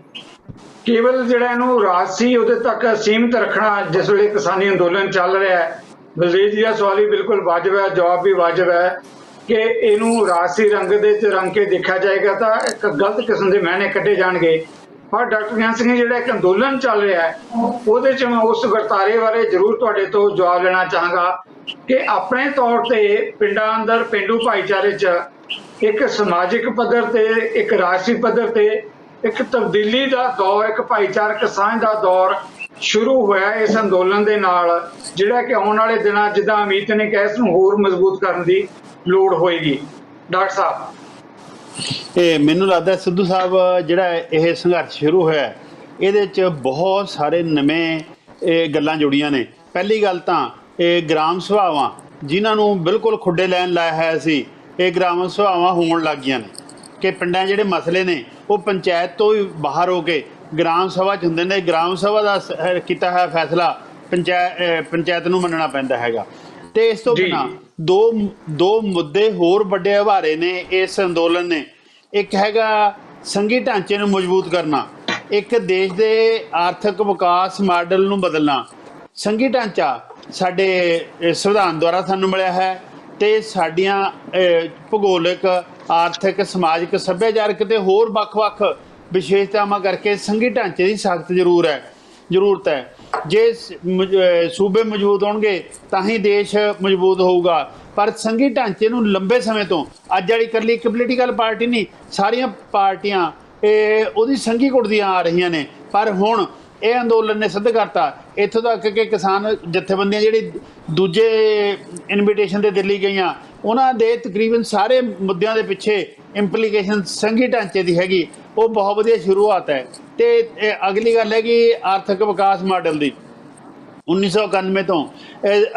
ਕੇਵਲ ਜਿਹੜਾ ਇਹਨੂੰ ਰਾਜਸੀ ਉਹਦੇ ਤੱਕ ਸੀਮਿਤ ਰੱਖਣਾ ਜਿਸ ਵੇਲੇ ਕਿਸਾਨੀ ਅੰਦੋਲਨ ਚੱਲ ਰਿਹਾ ਹੈ, ਬਲਦੇਵ ਜੀ ਦਾ ਸਵਾਲ ਵੀ ਬਿਲਕੁਲ ਵਾਜਬ ਹੈ, ਜਵਾਬ ਵੀ ਵਾਜਬ ਹੈ ਕਿ ਇਹਨੂੰ ਰਾਜਸੀ ਰੰਗ ਦੇ ਚ ਰੰਗ ਕੇ ਦੇਖਿਆ ਜਾਏਗਾ ਤਾਂ ਇੱਕ ਗਲਤ ਕਿਸਮ ਦੇ ਮਾਇਨੇ ਕੱਢੇ ਜਾਣਗੇ। ਪਰ ਡਾਕਟਰ ਗਿਆਨ ਸਿੰਘ ਜਿਹੜਾ ਇੱਕ ਅੰਦੋਲਨ ਚੱਲ ਰਿਹਾ ਹੈ, ਉਹਦੇ 'ਚ ਮੈਂ ਉਸ ਵਰਤਾਰੇ ਬਾਰੇ ਜ਼ਰੂਰ ਤੁਹਾਡੇ ਤੋਂ ਜਵਾਬ ਲੈਣਾ ਚਾਹਾਂਗਾ ਕਿ ਆਪਣੇ ਤੌਰ ਤੇ ਪਿੰਡਾਂ ਅੰਦਰ ਪੇਂਡੂ ਭਾਈਚਾਰੇ 'ਚ ਇੱਕ ਸਮਾਜਿਕ ਪੱਧਰ ਤੇ, ਇੱਕ ਰਾਜਸੀ ਪੱਧਰ ਤੇ ਇੱਕ ਤਬਦੀਲੀ ਦਾ ਦੌਰ, ਇੱਕ ਭਾਈਚਾਰਕ ਸਾਂਝ ਦਾ ਦੌਰ ਸ਼ੁਰੂ ਹੋਇਆ ਇਸ ਅੰਦੋਲਨ ਦੇ ਨਾਲ, ਜਿਹੜਾ ਕਿ ਆਉਣ ਵਾਲੇ ਦਿਨਾਂ ਜਿੱਦਾਂ ਅਮਿਤ ਨੇ ਕਿਹਾ ਇਸ ਨੂੰ ਹੋਰ ਮਜ਼ਬੂਤ ਕਰਨ ਦੀ ਲੋੜ ਹੋਏਗੀ। ਡਾਕਟਰ ਸਾਹਿਬ, ਇਹ ਮੈਨੂੰ ਲੱਗਦਾ ਸਿੱਧੂ ਸਾਹਿਬ ਜਿਹੜਾ ਇਹ ਸੰਘਰਸ਼ ਸ਼ੁਰੂ ਹੋਇਆ ਇਹਦੇ 'ਚ ਬਹੁਤ ਸਾਰੇ ਨਵੇਂ ਗੱਲਾਂ ਜੁੜੀਆਂ ਨੇ। ਪਹਿਲੀ ਗੱਲ ਤਾਂ ਇਹ ਗ੍ਰਾਮ ਸਭਾਵਾਂ ਜਿਨ੍ਹਾਂ ਨੂੰ ਬਿਲਕੁਲ ਖੁੱਡੇ ਲੈਣ ਲਾਇਆ ਹੋਇਆ ਸੀ, ਇਹ ਗ੍ਰਾਮ ਸਭਾਵਾਂ ਹੋਣ ਲੱਗ ਗਈਆਂ ਨੇ ਕਿ ਪਿੰਡਾਂ ਜਿਹੜੇ ਮਸਲੇ ਨੇ ਉਹ ਪੰਚਾਇਤ ਤੋਂ ਵੀ ਬਾਹਰ ਹੋ ਕੇ ਗ੍ਰਾਮ ਸਭਾ 'ਚ ਹੁੰਦੇ ਨੇ। ਗ੍ਰਾਮ ਸਭਾ ਦਾ ਕੀਤਾ ਹੋਇਆ ਫੈਸਲਾ ਪੰਚਾਇਤ ਨੂੰ ਮੰਨਣਾ ਪੈਂਦਾ ਹੈਗਾ। ਤੇ ਇਸ ਤੋਂ ਬਿਨਾਂ ਦੋ ਮੁੱਦੇ ਹੋਰ ਵੱਡੇ ਉਭਾਰੇ ਨੇ ਇਸ ਅੰਦੋਲਨ ਨੇ। ਇੱਕ ਹੈਗਾ ਸੰਘੀ ਢਾਂਚੇ ਨੂੰ ਮਜ਼ਬੂਤ ਕਰਨਾ ਇੱਕ ਦੇਸ਼ ਦੇ ਆਰਥਿਕ ਵਿਕਾਸ ਮਾਡਲ ਨੂੰ ਬਦਲਣਾ। ਸੰਘੀ ਢਾਂਚਾ ਸਾਡੇ ਸੰਵਿਧਾਨ ਦੁਆਰਾ ਸਾਨੂੰ ਮਿਲਿਆ ਹੈ ਤੇ ਸਾਡੀਆਂ ਭੂਗੋਲਿਕ, ਆਰਥਿਕ, ਸਮਾਜਿਕ, ਸੱਭਿਆਚਾਰਕ ਤੇ ਹੋਰ ਵੱਖ-ਵੱਖ ਵਿਸ਼ੇਸ਼ਤਾਵਾਂ ਕਰਕੇ ਸੰਘੀ ਢਾਂਚੇ ਦੀ ਸਖਤ ਜ਼ਰੂਰਤ ਹੈ। ਜੇ ਸੂਬੇ ਮਜ਼ਬੂਤ ਹੋਣਗੇ ਤਾਂ ਹੀ ਦੇਸ਼ ਮਜ਼ਬੂਤ ਹੋਊਗਾ। ਪਰ ਸੰਘੀ ਢਾਂਚੇ ਨੂੰ ਲੰਬੇ ਸਮੇਂ ਤੋਂ, ਅੱਜ ਵਾਲੀ ਇਕੱਲੀ ਇੱਕ ਪੋਲੀਟੀਕਲ ਪਾਰਟੀ ਨਹੀਂ, ਸਾਰੀਆਂ ਪਾਰਟੀਆਂ ਉਹਦੀ ਸੰਘੀ ਕੁੱਟਦੀਆਂ ਆ ਰਹੀਆਂ ਨੇ। ਪਰ ਹੁਣ ਇਹ ਅੰਦੋਲਨ ਨੇ ਸਿੱਧ ਕਰਤਾ ਇੱਥੋਂ ਤੱਕ ਕਿ ਕਿਸਾਨ ਜਥੇਬੰਦੀਆਂ ਜਿਹੜੀ ਦੂਜੇ ਇਨਵੀਟੇਸ਼ਨ 'ਤੇ ਦਿੱਲੀ ਗਈਆਂ, ਉਹਨਾਂ ਦੇ ਤਕਰੀਬਨ ਸਾਰੇ ਮੁੱਦਿਆਂ ਦੇ ਪਿੱਛੇ ਇੰਪਲੀਕੇਸ਼ਨ ਸੰਘੀ ਢਾਂਚੇ ਦੀ ਹੈਗੀ। ਉਹ ਬਹੁਤ ਵਧੀਆ ਸ਼ੁਰੂਆਤ ਹੈ। ਤੇ ਅਗਲੀ ਗੱਲ ਹੈ ਕਿ ਆਰਥਿਕ ਵਿਕਾਸ ਮਾਡਲ ਦੀ 1991 ਤੋਂ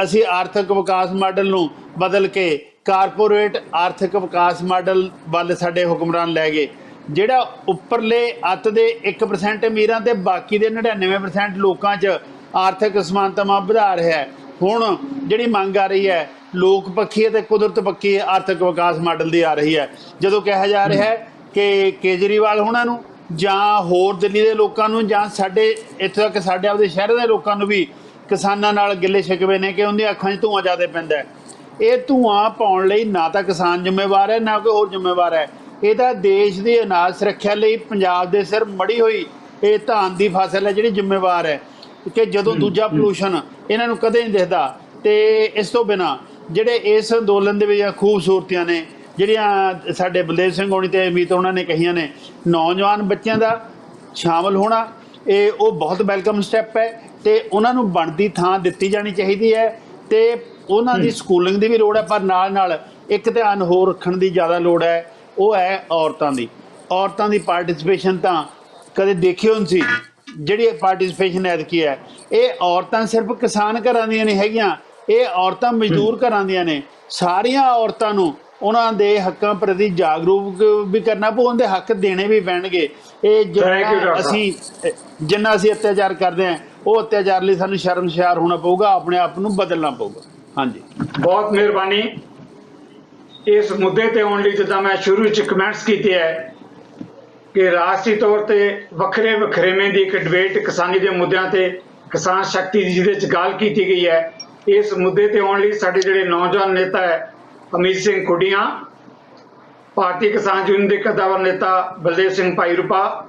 ਅਸੀਂ ਆਰਥਿਕ ਵਿਕਾਸ ਮਾਡਲ ਨੂੰ ਬਦਲ ਕੇ ਕਾਰਪੋਰੇਟ ਆਰਥਿਕ ਵਿਕਾਸ ਮਾਡਲ ਵੱਲ ਸਾਡੇ ਹੁਕਮਰਾਨ ਲੈ ਗਏ, ਜਿਹੜਾ ਉੱਪਰਲੇ ਅੱਤ ਦੇ 1% ਅਮੀਰਾਂ ਤੇ ਬਾਕੀ ਦੇ 99% ਲੋਕਾਂ 'ਚ ਆਰਥਿਕ ਸਮਾਨਤਾਵਾਂ ਵਧਾ ਰਿਹਾ ਹੈ। ਹੁਣ ਜਿਹੜੀ ਮੰਗ ਆ ਰਹੀ ਹੈ ਲੋਕ ਪੱਖੀ ਅਤੇ ਕੁਦਰਤ ਪੱਖੀ ਆਰਥਿਕ ਵਿਕਾਸ ਮਾਡਲ ਦੀ ਆ ਰਹੀ ਹੈ। ਜਦੋਂ ਕਿਹਾ ਜਾ ਰਿਹਾ ਹੈ ਕਿ ਕੇਜਰੀਵਾਲ ਹੋਣਾ ਨੂੰ ਜਾਂ ਹੋਰ ਦਿੱਲੀ ਦੇ ਲੋਕਾਂ ਨੂੰ ਜਾਂ ਸਾਡੇ ਇੱਥੇ ਤੱਕ ਸਾਡੇ ਆਪਦੇ ਸ਼ਹਿਰ ਦੇ ਲੋਕਾਂ ਨੂੰ ਵੀ ਕਿਸਾਨਾਂ ਨਾਲ ਗਿੱਲੇ ਸ਼ਿਕਵੇ ਨੇ ਕਿ ਉਹਦੀਆਂ ਅੱਖਾਂ 'ਚ ਧੂੰਆਂ ਜ਼ਿਆਦਾ ਪੈਂਦਾ। ਇਹ ਧੂੰਆਂ ਪਾਉਣ ਲਈ ਨਾ ਤਾਂ ਕਿਸਾਨ ਜ਼ਿੰਮੇਵਾਰ ਹੈ, ਨਾ ਕੋਈ ਹੋਰ ਜ਼ਿੰਮੇਵਾਰ ਹੈ। ਇਹ ਤਾਂ ਦੇਸ਼ ਦੀ ਅਨਾਜ ਸੁਰੱਖਿਆ ਲਈ ਪੰਜਾਬ ਦੇ ਸਿਰ ਮੜੀ ਹੋਈ ਇਹ ਧਾਨ ਦੀ ਫਸਲ ਹੈ ਜਿਹੜੀ ਜ਼ਿੰਮੇਵਾਰ ਹੈ। ਕਿ ਜਦੋਂ ਦੂਜਾ ਪੋਲੂਸ਼ਨ ਇਹਨਾਂ ਨੂੰ ਕਦੇ ਨਹੀਂ ਦਿਖਦਾ। ਤੇ ਇਸ ਤੋਂ ਬਿਨਾਂ ਜਿਹੜੇ ਇਸ ਅੰਦੋਲਨ ਦੇ ਵਿੱਚ ਖੂਬਸੂਰਤੀਆਂ ਨੇ ਜਿਹੜੀਆਂ ਸਾਡੇ ਬਲਦੇਵ ਸਿੰਘ ਹੋਣੀ ਤੇ ਅਮੀਤ ਉਹਨਾਂ ਨੇ ਕਹੀਆਂ ਨੇ, ਨੌਜਵਾਨ ਬੱਚਿਆਂ ਦਾ ਸ਼ਾਮਲ ਹੋਣਾ, ਇਹ ਉਹ ਬਹੁਤ ਵੈਲਕਮ ਸਟੈਪ ਹੈ ਤੇ ਉਹਨਾਂ ਨੂੰ ਬਣਦੀ ਥਾਂ ਦਿੱਤੀ ਜਾਣੀ ਚਾਹੀਦੀ ਹੈ। ਤੇ ਉਹਨਾਂ ਦੀ ਸਕੂਲਿੰਗ ਦੀ ਵੀ ਲੋੜ ਹੈ, ਪਰ ਨਾਲ ਨਾਲ ਇੱਕ ਧਿਆਨ ਹੋਰ ਰੱਖਣ ਦੀ ਜ਼ਿਆਦਾ ਲੋੜ ਹੈ, ਉਹ ਹੈ ਔਰਤਾਂ ਦੀ ਪਾਰਟਿਸਿਪੇਸ਼ਨ ਤਾਂ ਕਦੇ ਦੇਖੀ ਨਹੀਂ ਸੀ। ਜਿਹੜੀ ਪਾਰਟਿਸਿਪੇਸ਼ਨ ਐਤਕੀ ਹੈ, ਇਹ ਔਰਤਾਂ ਸਿਰਫ ਕਿਸਾਨ ਘਰਾਂ ਦੀਆਂ ਨਹੀਂ ਹੈਗੀਆਂ, ਇਹ ਔਰਤਾਂ ਮਜ਼ਦੂਰ ਘਰਾਂ ਦੀਆਂ ਨੇ। ਸਾਰੀਆਂ ਔਰਤਾਂ ਨੂੰ ਉਹਨਾਂ ਦੇ ਹੱਕਾਂ ਪ੍ਰਤੀ ਜਾਗਰੂਕ ਵੀ ਕਰਨਾ ਪਊ, ਉਹਦੇ ਹੱਕ ਦੇਣੇ ਵੀ ਪੈਣਗੇ। ਇਹ ਜਿੰਨਾ ਅਸੀਂ ਅਤਿਆਚਾਰ ਕਰਦੇ ਹਾਂ, ਉਹ ਅਤਿਆਚਾਰ ਲਈ ਸਾਨੂੰ ਸ਼ਰਮਸ਼ਾਰ ਹੋਣਾ ਪਊਗਾ, ਆਪਣੇ ਆਪ ਨੂੰ ਬਦਲਣਾ ਪਊਗਾ। ਹਾਂਜੀ, ਬਹੁਤ ਮਿਹਰਬਾਨੀ। ਇਸ ਮੁੱਦੇ ਤੇ ਆਉਣ ਲਈ ਜਿੱਦਾਂ ਮੈਂ ਸ਼ੁਰੂ ਵਿੱਚ ਕਮੈਂਟਸ ਕੀਤੇ ਹੈ ਕਿ ਰਾਸ਼ਟਰੀ ਤੌਰ ਤੇ ਵੱਖਰੇ ਵੱਖਰੇਵੇਂ ਦੀ ਇੱਕ ਡਿਬੇਟ ਕਿਸਾਨੀ ਦੇ ਮੁੱਦਿਆਂ ਤੇ ਕਿਸਾਨ ਸ਼ਕਤੀ ਦੀ ਜਿਹਦੇ 'ਚ ਗੱਲ ਕੀਤੀ ਗਈ ਹੈ। ਇਸ ਮੁੱਦੇ ਤੇ ਆਉਣ ਲਈ ਸਾਡੇ ਜਿਹੜੇ ਨੌਜਵਾਨ ਨੇਤਾ ਹੈ ਅਮੀਤ ਸਿੰਘ ਖੁੱਡੀਆਂ, ਭਾਰਤੀ ਕਿਸਾਨ ਯੂਨੀਅਨ ਦੇ ਕਦਾਵਰ ਨੇਤਾ ਬਲਦੇਵ ਸਿੰਘ ਭਾਈਰੂਪਾ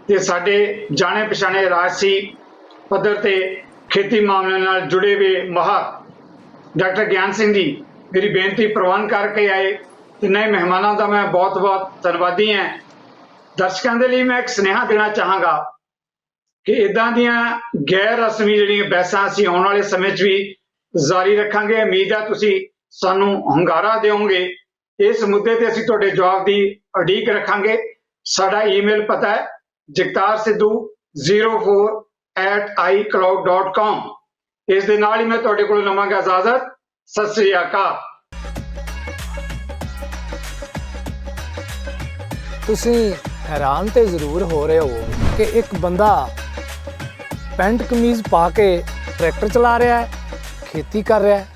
ਤੇ ਸਾਡੇ ਜਾਣੇ ਪਛਾਣੇ ਰਾਜਸੀ ਪੱਧਰ ਤੇ ਖੇਤੀ ਮਾਮਲਿਆਂ ਨਾਲ ਜੁੜੇ ਹੋਏ ਮਾਹਰ ਡਾਕਟਰ ਗਿਆਨ ਸਿੰਘ ਜੀ ਮੇਰੀ ਬੇਨਤੀ ਪ੍ਰਵਾਨ ਕਰਕੇ ਆਏ। ਤਿੰਨੇ ਮਹਿਮਾਨਾਂ ਦਾ ਮੈਂ ਬਹੁਤ ਬਹੁਤ ਧੰਨਵਾਦੀ ਹਾਂ। ਦਰਸ਼ਕਾਂ ਦੇ ਲਈ ਮੈਂ ਇੱਕ ਸੁਨੇਹਾ ਦੇਣਾ ਚਾਹਾਂਗਾ ਕਿ ਇਦਾਂ ਦੀਆਂ ਗੈਰ ਰਸਮੀ ਜਿਹੜੀਆਂ ਬਹਿਸਾਂ ਅਸੀਂ ਆਉਣ ਵਾਲੇ ਸਮੇਂ 'ਚ ਵੀ ਜਾਰੀ ਰੱਖਾਂਗੇ। ਉਮੀਦ ਹੈ ਤੁਸੀਂ ਸਾਨੂੰ ਹੁੰਗਾਰਾ ਦਿਓਗੇ। ਇਸ ਮੁੱਦੇ ਤੇ ਅਸੀਂ ਤੁਹਾਡੇ ਜਵਾਬ ਦੀ ਉਡੀਕ ਰੱਖਾਂਗੇ। ਸਾਡਾ ਈਮੇਲ ਪਤਾ ਹੈ jagtarsidhu04@icloud.com। ਇਸ ਦੇ ਨਾਲ ਹੀ ਮੈਂ ਤੁਹਾਡੇ ਕੋਲ ਲਵਾਂਗਾ ਇਜਾਜ਼ਤ। ਸਤਿ ਸ੍ਰੀ ਅਕਾਲ। ਤੁਸੀਂ ਹੈਰਾਨ ਤੇ ਜ਼ਰੂਰ ਹੋ ਰਹੇ ਹੋ ਕਿ ਇੱਕ ਬੰਦਾ ਪੈਂਟ ਕਮੀਜ਼ ਪਾ ਕੇ ਟਰੈਕਟਰ ਚਲਾ ਰਿਹਾ ਹੈ, ਖੇਤੀ ਕਰ ਰਿਹਾ ਹੈ।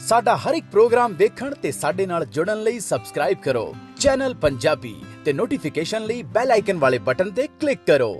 ਸਾਡਾ ਹਰ ਇੱਕ ਪ੍ਰੋਗਰਾਮ ਦੇਖਣ ਤੇ ਸਾਡੇ ਨਾਲ ਜੁੜਨ ਲਈ ਸਬਸਕ੍ਰਾਈਬ ਕਰੋ ਚੈਨਲ ਪੰਜਾਬੀ ਤੇ ਨੋਟੀਫਿਕੇਸ਼ਨ ਲਈ ਬੈਲ ਆਈਕਨ ਵਾਲੇ ਬਟਨ ਤੇ ਕਲਿੱਕ ਕਰੋ।